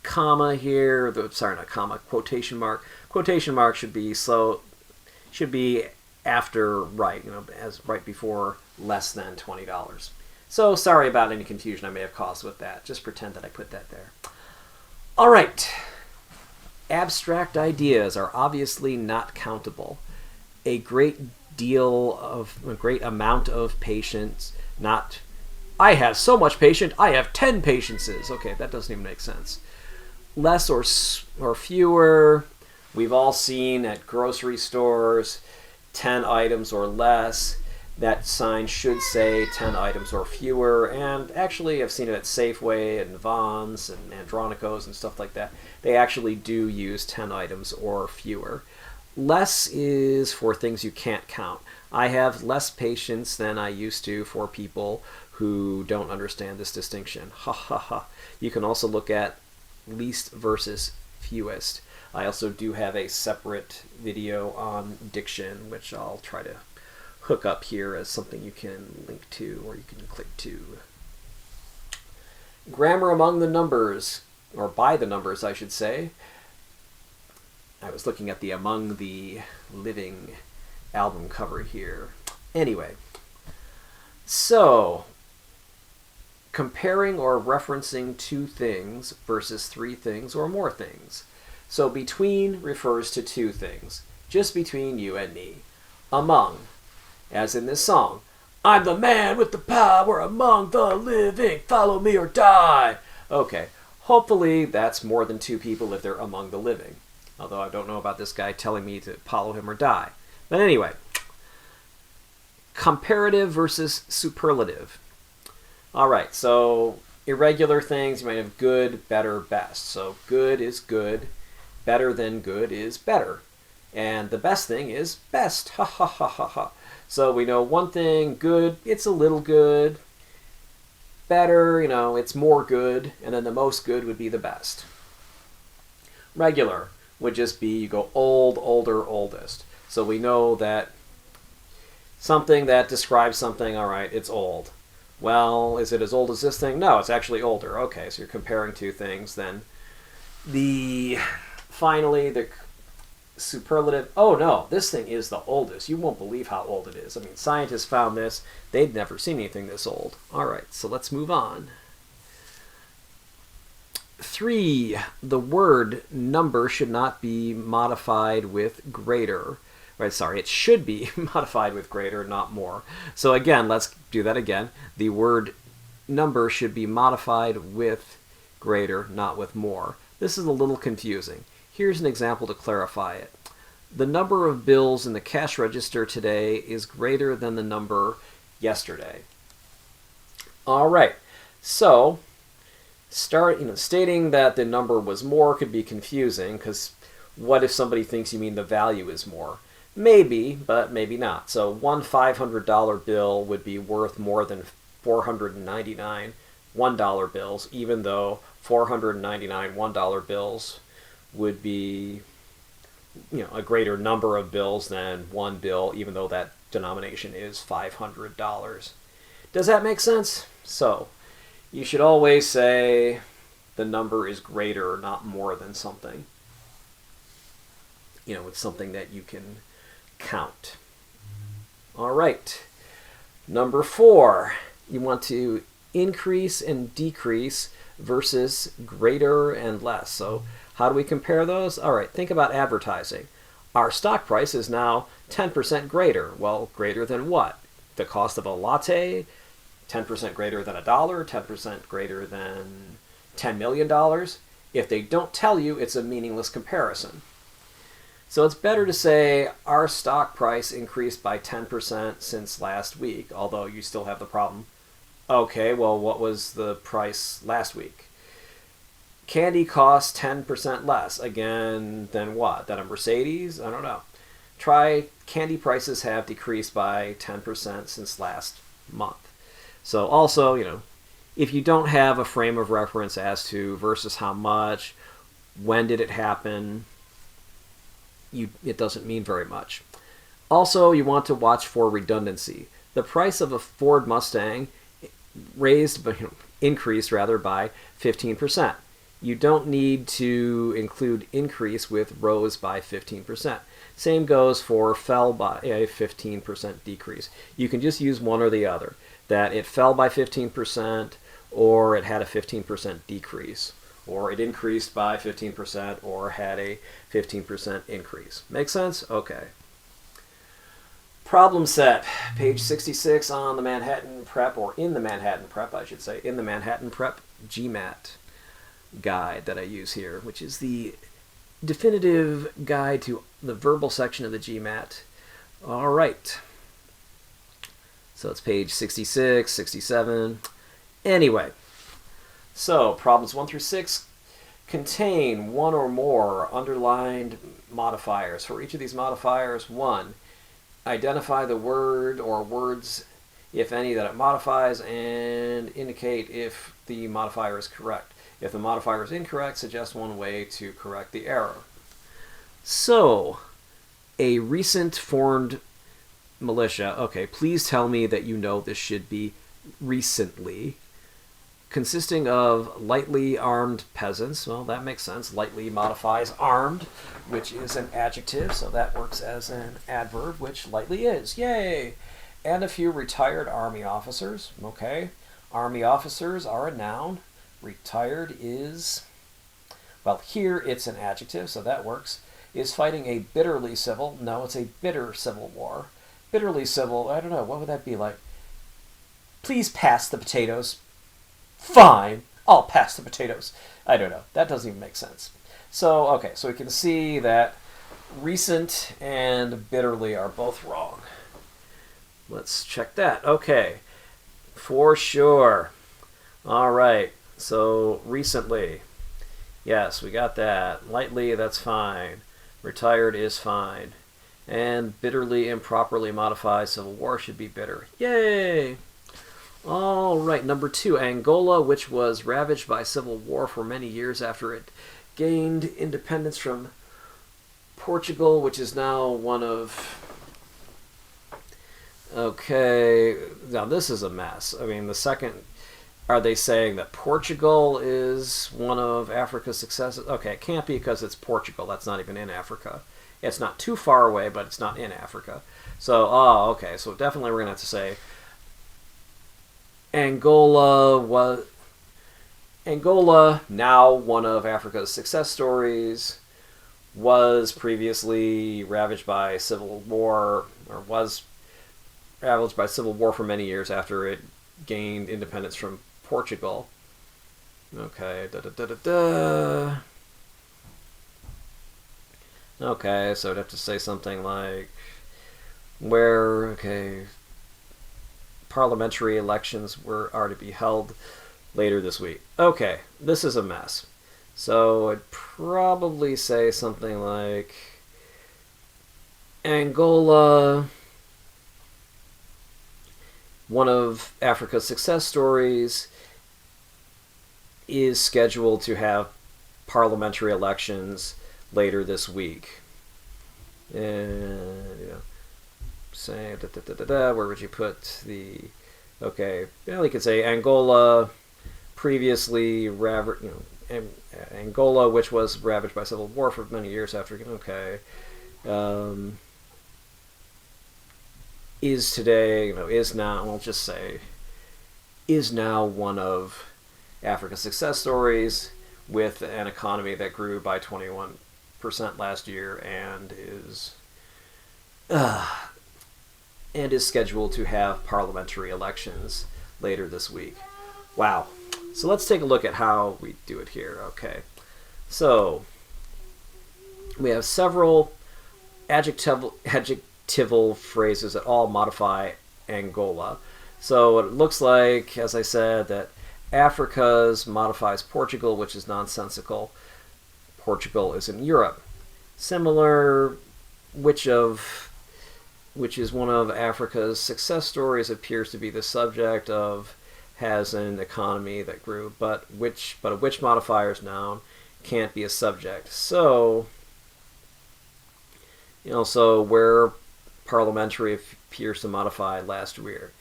comma here. Sorry, not comma, quotation mark. Quotation mark should be after right, as right before less than $20. So sorry about any confusion I may have caused with that. Just pretend that I put that there. All right. Abstract ideas are obviously not countable. A great amount of patience, not I have so much patience, I have 10 patiences. Okay, that doesn't even make sense. Less or fewer, we've all seen at grocery stores, 10 items or less. That sign should say 10 items or fewer, and actually I've seen it at Safeway and Vons and Andronicos and stuff like that. They actually do use 10 items or fewer. Less is for things you can't count. I have less patience than I used to for people who don't understand this distinction. Ha ha ha. You can also look at least versus fewest. I also do have a separate video on diction, which I'll try to hook up here as something you can link to or you can click to. Grammar among the numbers, or by the numbers, I should say. I was looking at the Among the Living album cover here. Anyway, so comparing or referencing two things versus three things or more things. So between refers to two things, just between you and me. Among, as in this song, I'm the man with the power among the living, follow me or die. Okay, hopefully that's more than two people if they're among the living. Although I don't know about this guy telling me to follow him or die. But anyway, comparative versus superlative. All right, so irregular things, you might have good, better, best. So good is good, better than good is better. And the best thing is best. Ha ha ha ha ha. So we know one thing, good, it's a little good. Better, it's more good. And then the most good would be the best. Regular would just be, you go old, older, oldest. So we know that something that describes something, all right, it's old. Well, is it as old as this thing? No, it's actually older. Okay, so you're comparing two things. Then finally, the superlative, oh no, this thing is the oldest. You won't believe how old it is. I mean, scientists found this. They'd never seen anything this old. All right, so let's move on. 3, the word number should not be modified with greater. Right, sorry, it should be modified with greater, not more. So again, let's do that again. The word number should be modified with greater, not with more. This is a little confusing. Here's an example to clarify it. The number of bills in the cash register today is greater than the number yesterday. All right, so Stating that the number was more could be confusing, because what if somebody thinks you mean the value is more? Maybe, but maybe not. So one $500 bill would be worth more than 499 $1 bills, even though 499 $1 bills would be a greater number of bills than one bill, even though that denomination is $500. Does that make sense? So you should always say the number is greater, not more than something. It's something that you can count. All right. Number 4, you want to increase and decrease versus greater and less. So how do we compare those? All right, think about advertising. Our stock price is now 10% greater. Well, greater than what? The cost of a latte, 10% greater than $1, 10% greater than $10 million. If they don't tell you, it's a meaningless comparison. So it's better to say our stock price increased by 10% since last week, although you still have the problem. Okay, well, what was the price last week? Candy costs 10% less. Again, than what? Than a Mercedes? I don't know. Try candy prices have decreased by 10% since last month. So also, if you don't have a frame of reference as to versus how much, when did it happen, it doesn't mean very much. Also, you want to watch for redundancy. The price of a Ford Mustang increased by 15%. You don't need to include increase with rose by 15%. Same goes for fell by a 15% decrease. You can just use one or the other, that it fell by 15% or it had a 15% decrease, or it increased by 15% or had a 15% increase. Make sense? Okay. Problem set, page 66 on the Manhattan Prep, or in the Manhattan Prep, I should say, in the Manhattan Prep GMAT guide that I use here, which is the definitive guide to the verbal section of the GMAT. All right. So it's page 66, 67. Anyway, so problems 1 through 6 contain one or more underlined modifiers. For each of these modifiers, 1, identify the word or words, if any, that it modifies and indicate if the modifier is correct. If the modifier is incorrect, suggest one way to correct the error. So, a recent formed militia. Okay, please tell me that you know this should be recently. Consisting of lightly armed peasants. Well, that makes sense. Lightly modifies armed, which is an adjective, so that works as an adverb, which lightly is. Yay! And a few retired army officers. Okay. Army officers are a noun. Retired is, well, here it's an adjective, so that works. Is fighting a bitterly civil. No, it's a bitter civil war. Bitterly civil, I don't know, what would that be like? Please pass the potatoes. Fine, I'll pass the potatoes. I don't know, that doesn't even make sense. So, okay, so we can see that recent and bitterly are both wrong. Let's check that. Okay, for sure. All right, so recently. Yes, we got that. Lightly, that's fine. Retired is fine. And bitterly improperly modified civil war should be bitter. Yay! All right, number 2, Angola, which was ravaged by civil war for many years after it gained independence from Portugal, which is now one of... Okay, now this is a mess. I mean, the second... Are they saying that Portugal is one of Africa's successes? Okay, it can't be because it's Portugal. That's not even in Africa. It's not too far away, but it's not in Africa. So, okay, so definitely we're going to have to say Angola, now one of Africa's success stories, was previously ravaged by civil war, or was ravaged by civil war for many years after it gained independence from Portugal. Okay, Okay, so I'd have to say something like where, okay, parliamentary elections are to be held later this week. Okay, this is a mess. So I'd probably say something like Angola, one of Africa's success stories, is scheduled to have parliamentary elections later this week. And, say, where would you put the... Okay, you could say Angola, previously Angola, which was ravaged by civil war for many years after... Okay. Is today, is now, I'll just say, is now one of Africa's success stories with an economy that grew by 21% last year and is scheduled to have parliamentary elections later this week. Wow. So let's take a look at how we do it here. Okay. So we have several adjectival phrases that all modify Angola. So it looks like, as I said, that Africa's modifies Portugal, which is nonsensical. Portugal is in Europe. Similar, which is one of Africa's success stories appears to be the subject of, has an economy that grew, but a which modifier's noun can't be a subject. So, so where parliamentary appears to modify last year.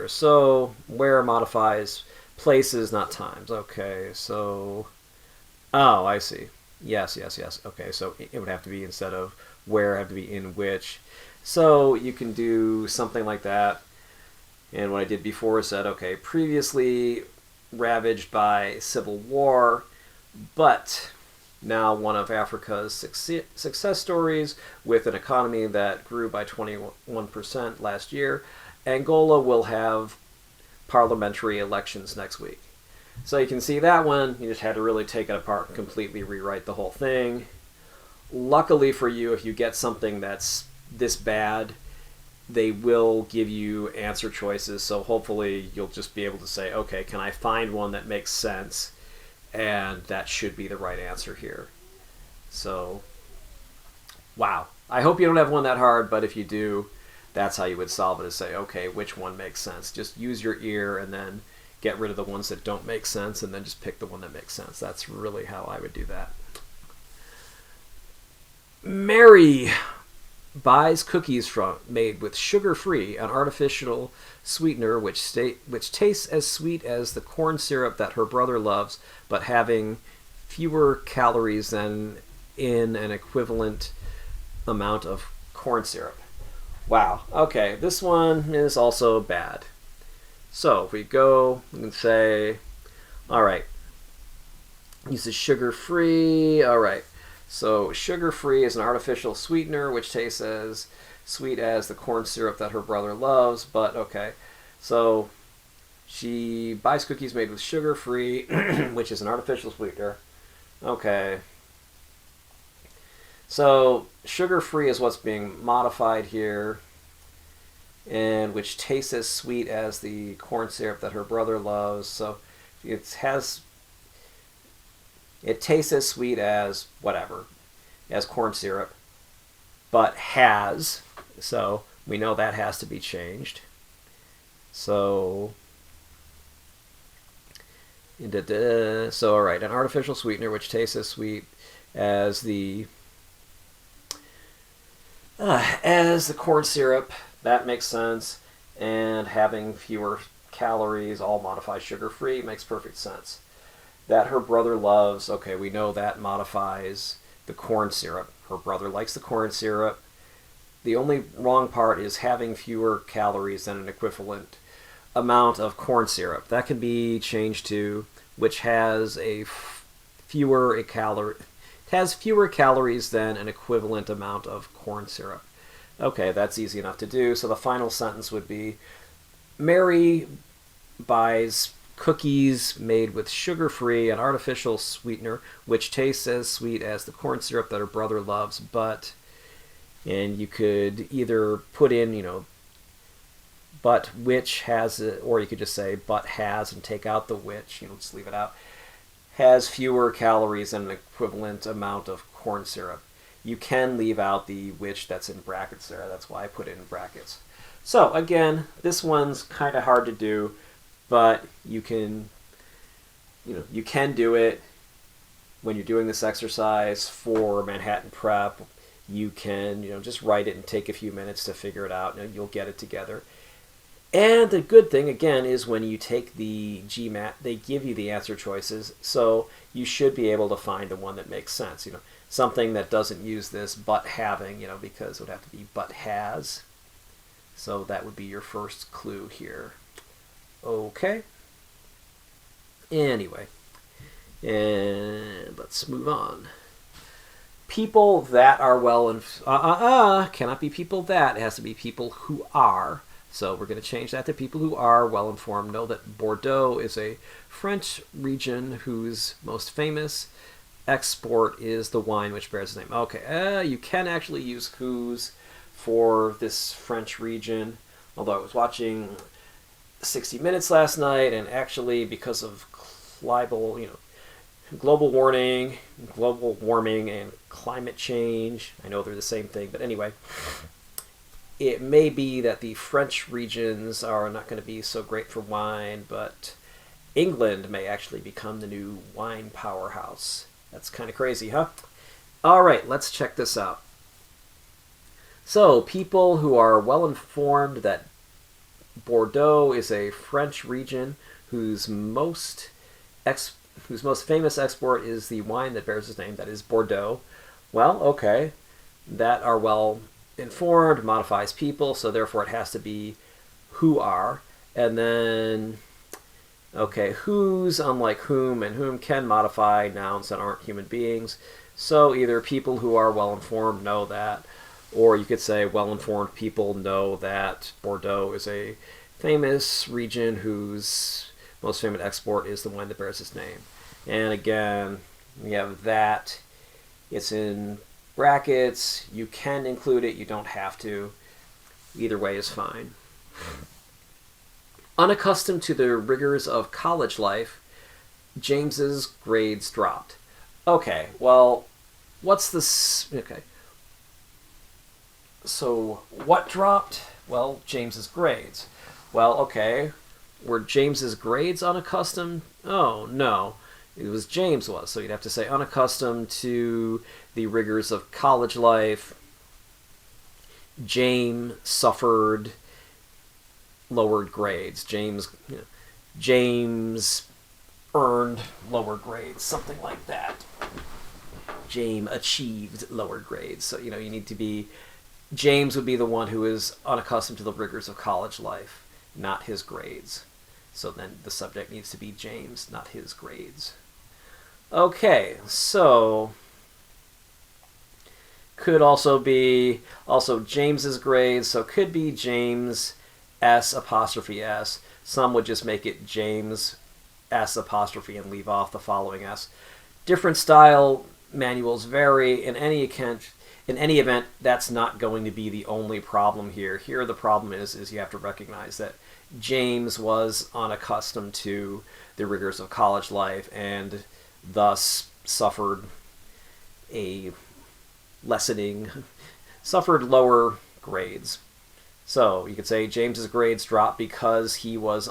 So where modifies places, not times. Okay, so, oh, I see. Yes. Okay, so it would have to be, instead of where, have to be in which. So you can do something like that. And what I did before said, okay, previously ravaged by civil war, but now one of Africa's success stories with an economy that grew by 21% last year. Angola will have parliamentary elections next week. So you can see that one, you just had to really take it apart and completely rewrite the whole thing. Luckily for you, if you get something that's this bad, they will give you answer choices, so hopefully you'll just be able to say, okay, can I find one that makes sense? And that should be the right answer here. So, wow. I hope you don't have one that hard, but if you do, that's how you would solve it, is say, okay, which one makes sense? Just use your ear and then get rid of the ones that don't make sense and then just pick the one that makes sense. That's really how I would do that. Mary buys cookies made with sugar-free, an artificial sweetener which tastes as sweet as the corn syrup that her brother loves, but having fewer calories than in an equivalent amount of corn syrup. Wow. Okay, this one is also bad. So if we go, we can say, all right, uses sugar-free. All right. So sugar-free is an artificial sweetener which tastes as sweet as the corn syrup that her brother loves, but okay. So she buys cookies made with sugar-free, which is an artificial sweetener. Okay. So sugar-free is what's being modified here, and which tastes as sweet as the corn syrup that her brother loves. So it tastes as sweet as whatever, as corn syrup, but has, so we know that has to be changed. So, all right, an artificial sweetener which tastes as sweet as the corn syrup, that makes sense, and having fewer calories, all modifies sugar-free, makes perfect sense. That her brother loves, okay, we know that modifies the corn syrup. Her brother likes the corn syrup. The only wrong part is having fewer calories than an equivalent amount of corn syrup. That can be changed to which has fewer calories than an equivalent amount of corn syrup. Okay, that's easy enough to do. So the final sentence would be, Mary buys cookies made with sugar-free, an artificial sweetener, which tastes as sweet as the corn syrup that her brother loves, but, and you could either put in, but which has, or you could just say but has and take out the which, just leave it out, has fewer calories than an equivalent amount of corn syrup. You can leave out the which that's in brackets there. That's why I put it in brackets. So again, this one's kind of hard to do, but you can do it when you're doing this exercise for Manhattan Prep. You can, just write it and take a few minutes to figure it out, and you'll get it together. And the good thing, again, is when you take the GMAT, they give you the answer choices, so you should be able to find the one that makes sense. Something that doesn't use this but having, because it would have to be but has. So that would be your first clue here. Okay. Anyway, and let's move on. People that are cannot be people that. It has to be people who are. So we're going to change that to people who are well-informed. Know that Bordeaux is a French region whose most famous export is the wine which bears the name. Okay, you can actually use whose for this French region. Although I was watching 60 Minutes last night, and actually because of global warming and climate change, I know they're the same thing, but anyway, it may be that the French regions are not going to be so great for wine, but England may actually become the new wine powerhouse. That's kind of crazy, huh? All right, let's check this out. So, people who are well informed that Bordeaux is a French region whose most famous export is the wine that bears its name, that is Bordeaux. Well, okay, that are well informed modifies people, so therefore it has to be who are. And then, okay, whose, unlike whom, and whom can modify nouns that aren't human beings. So either people who are well informed know that, or you could say well-informed people know that Bordeaux is a famous region whose most famous export is the wine that bears its name. And again, we have that. It's in brackets. You can include it. You don't have to. Either way is fine. Unaccustomed to the rigors of college life, James's grades dropped. Okay, well, what's this? Okay. So, what dropped? Well, James's grades. Well, okay. Were James's grades unaccustomed? Oh, no. It was James was. So you'd have to say unaccustomed to the rigors of college life. James suffered lowered grades. James earned lower grades. Something like that. James achieved lower grades. So, you need to be... James would be the one who is unaccustomed to the rigors of college life, not his grades. So then the subject needs to be James, not his grades. Okay, so could also be James's grades, so could be James S apostrophe S. Some would just make it James S apostrophe and leave off the following S. Different style manuals vary. In any event, that's not going to be the only problem here. Here the problem is you have to recognize that James was unaccustomed to the rigors of college life and thus suffered lower grades. So you could say James's grades dropped because he was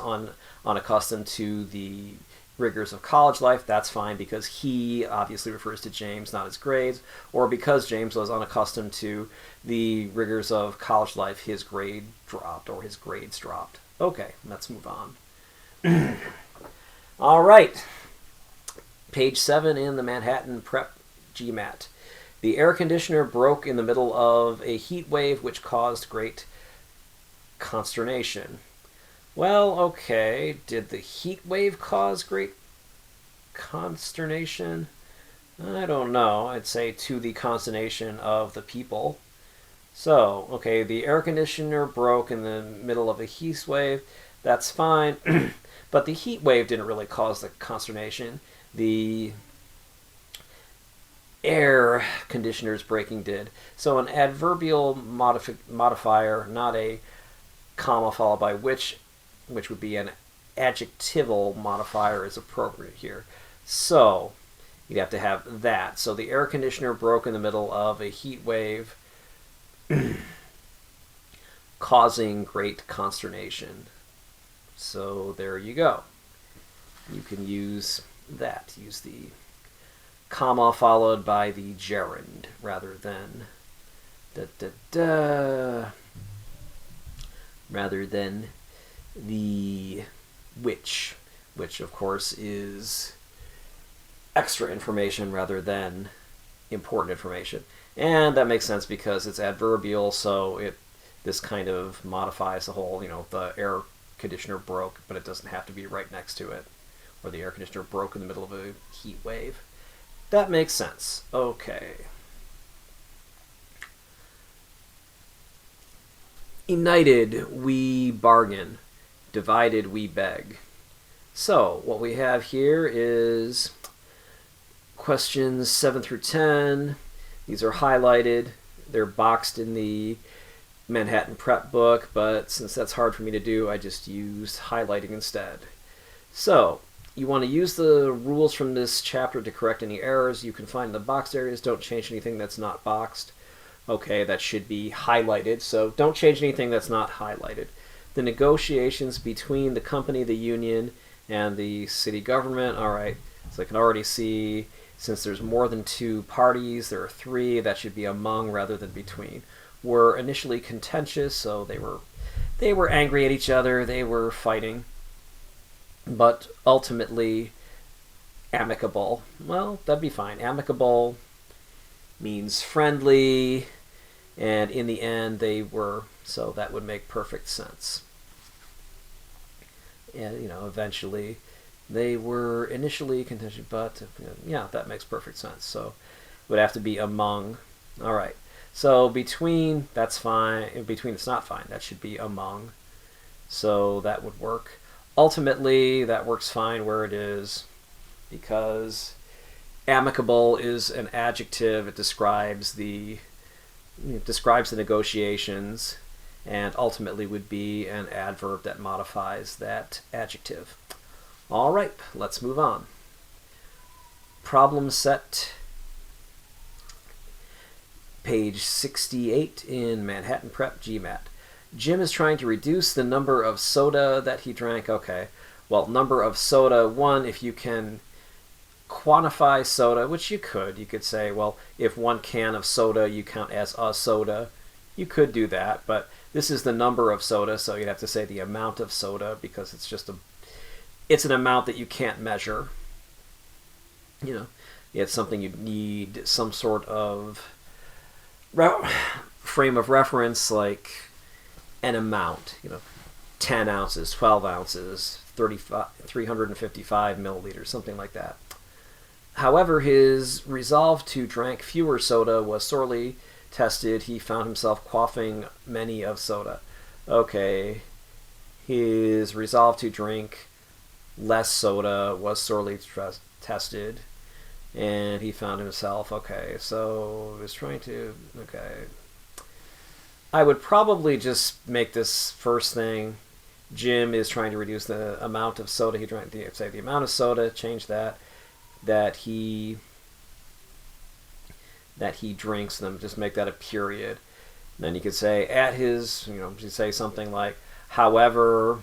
unaccustomed to the rigors of college life. That's fine because he obviously refers to James, not his grades. Or because James was unaccustomed to the rigors of college life, his grade dropped or his grades dropped. Okay, let's move on. All right. Page 7 in the Manhattan Prep GMAT. The air conditioner broke in the middle of a heat wave which caused great consternation. Well, okay. Did the heat wave cause great consternation? I don't know. I'd say to the consternation of the people. So, okay, the air conditioner broke in the middle of a heat wave. That's fine. But the heat wave didn't really cause the consternation. The air conditioner's breaking did. So an adverbial modifier, not a comma followed by which would be an adjectival modifier, is appropriate here. So you'd have to have that. So the air conditioner broke in the middle of a heat wave, causing great consternation. So there you go. You can use that. Use the comma followed by the gerund rather than rather than the which of course is extra information rather than important information. And that makes sense because it's adverbial, so this kind of modifies the whole, the air conditioner broke, but it doesn't have to be right next to it, or the air conditioner broke in the middle of a heat wave. That makes sense. Okay. United, we bargain. Divided, we beg. So, what we have here is questions 7 through 10. These are highlighted. They're boxed in the Manhattan Prep book, but since that's hard for me to do, I just used highlighting instead. So, you want to use the rules from this chapter to correct any errors you can find in the boxed areas. Don't change anything that's not boxed. Okay, that should be highlighted, so don't change anything that's not highlighted. The negotiations between the company, the union, and the city government. All right, so I can already see, since there's more than 2 parties, there are 3, that should be among rather than between. Were initially contentious, so they were angry at each other, they were fighting, but ultimately amicable. Well, that'd be fine. Amicable means friendly, and in the end they were, so that would make perfect sense. And eventually they were initially contentious, but yeah, that makes perfect sense. So it would have to be among. All right, so between, that's fine. In between, it's not fine. That should be among, so that would work. Ultimately, that works fine where it is, because amicable is an adjective. It describes the negotiations, and ultimately would be an adverb that modifies that adjective. All right, let's move on. Problem set, page 68 in Manhattan Prep GMAT. Jim is trying to reduce the number of soda that he drank. Okay, well, number of soda, 1, if you can quantify soda, which you could say, well, if 1 can of soda you count as a soda, you could do that, but this is the number of soda, so you'd have to say the amount of soda, because it's an amount that you can't measure. It's something you need some sort of frame of reference, like an amount, 10 ounces, 12 ounces, 355 milliliters, something like that. However, his resolve to drink fewer soda was sorely tested. He found himself quaffing many of soda. Okay, his resolve to drink less soda was sorely tested, and he found himself, okay, so he was trying to, okay. I would probably just make this first thing, Jim is trying to reduce the amount of soda he drank, say the amount of soda, change that he drinks, and then just make that a period. And then you could say at his, you say something like, however,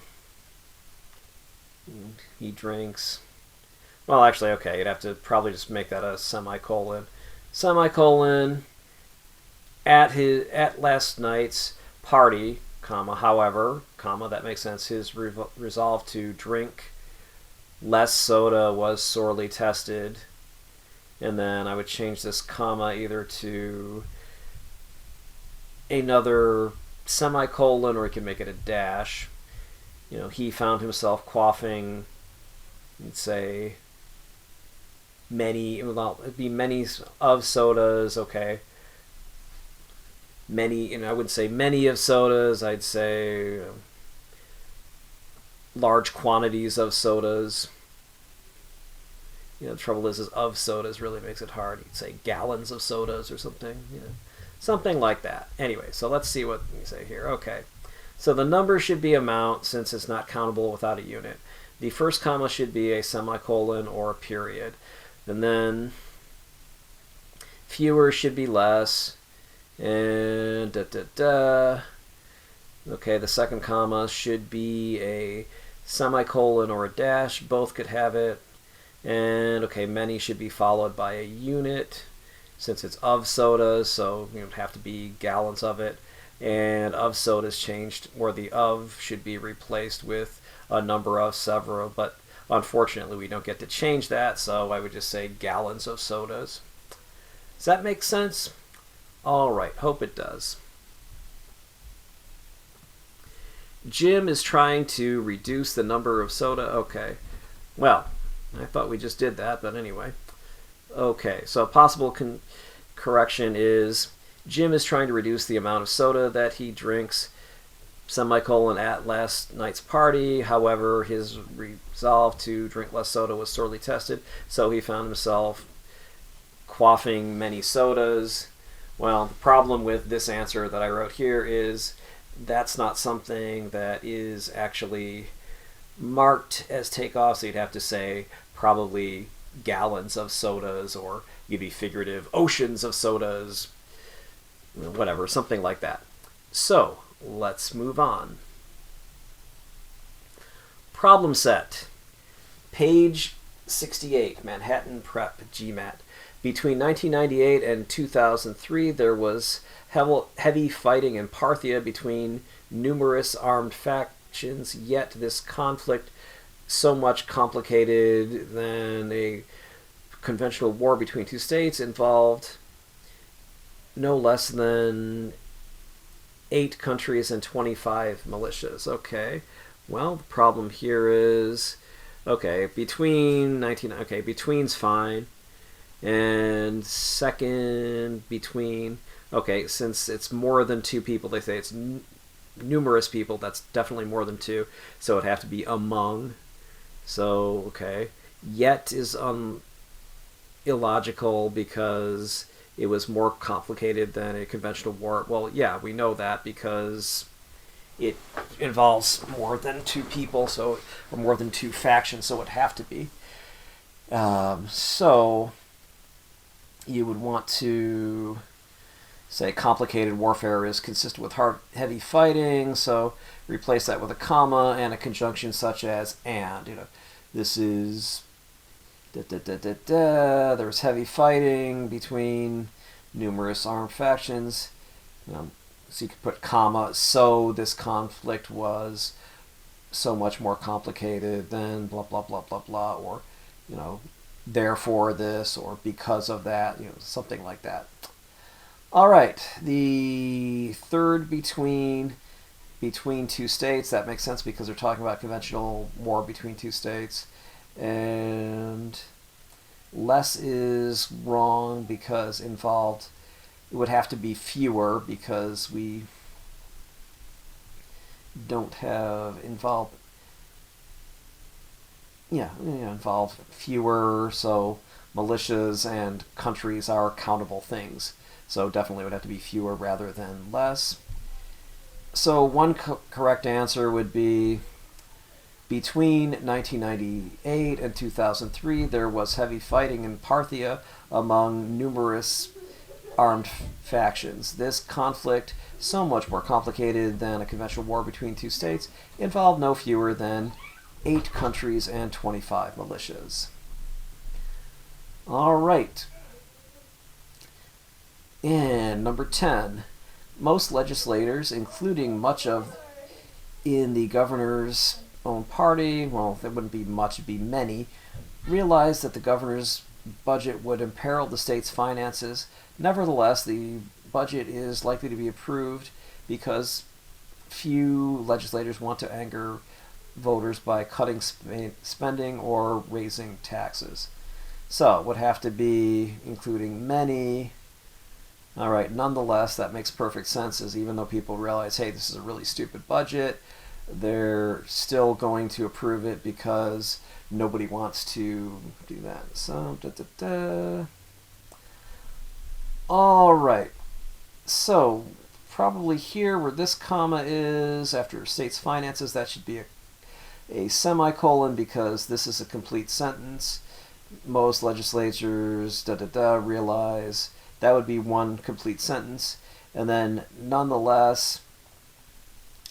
he drinks, well, actually, okay, you'd have to probably just make that a semicolon. Semicolon, at last night's party, comma, however, comma, that makes sense, his resolve to drink less soda was sorely tested. And then I would change this comma either to another semicolon, or you can make it a dash. He found himself quaffing, you'd say many, well, it'd be many of sodas, okay. Many, I wouldn't say many of sodas, I'd say large quantities of sodas. The trouble is of sodas really makes it hard. You'd say gallons of sodas or something, something like that. Anyway, so let's see what you say here. Okay, So the number should be amount since it's not countable without a unit. The first comma should be a semicolon or a period. And then fewer should be less. And Okay, the second comma should be a semicolon or a dash. Both could have it. And okay, many should be followed by a unit since it's of sodas, so it would have to be gallons of it. And of sodas changed, or the of should be replaced with a number of several, but unfortunately we don't get to change that, so I would just say gallons of sodas. Does that make sense? All right, hope it does. Jim is trying to reduce the number of soda. Okay, well, I thought we just did that, but anyway. Okay, so a possible correction is Jim is trying to reduce the amount of soda that he drinks, semicolon, at last night's party. However, his resolve to drink less soda was sorely tested, so he found himself quaffing many sodas. Well, the problem with this answer that I wrote here is that's not something that is actually marked as takeoff, so you'd have to say probably gallons of sodas, or you'd be figurative oceans of sodas, whatever, something like that. So let's move on. Problem set. Page 68, Manhattan Prep, GMAT. Between 1998 and 2003, there was heavy fighting in Parthia between numerous armed factions, yet this conflict, so much complicated than a conventional war between two states, involved no less than 8 countries and 25 militias. Okay, well, the problem here is, okay, between's fine. And second, between, okay, since it's more than 2 people, they say it's numerous people, that's definitely more than 2, so it'd have to be among. So, okay, yet is illogical because it was more complicated than a conventional war. Well, yeah, we know that because it involves more than 2 people, so, or more than 2 factions, so it'd have to be. So you would want to say complicated warfare is consistent with heavy fighting, so replace that with a comma and a conjunction such as and. This is there's heavy fighting between numerous armed factions. So you could put comma, so this conflict was so much more complicated than blah blah blah blah blah, or therefore this, or because of that, something like that. All right, the third between 2 states, that makes sense because they're talking about conventional war between 2 states. And less is wrong because involved, it would have to be fewer because we don't have involved. Involve fewer, so militias and countries are countable things. So definitely would have to be fewer rather than less. So one correct answer would be between 1998 and 2003, there was heavy fighting in Parthia among numerous armed factions. This conflict, so much more complicated than a conventional war between 2 states, involved no fewer than 8 countries and 25 militias. All right. And number 10, most legislators, including much of in the governor's own party, well, there wouldn't be much, it'd be many, realized that the governor's budget would imperil the state's finances. Nevertheless, the budget is likely to be approved because few legislators want to anger voters by cutting spending or raising taxes. So it would have to be including many. All right, nonetheless, that makes perfect sense, as even though people realize, hey, this is a really stupid budget, they're still going to approve it because nobody wants to do that. So, all right. So, probably here where this comma is after states finances. That should be a semicolon because this is a complete sentence. Most legislatures realize. That would be one complete sentence. And then nonetheless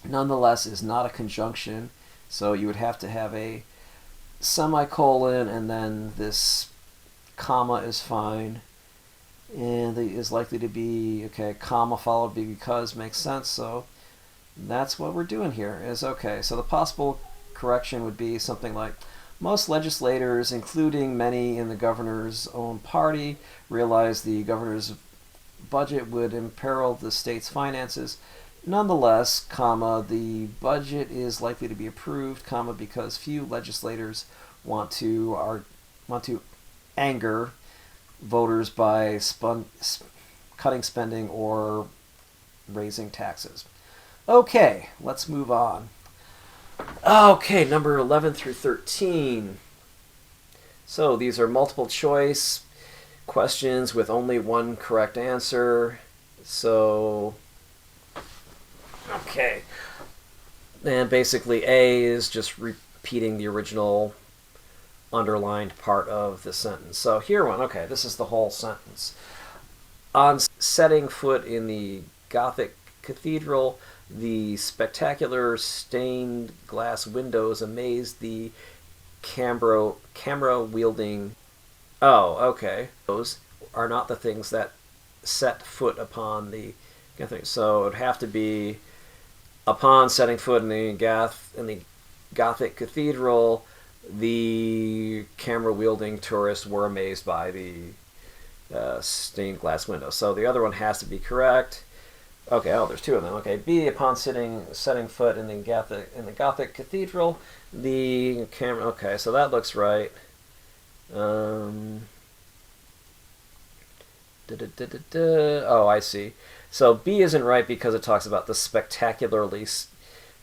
is not a conjunction, so you would have to have a semicolon, and then this comma is fine. And it is likely to be, okay, comma followed by because makes sense, so that's what we're doing here is okay. So the possible correction would be something like, most legislators, including many in the governor's own party, realize the governor's budget would imperil the state's finances. Nonetheless, comma, the budget is likely to be approved, comma, because few legislators want to anger voters by cutting spending or raising taxes. Okay, let's move on. Okay, number 11 through 13. So these are multiple choice questions with only one correct answer. So, okay. And basically A is just repeating the original underlined part of the sentence. So here one, okay, this is the whole sentence. On setting foot in the Gothic cathedral, the spectacular stained glass windows amazed the camera-wielding... Oh, okay. Those are not the things that set foot upon the... So it would have to be upon setting foot in the Gothic cathedral, the camera-wielding tourists were amazed by the stained glass windows. So the other one has to be correct. Okay, oh, there's two of them. Okay, B, upon setting foot in the Gothic cathedral, the camera... Okay, so that looks right. Oh, I see. So B isn't right because it talks about the spectacularly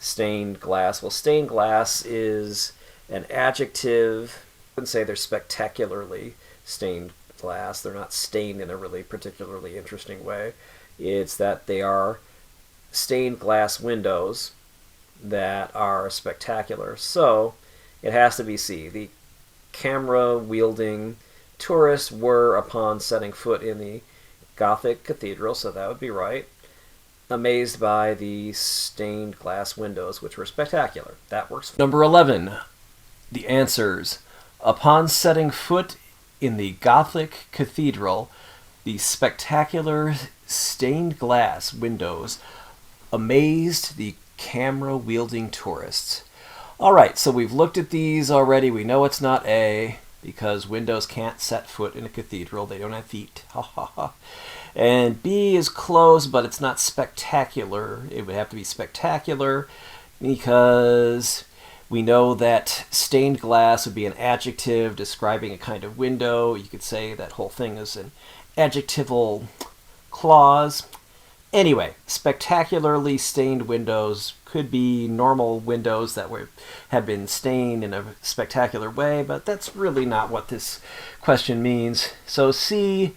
stained glass. Well, stained glass is an adjective. I wouldn't say they're spectacularly stained glass. They're not stained in a really particularly interesting way. It's that they are stained glass windows that are spectacular. So it has to be C. The camera-wielding tourists were, upon setting foot in the Gothic cathedral, so that would be right, amazed by the stained glass windows, which were spectacular. That works. Number 11, the answers. Upon setting foot in the Gothic cathedral, the spectacular stained glass windows amazed the camera-wielding tourists. All right, so we've looked at these already. We know it's not A because windows can't set foot in a cathedral. They don't have feet. Ha ha ha. And B is close, but it's not spectacular. It would have to be spectacular because we know that stained glass would be an adjective describing a kind of window. You could say that whole thing is an adjectival clause. Anyway, spectacularly stained windows could be normal windows that have been stained in a spectacular way, but that's really not what this question means. So C,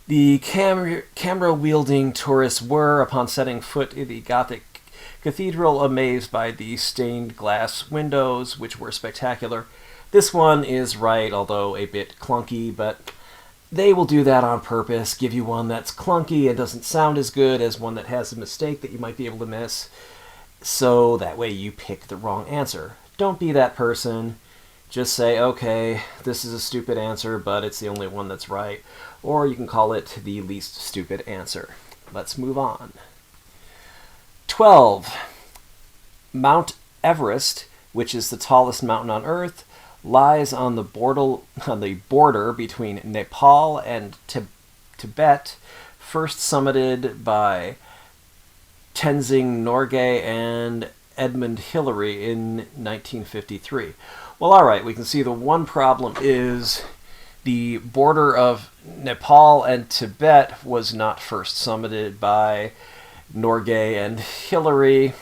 the camera-wielding tourists were, upon setting foot in the Gothic cathedral, amazed by the stained glass windows, which were spectacular. This one is right, although a bit clunky, but they will do that on purpose, give you one that's clunky and doesn't sound as good as one that has a mistake that you might be able to miss, so that way you pick the wrong answer. Don't be that person. Just say, okay, this is a stupid answer, but it's the only one that's right. Or you can call it the least stupid answer. Let's move on. 12. Mount Everest, which is the tallest mountain on Earth, lies on the border between Nepal and Tibet, first summited by Tenzing Norgay and Edmund Hillary in 1953. Well, all right, we can see the one problem is the border of Nepal and Tibet was not first summited by Norgay and Hillary.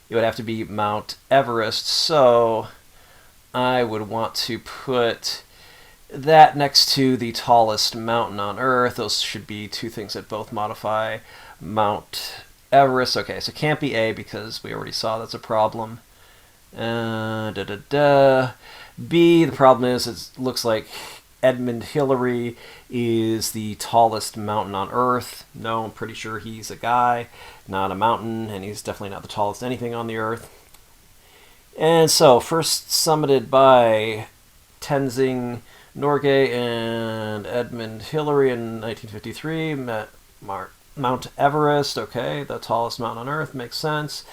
It would have to be Mount Everest, so I would want to put that next to the tallest mountain on Earth. Those should be two things that both modify Mount Everest. Okay, so can't be A because we already saw that's a problem. B, the problem is it looks like Edmund Hillary is the tallest mountain on Earth. No, I'm pretty sure he's a guy, not a mountain, and he's definitely not the tallest anything on the Earth. And so, first summited by Tenzing Norgay and Edmund Hillary in 1953, Mount Everest, okay, the tallest mountain on Earth, makes sense.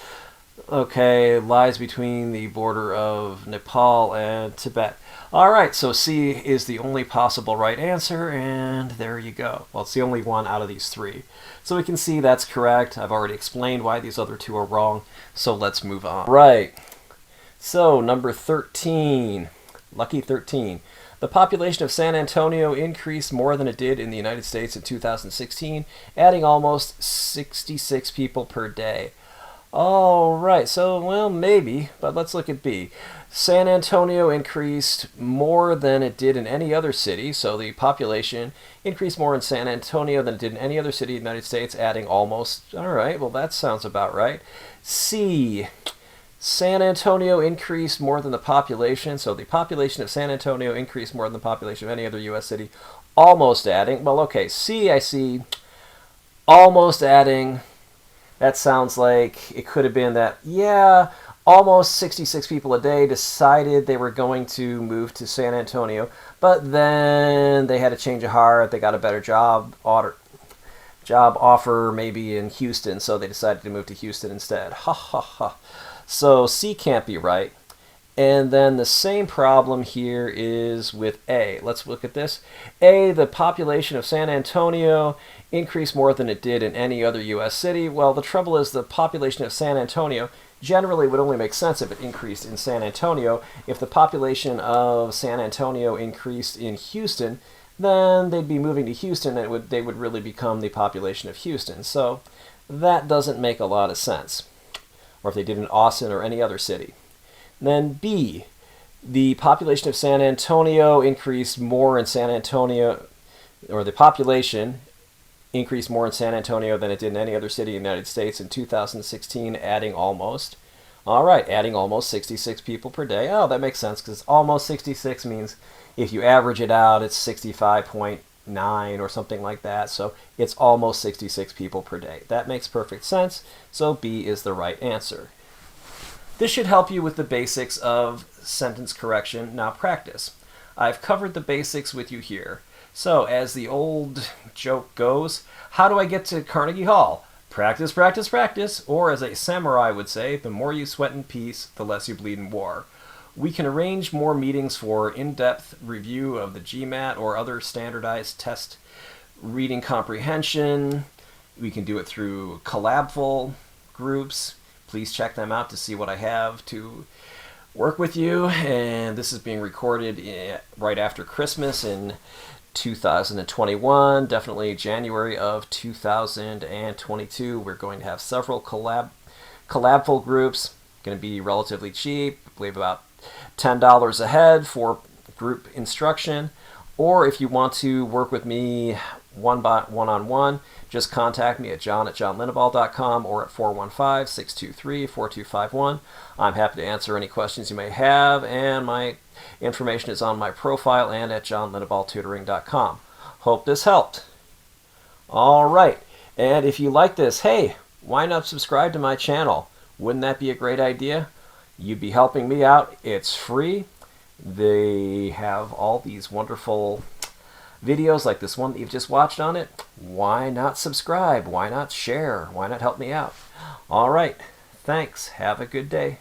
Okay, lies between the border of Nepal and Tibet. All right, so C is the only possible right answer, and there you go. Well, it's the only one out of these three. So we can see that's correct. I've already explained why these other two are wrong, so let's move on. Right, so number 13, lucky 13. The population of San Antonio increased more than it did in the United States in 2016, adding almost 66 people per day. All right, so, well, maybe, but let's look at B. San Antonio increased more than it did in any other city, so the population increased more in San Antonio than it did in any other city in the United States, adding almost. All right, well, that sounds about right. C. San Antonio increased more than the population, so the population of San Antonio increased more than the population of any other U.S. city, almost adding. Well, okay, C, I see almost adding. That sounds like it could have been that, yeah, almost 66 people a day decided they were going to move to San Antonio, but then they had a change of heart. They got a better job offer maybe in Houston, so they decided to move to Houston instead. Ha ha ha. So C can't be right. And then the same problem here is with A. Let's look at this. A, the population of San Antonio increased more than it did in any other U.S. city. Well, the trouble is the population of San Antonio generally would only make sense if it increased in San Antonio. If the population of San Antonio increased in Houston, then they'd be moving to Houston and they would really become the population of Houston. So that doesn't make a lot of sense. Or if they did in Austin or any other city. Then B, the population of San Antonio increased more in San Antonio, or the population increased more in San Antonio than it did in any other city in the United States in 2016, adding almost. All right, adding almost 66 people per day. Oh, that makes sense because almost 66 means if you average it out, it's 65.9 or something like that. So it's almost 66 people per day. That makes perfect sense. So B is the right answer. This should help you with the basics of sentence correction. Now practice. I've covered the basics with you here. So as the old joke goes, how do I get to Carnegie Hall? Practice, practice, practice. Or as a samurai would say, the more you sweat in peace, the less you bleed in war. We can arrange more meetings for in-depth review of the GMAT or other standardized test reading comprehension. We can do it through collabful groups. Please check them out to see what I have to work with you. And this is being recorded right after Christmas in 2021, definitely January of 2022. We're going to have several collabful groups. Going to be relatively cheap. I believe about $10 a head for group instruction. Or if you want to work with me one-on-one, just contact me at john@johnlinnebaugh.com or at 415-623-4251. I'm happy to answer any questions you may have, and my information is on my profile and at johnlinnebaughtutoring.com. Hope this helped. All right, and if you like this, hey, why not subscribe to my channel? Wouldn't that be a great idea? You'd be helping me out. It's free. They have all these wonderful videos like this one that you've just watched on it. Why not subscribe? Why not share? Why not help me out? All right. Thanks. Have a good day.